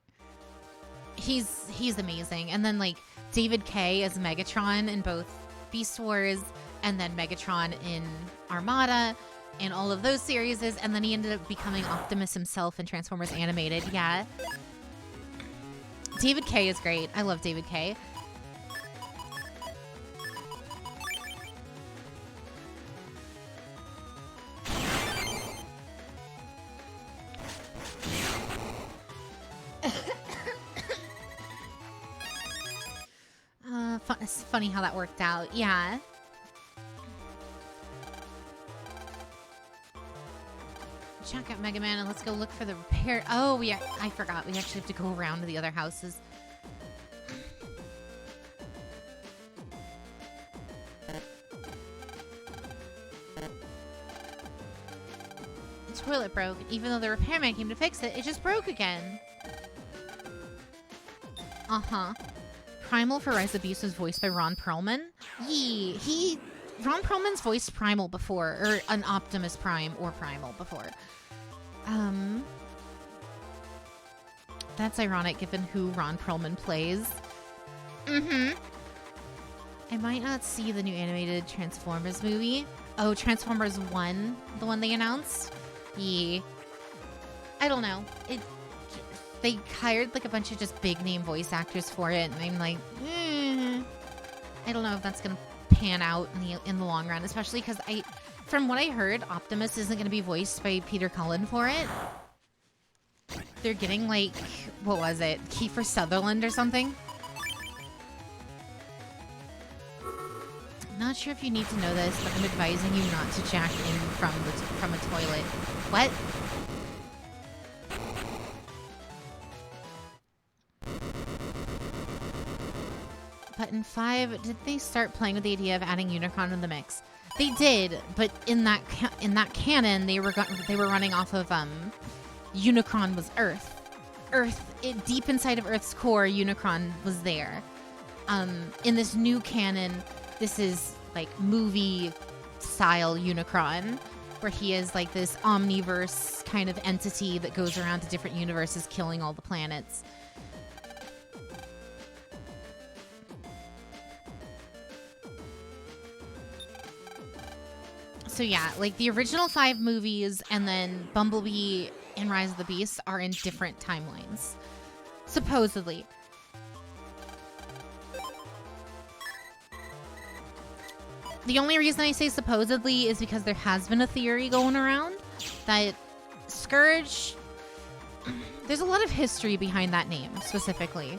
he's amazing. And then, like, David Kaye as Megatron in both Beast Wars, and then Megatron in Armada, and all of those series, and then he ended up becoming Optimus himself in Transformers Animated. Yeah. David Kaye is great. I love David Kaye. It's funny how that worked out. Yeah. Check out Mega Man and let's go look for the repair. Oh, I forgot. We actually have to go around to the other houses. The toilet broke. Even though the repairman came to fix it, it just broke again. Uh-huh. Primal for Rise of Beast was voiced by Ron Perlman. Ron Perlman's voiced Primal before, or an Optimus Prime or Primal before. That's ironic given who Ron Perlman plays. I might not see the new animated Transformers movie. Oh, Transformers 1, the one they announced? Yeah. I don't know. They hired like a bunch of just big name voice actors for it, and I'm like, I don't know if that's gonna pan out in the long run, especially because from what I heard, Optimus isn't gonna be voiced by Peter Cullen for it. They're getting like, what was it, Kiefer Sutherland or something? Not sure if you need to know this, but I'm advising you not to jack in from a toilet. What? But in 5, did they start playing with the idea of adding Unicron in the mix? They did, but in that canon, they were running off of Unicron was Earth. Deep inside of Earth's core, Unicron was there. In this new canon, this is like movie style Unicron, where he is like this omniverse kind of entity that goes around to different universes, killing all the planets. So yeah, like the original 5 movies and then Bumblebee and Rise of the Beasts are in different timelines. Supposedly. The only reason I say supposedly is because there has been a theory going around that Scourge... There's a lot of history behind that name, specifically.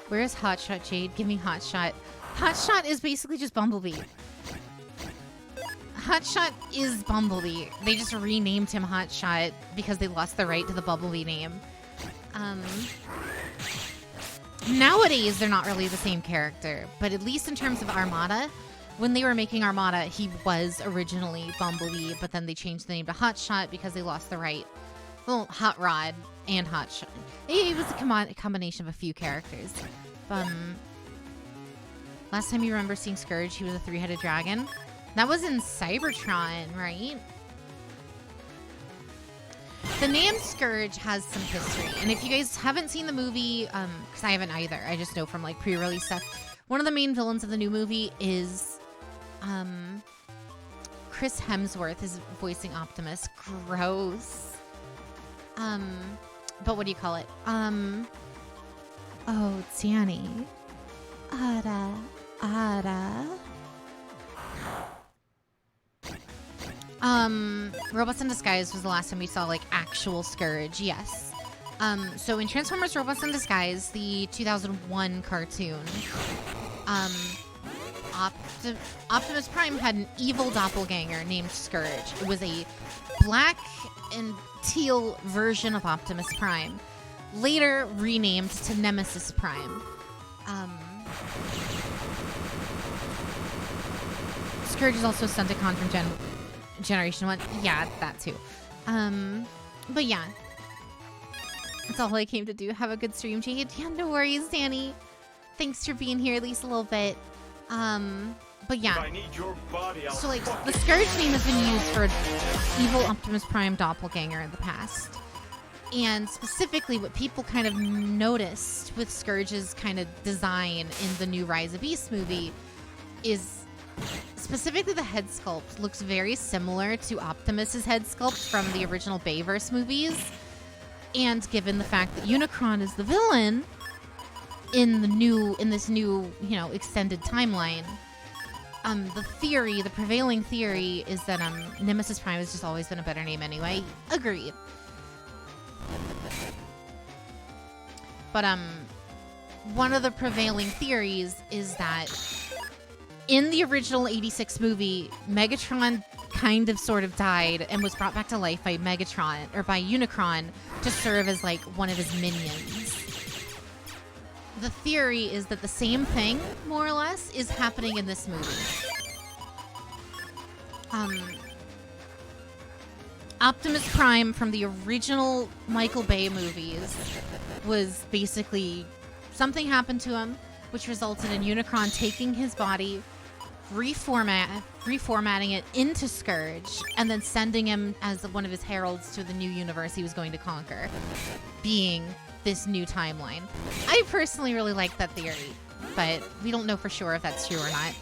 Where's Hotshot, Jade? Give me Hotshot. Hotshot is basically just Bumblebee. Hotshot is Bumblebee. They just renamed him Hotshot because they lost the right to the Bumblebee name. Nowadays, they're not really the same character, but at least in terms of Armada, when they were making Armada, he was originally Bumblebee, but then they changed the name to Hotshot because they lost the right. Well, Hot Rod and Hotshot. It was a combination of a few characters. Last time you remember seeing Scourge, he was a 3-headed dragon. That was in Cybertron, right? The name Scourge has some history. And if you guys haven't seen the movie, because I haven't either, I just know from like pre-release stuff, one of the main villains of the new movie is Chris Hemsworth is voicing Optimus. Gross. But what do you call it? Oh, Danny. Ada. Robots in Disguise was the last time we saw like actual Scourge, yes. So in Transformers Robots in Disguise, the 2001 cartoon, Optimus Prime had an evil doppelganger named Scourge. It was a black and teal version of Optimus Prime, later renamed to Nemesis Prime. Scourge is also Stunticon from Generation 1. Yeah, that too. But yeah. That's all I came to do. Have a good stream, Jade. Yeah, no worries, Danny. Thanks for being here at least a little bit. But yeah. I need your body, So like, the Scourge name has been used for evil Optimus Prime doppelganger in the past. And specifically what people kind of noticed with Scourge's kind of design in the new Rise of Beasts movie is specifically the head sculpt looks very similar to Optimus's head sculpt from the original Bayverse movies. And given the fact that Unicron is the villain in this new, extended timeline, the prevailing theory is that Nemesis Prime has just always been a better name anyway. Agreed. But one of the prevailing theories is that in the original 86 movie, Megatron kind of sort of died and was brought back to life by Unicron to serve as like one of his minions. The theory is that the same thing, more or less, is happening in this movie. Optimus Prime from the original Michael Bay movies was basically something happened to him, which resulted in Unicron taking his body, reformatting it into Scourge, and then sending him as one of his heralds to the new universe he was going to conquer, being this new timeline. I personally really like that theory, but we don't know for sure if that's true or not.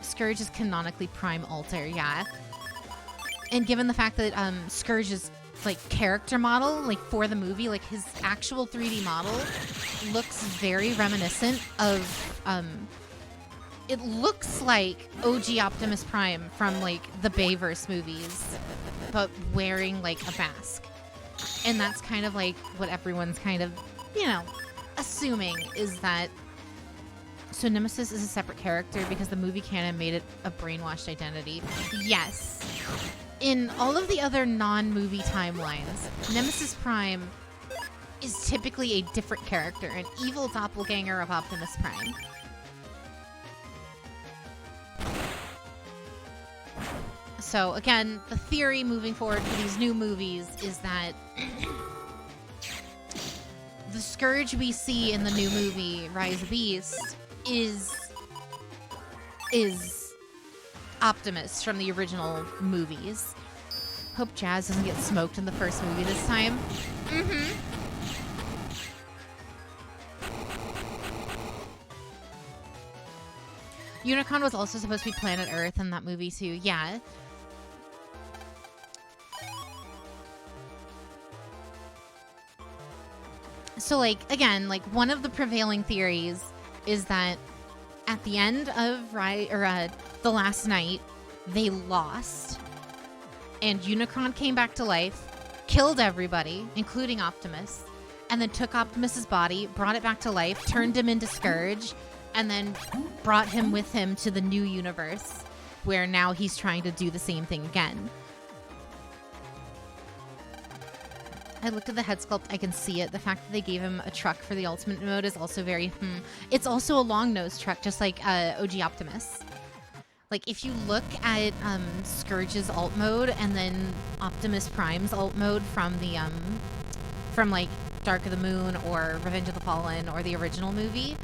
Scourge is canonically Prime Alter, yeah. And given the fact that Scourge's like character model, like for the movie, like his actual 3D model looks very reminiscent of it looks like OG Optimus Prime from like the Bayverse movies, but wearing like a mask. And that's kind of like what everyone's kind of, assuming is that So Nemesis is a separate character because the movie canon made it a brainwashed identity. Yes. In all of the other non-movie timelines, Nemesis Prime is typically a different character, an evil doppelganger of Optimus Prime. So again, the theory moving forward for these new movies is that the Scourge we see in the new movie, Rise of Beast, is Optimus from the original movies. Hope Jazz doesn't get smoked in the first movie this time. Unicron was also supposed to be Planet Earth in that movie too. Yeah. So, like, again, like, one of the prevailing theories is that at the end of The Last Night, they lost, and Unicron came back to life, killed everybody, including Optimus, and then took Optimus's body, brought it back to life, turned him into Scourge, and then brought him with him to the new universe, where now he's trying to do the same thing again. I looked at the head sculpt. I can see it. The fact that they gave him a truck for the ultimate mode is also very, It's also a long-nosed truck, just like OG Optimus. Like, if you look at Scourge's alt mode and then Optimus Prime's alt mode from the, from, like, Dark of the Moon or Revenge of the Fallen or the original movie,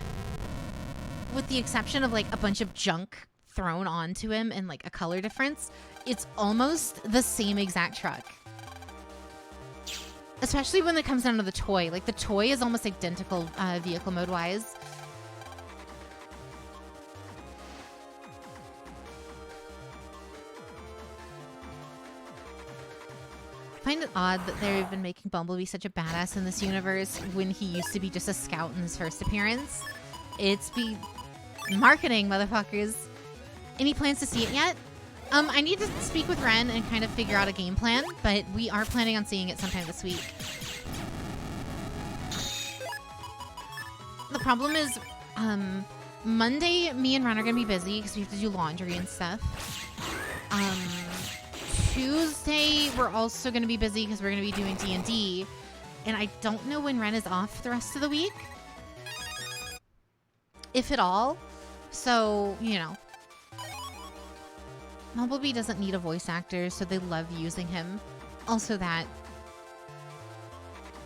with the exception of, like, a bunch of junk thrown onto him and, like, a color difference, it's almost the same exact truck. Especially when it comes down to the toy. Like, the toy is almost identical vehicle mode-wise. I find it odd that they've been making Bumblebee such a badass in this universe when he used to be just a scout in his first appearance. It's be marketing, motherfuckers. Any plans to see it yet? I need to speak with Ren and kind of figure out a game plan, but we are planning on seeing it sometime this week. The problem is, Monday, me and Ren are going to be busy because we have to do laundry and stuff. Tuesday, we're also going to be busy because we're going to be doing D&D, and I don't know when Ren is off the rest of the week, if at all. So, you know. Bumblebee doesn't need a voice actor, so they love using him. Also that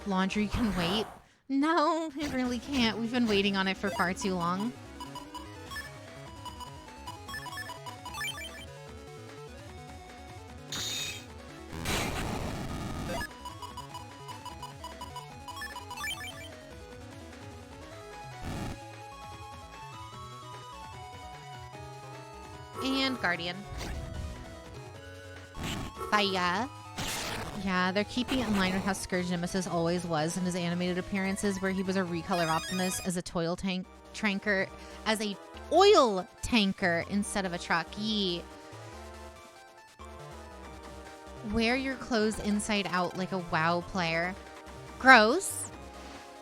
laundry can wait. No, it really can't. We've been waiting on it for far too long. And Guardian. Bye. Yeah, they're keeping it in line with how Scourge Nemesis always was in his animated appearances, where he was a recolor Optimus as a oil tanker instead of a truck. Yee. Wear your clothes inside out like a WoW player. Gross.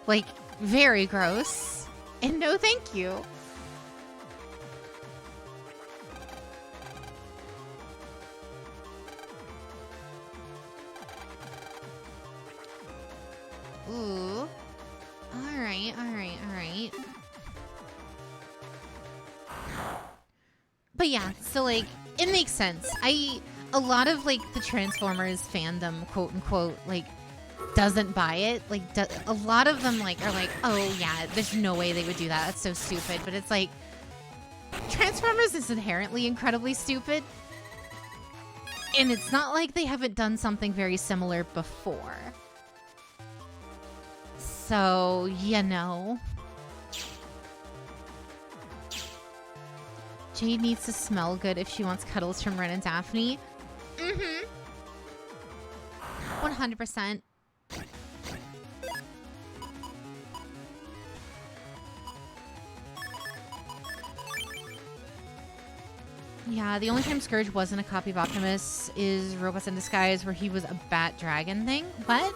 Like, very gross. And no thank you. Ooh. Alright. But yeah, so like, it makes sense. A lot of like the Transformers fandom, quote unquote, like, doesn't buy it. Like, a lot of them like are like, oh yeah, there's no way they would do that. That's so stupid. But it's like, Transformers is inherently incredibly stupid. And it's not like they haven't done something very similar before. So, you know. Jade needs to smell good if she wants cuddles from Ren and Daphne. 100%. Yeah, the only time Scourge wasn't a copy of Optimus is Robots in Disguise, where he was a bat dragon thing. What?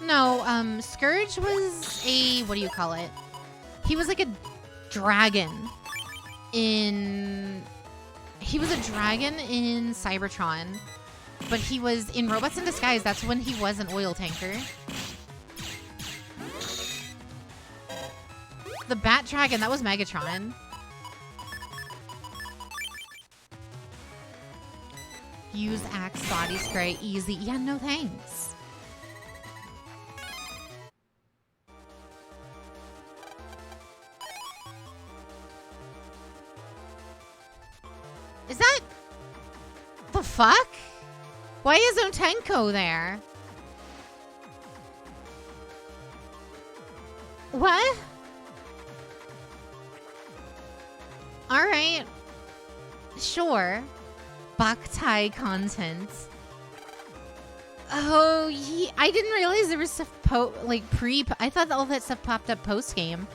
No, Scourge was a, what do you call it? He was like a dragon in... He was a dragon in Cybertron, but he was in Robots in Disguise. That's when he was an oil tanker. The Bat Dragon, that was Megatron. Use Axe Body Spray, easy. Yeah, no thanks. Is that... the fuck? Why is Otenko there? What? Alright. Sure. Boktai content. Oh, I didn't realize there was stuff I thought all that stuff popped up post-game.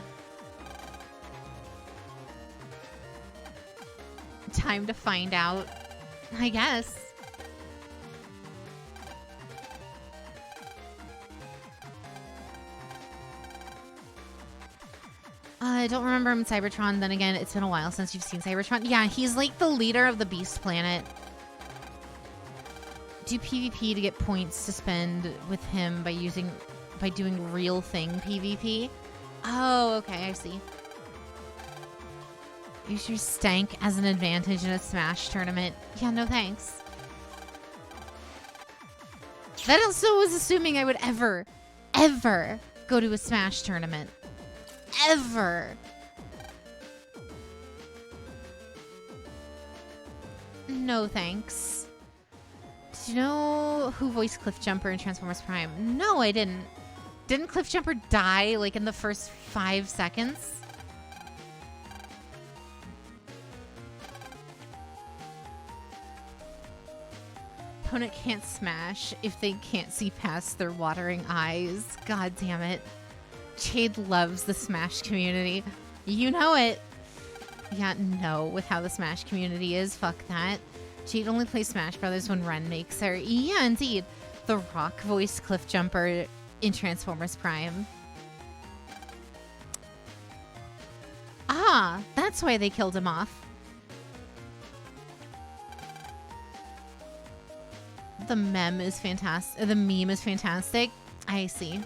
Time to find out, I guess. I don't remember him in Cybertron. Then again, it's been a while since you've seen Cybertron. Yeah, he's like the leader of the Beast Planet. Do PvP to get points to spend with him by doing real thing PvP. Oh, okay, I see. Use your stank as an advantage in a Smash tournament. Yeah, no thanks. That also was assuming I would ever go to a Smash tournament. Ever. No thanks. Did you know who voiced Cliffjumper in Transformers Prime? No, I didn't. Didn't Cliffjumper die like in the first 5 seconds? Opponent can't smash if they can't see past their watering eyes. God damn it. Jade loves the Smash community. You know it. Yeah, no, with how the Smash community is. Fuck that. Jade only plays Smash Brothers when Ren makes her. Yeah, indeed. The Rock voiced Cliffjumper in Transformers Prime. Ah, that's why they killed him off. The meme is fantastic. The meme is fantastic. I see.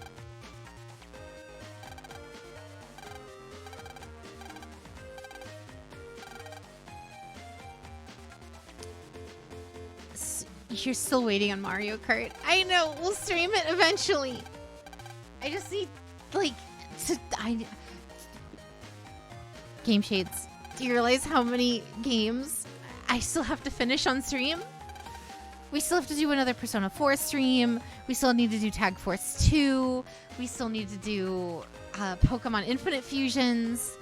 You're still waiting on Mario Kart. I know. We'll stream it eventually. I just need, like, Game Shades. Do you realize how many games I still have to finish on stream? We still have to do another Persona 4 stream. We still need to do Tag Force 2. We still need to do Pokemon Infinite Fusions.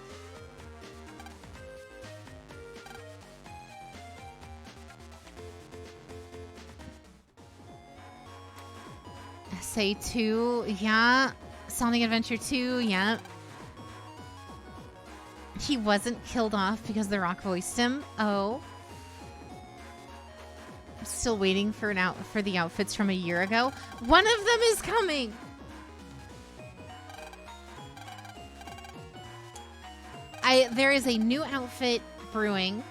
SA 2, yeah. Sonic Adventure 2, yeah. He wasn't killed off because The Rock voiced him. Oh. I'm still waiting for the outfits from a year ago. One of them is coming. There is a new outfit brewing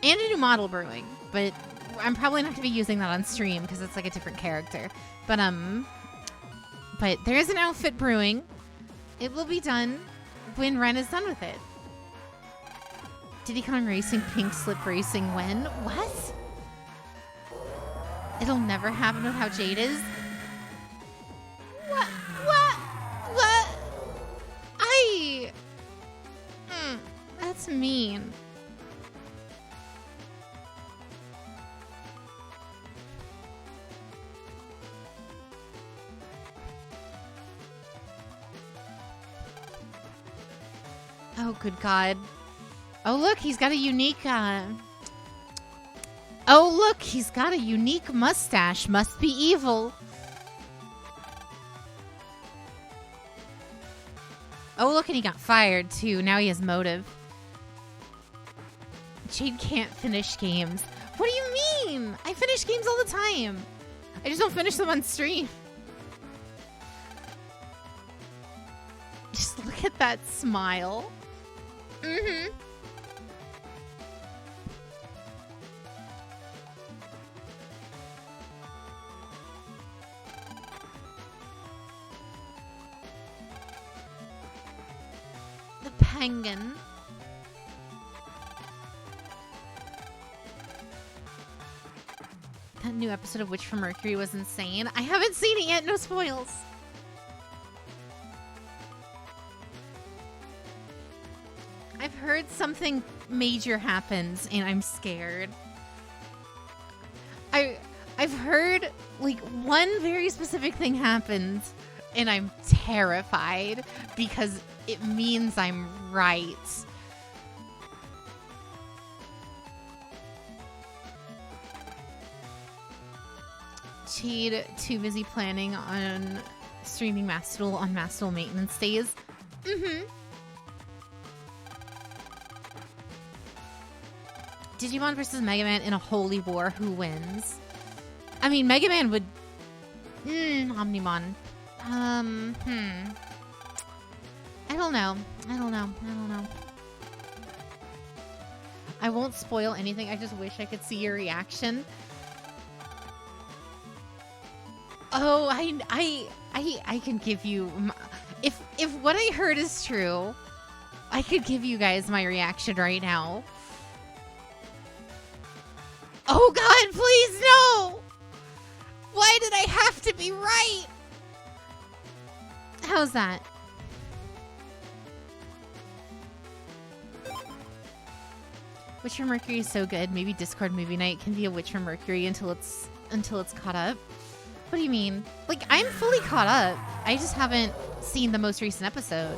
and a new model brewing, but I'm probably not going to be using that on stream because it's like a different character. But there is an outfit brewing. It will be done when Ren is done with it. Diddy Kong Racing, Pink Slip Racing, when? What? It'll never happen with how Jade is? What? That's mean. Oh, good God. Oh, look, he's got a unique, Oh, look, he's got a unique mustache. Must be evil. Oh, look, and he got fired, too. Now he has motive. Jade can't finish games. What do you mean? I finish games all the time. I just don't finish them on stream. Just look at that smile. Mm-hmm. The penguin. That new episode of Witch from Mercury was insane. I haven't seen it yet. No spoils. I've heard something major happens and I'm scared. I've heard like one very specific thing happens and I'm terrified because it means I'm right. Cheat too busy planning on streaming Mastool on Mastool maintenance days. Mm-hmm. Digimon versus Mega Man in a holy war. Who wins? I mean, Mega Man would... Omnimon. I don't know. I don't know. I won't spoil anything. I just wish I could see your reaction. Oh, I can give you... If what I heard is true, I could give you guys my reaction right now. Oh God, please no! Why did I have to be right? How's that? Witch from Mercury is so good. Maybe Discord movie night can be a Witch from Mercury until it's caught up. What do you mean? Like, I'm fully caught up. I just haven't seen the most recent episode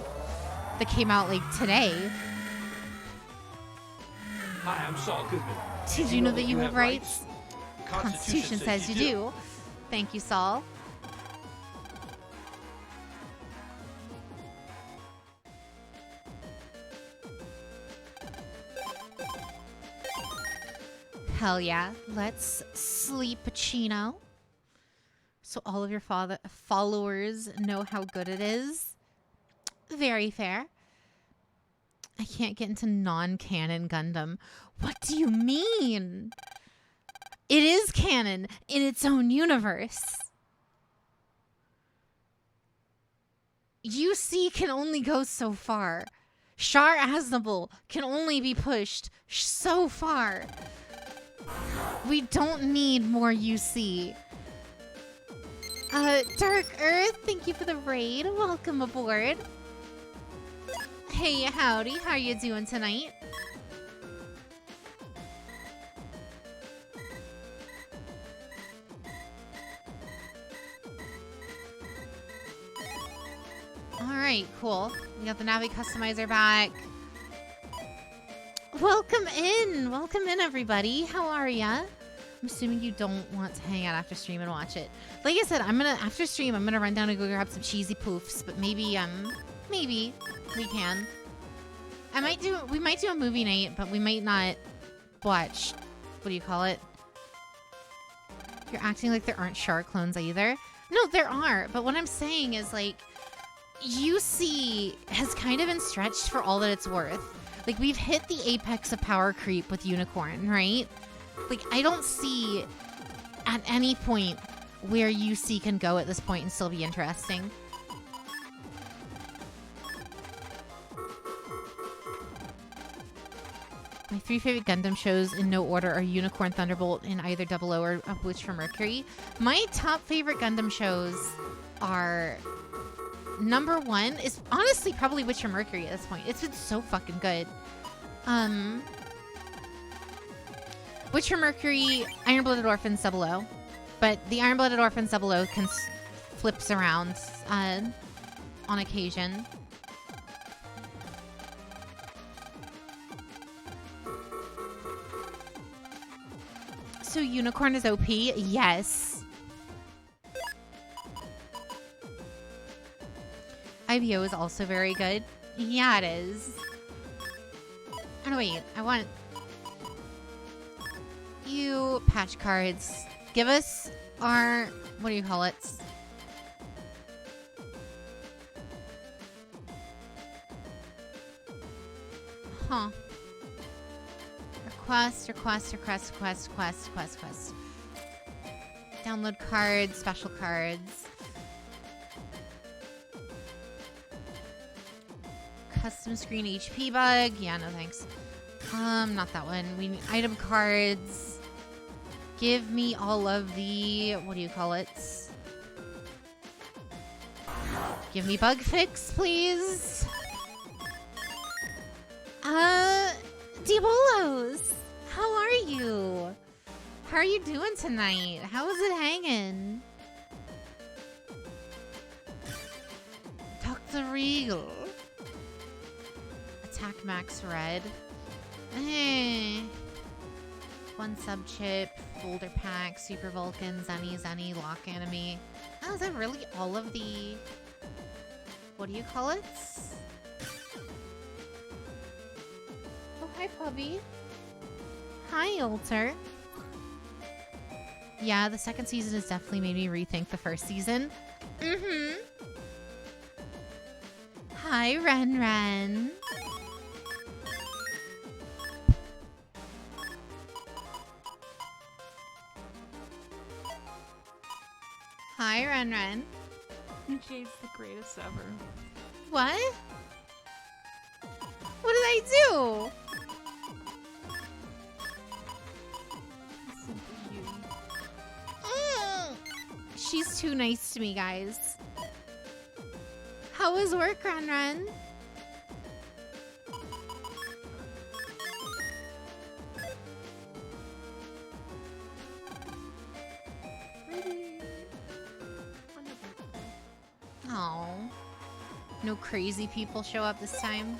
that came out like today. Hi, I'm Saul Goodman. Did you know that you have rights? Constitution says you do. Thank you, Saul. Hell yeah. Let's sleep, Pacino. So all of your followers know how good it is. Very fair. I can't get into non-canon Gundam. What do you mean? It is canon in its own universe. UC can only go so far. Char Aznable can only be pushed so far. We don't need more UC. Dark Earth, thank you for the raid. Welcome aboard. Hey, howdy. How are you doing tonight? Alright, cool. We got the Navi customizer back. Welcome in! Welcome in, everybody. How are ya? I'm assuming you don't want to hang out after stream and watch it. Like I said, after stream, I'm gonna run down and go grab some cheesy poofs, but maybe we can. We might do a movie night, but we might not watch, what do you call it? You're acting like there aren't Char clones either. No, there are, but what I'm saying is, like, UC has kind of been stretched for all that it's worth. Like, we've hit the apex of power creep with Unicorn, right? Like, I don't see at any point where UC can go at this point and still be interesting. My 3 favorite Gundam shows in no order are Unicorn, Thunderbolt, and either 00 or Witch from Mercury. My top favorite Gundam shows are... Number 1 is honestly probably Witch from Mercury at this point. It's been so fucking good. Witch from Mercury, Iron-Blooded Orphans 00. But the Iron-Blooded Orphans 00 flips around on occasion. So Unicorn is OP? Yes. IBO is also very good. Yeah, it is. Oh, no, wait. I want... You patch cards. Give us our... What do you call it? Huh. Request. Download cards, special cards. Custom screen HP bug. Yeah, no thanks. Not that one. We need item cards. Give me all of the, what do you call it? Give me bug fix, please. Diabolos, how are you? How are you doing tonight? How is it hanging? Dr. Regal. Attack Max Red. One sub chip, folder pack, Super Vulcan, Zenny, Lock Enemy. Oh, is that really all of the... What do you call it? Oh, hi, Puppy. Hi, Alter. Yeah, the second season has definitely made me rethink the first season. Mm-hmm. Hi, Ren. Hi, Ren. Jade's the greatest ever. What? What did I do? She's too nice to me, guys. How was work, Ren? Oh. No crazy people show up this time?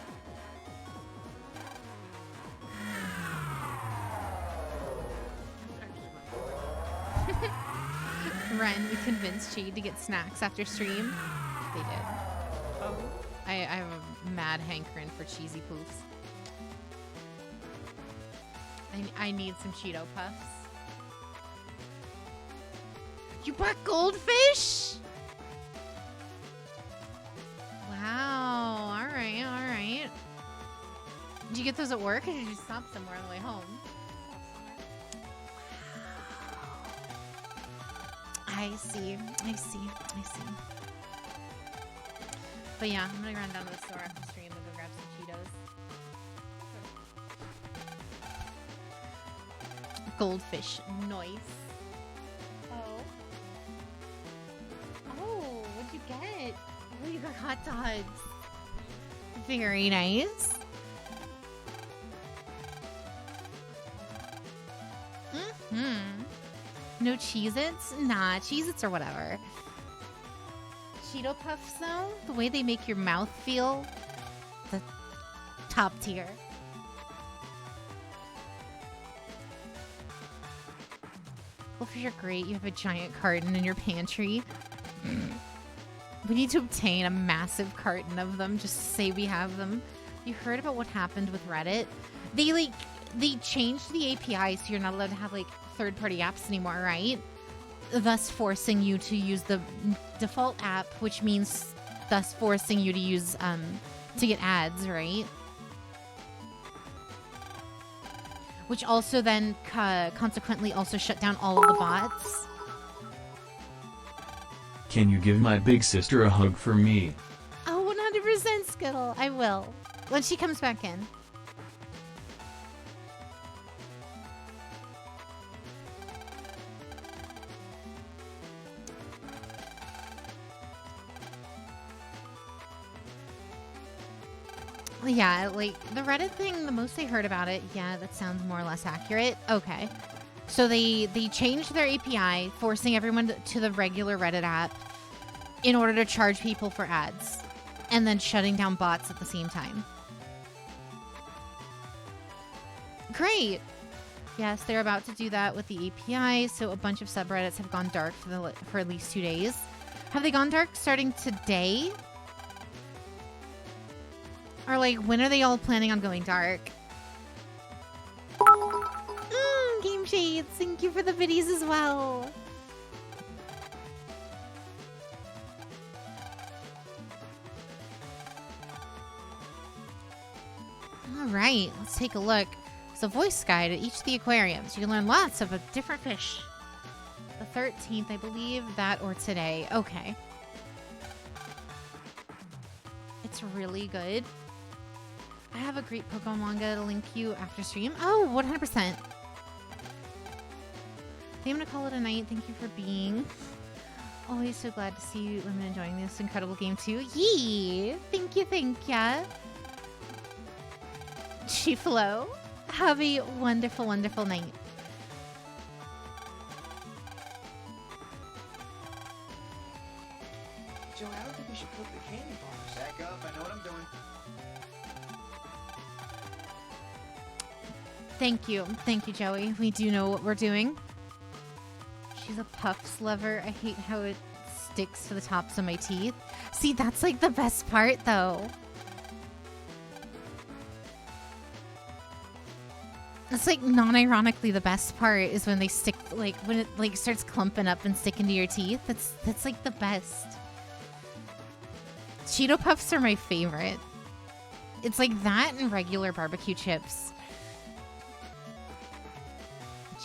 Ren, we convinced Jade to get snacks after stream. They did. Oh. I have a mad hankering for cheesy poofs. I need some Cheeto Puffs. You bought goldfish? Wow. All right. Did you get those at work or did you stop somewhere on the way home? I see. But yeah, I'm gonna run down to the store after stream and go grab some Cheetos. Goldfish. Nice. Oh, what'd you get? Oh, you got hot dogs. Very nice. No Cheez-Its? Nah, Cheez-Its or whatever. Cheeto Puffs, though, the way they make your mouth feel, the top tier. Goldfish are great. You have a giant carton in your pantry. We need to obtain a massive carton of them just to say we have them. You heard about what happened with Reddit? They changed the API so you're not allowed to have third-party apps anymore, right? Thus forcing you to use the default app, which means thus forcing you to use to get ads, right? Which also then consequently also shut down all of the bots. Can you give my big sister a hug for me? Oh, 100% Skittle. I will. When she comes back in. Yeah, the Reddit thing, the most I heard about it, yeah, that sounds more or less accurate. Okay. So they changed their API, forcing everyone to the regular Reddit app in order to charge people for ads, and then shutting down bots at the same time. Great. Yes, they're about to do that with the API, so a bunch of subreddits have gone dark for at least 2 days. Have they gone dark starting today? Or when are they all planning on going dark? Game Shades, thank you for the biddies as well. All right, let's take a look. It's a voice guide at each of the aquariums. You can learn lots of different fish. The 13th, I believe, that or today. Okay. It's really good. I have a great Pokemon manga to link you after stream. Oh, 100%. I'm going to call it a night. Thank you for being. Always so glad to see you and enjoying this incredible game too. Yee! Thank you, thank ya. Chiflo, have a wonderful, wonderful night. Joe, I don't think we should cook the candy bars. Back up, I know what I'm doing. Thank you, Joey. We do know what we're doing. She's a Puffs lover. I hate how it sticks to the tops of my teeth. See, that's like the best part, though. It's like non-ironically the best part is when they stick, like when it like starts clumping up and sticking to your teeth. That's like the best. Cheeto Puffs are my favorite. It's like that and regular barbecue chips.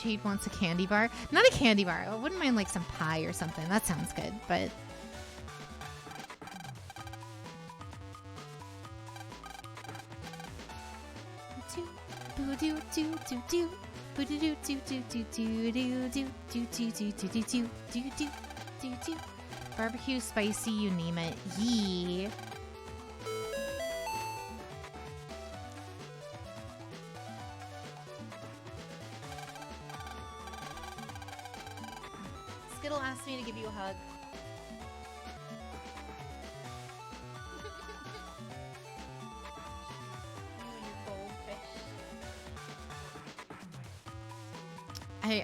Jade wants a candy bar. Not a candy bar. I wouldn't mind like some pie or something. That sounds good, but... Barbecue, spicy, you name it. Yee. Skittle asked me to give you a hug.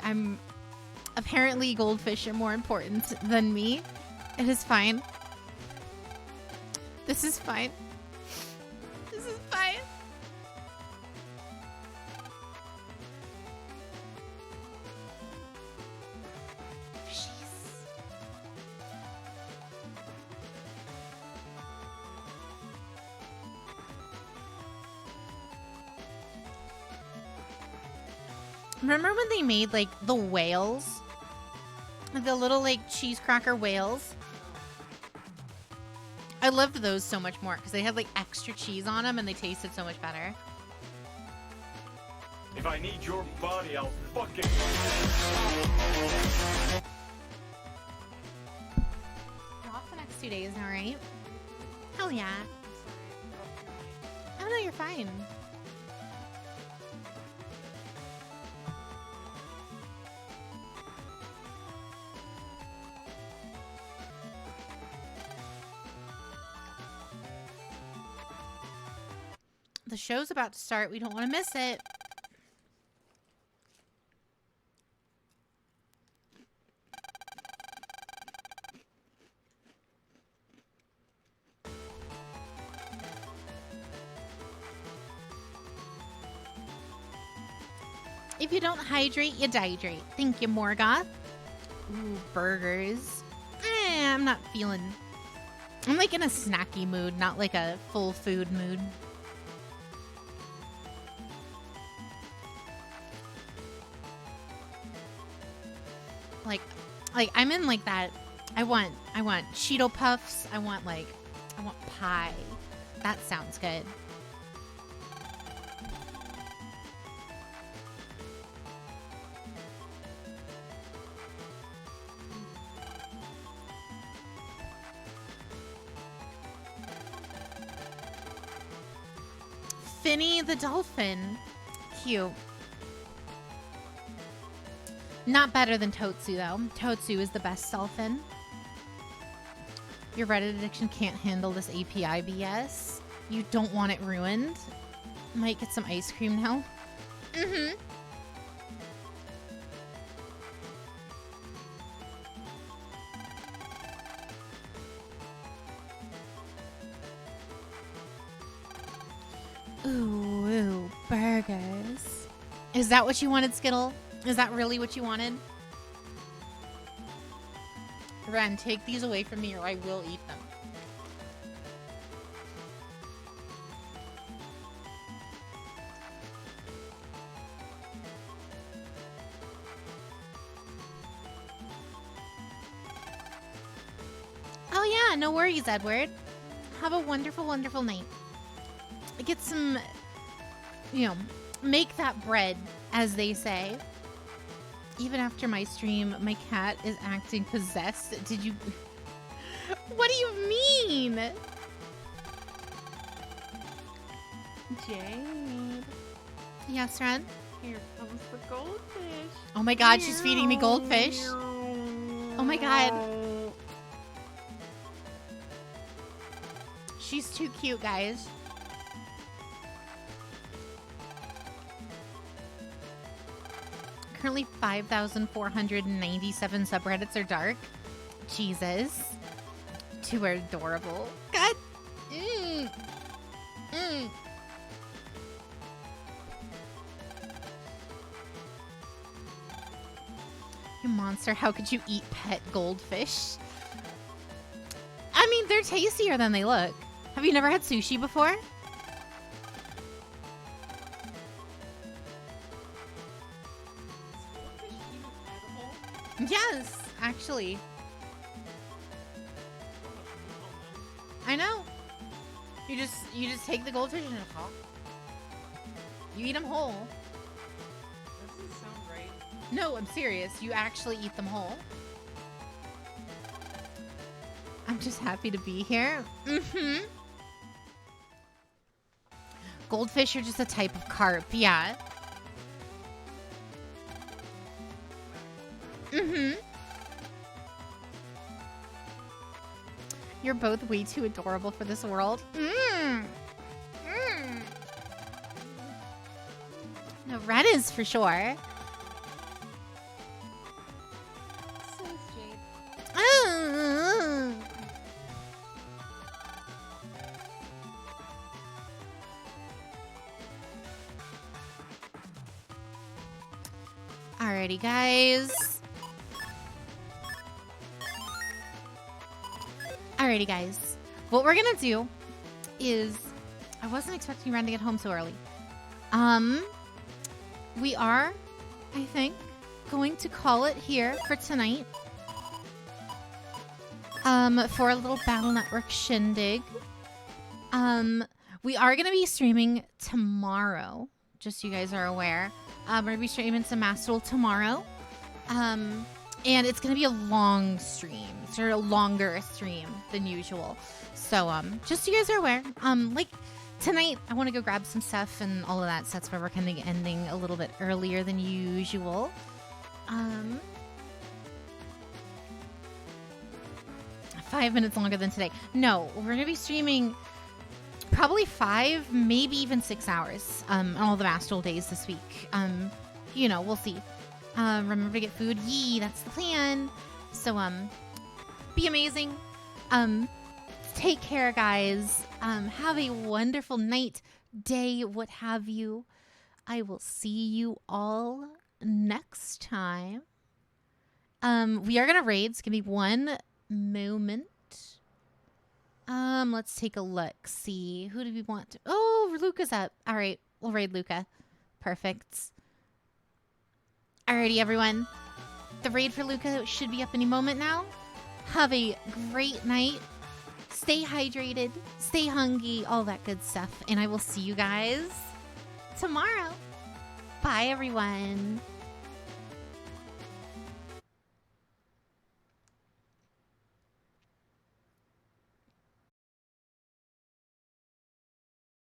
I'm apparently goldfish are more important than me. It is fine. This is fine. This is fine. Remember when they made like the whales? The little like cheese cracker whales? I loved those so much more because they had like extra cheese on them and they tasted so much better. If I need your body, I'll fucking... You're off the next 2 days now, right? Hell yeah. Oh no, you're fine. The show's about to start. We don't want to miss it. If you don't hydrate, you dehydrate. Thank you, Morgoth. Ooh, burgers. I'm not feeling... I'm like in a snacky mood, not like a full food mood. Like I'm in like that. I want Cheeto Puffs. I want pie. That sounds good. Finny the dolphin. Cute. Not better than Totsu, though. Totsu is the best dolphin. Your Reddit addiction can't handle this API BS. You don't want it ruined. Might get some ice cream now. Mm-hmm. Ooh, burgers. Is that what you wanted, Skittle? Is that really what you wanted? Ren, take these away from me or I will eat them. Yeah, no worries, Edward. Have a wonderful, wonderful night. Get some, make that bread, as they say. Even after my stream, my cat is acting possessed. Did you... What do you mean? Jade. Yes, Ren? Here comes the goldfish. Oh my god, she's feeding me goldfish. Oh my god. She's too cute, guys. Currently 5,497 subreddits are dark. Jesus. Too adorable. God. Mm. Mm. You monster, how could you eat pet goldfish? I mean, they're tastier than they look. Have you never had sushi before? Yes, actually. I know. You just take the goldfish and you eat them whole. That doesn't sound right. No, I'm serious. You actually eat them whole. I'm just happy to be here. Mm-hmm. Goldfish are just a type of carp, yeah. Mm-hmm. You're both way too adorable for this world. Mm. Mm. No, Ren is for sure. So is Jade. Alrighty, guys. Alrighty, guys. What we're gonna do is... I wasn't expecting Ren to get home so early. We are, I think, going to call it here for tonight. For a little Battle Network shindig. We are gonna be streaming tomorrow, just so you guys are aware. We're gonna be streaming some Master Duel tomorrow. And it's gonna be a long stream. It's a longer stream than usual. So just so you guys are aware. Like tonight I want to go grab some stuff and all of that. So that's why we're kind of ending a little bit earlier than usual. 5 minutes longer than today. No, we're gonna be streaming probably 5, maybe even 6 hours on all the Master Duel days this week. We'll see. Remember to get food. Yee, that's the plan. So, be amazing. Take care, guys. Have a wonderful night, day, what have you. I will see you all next time. We are gonna raid. It's gonna be one moment. Let's take a look. See, who do we want to... Oh, Luca's up. All right, we'll raid Luca. Perfect. Alrighty, everyone. The raid for Luca should be up any moment now. Have a great night. Stay hydrated. Stay hungry. All that good stuff. And I will see you guys tomorrow. Bye, everyone.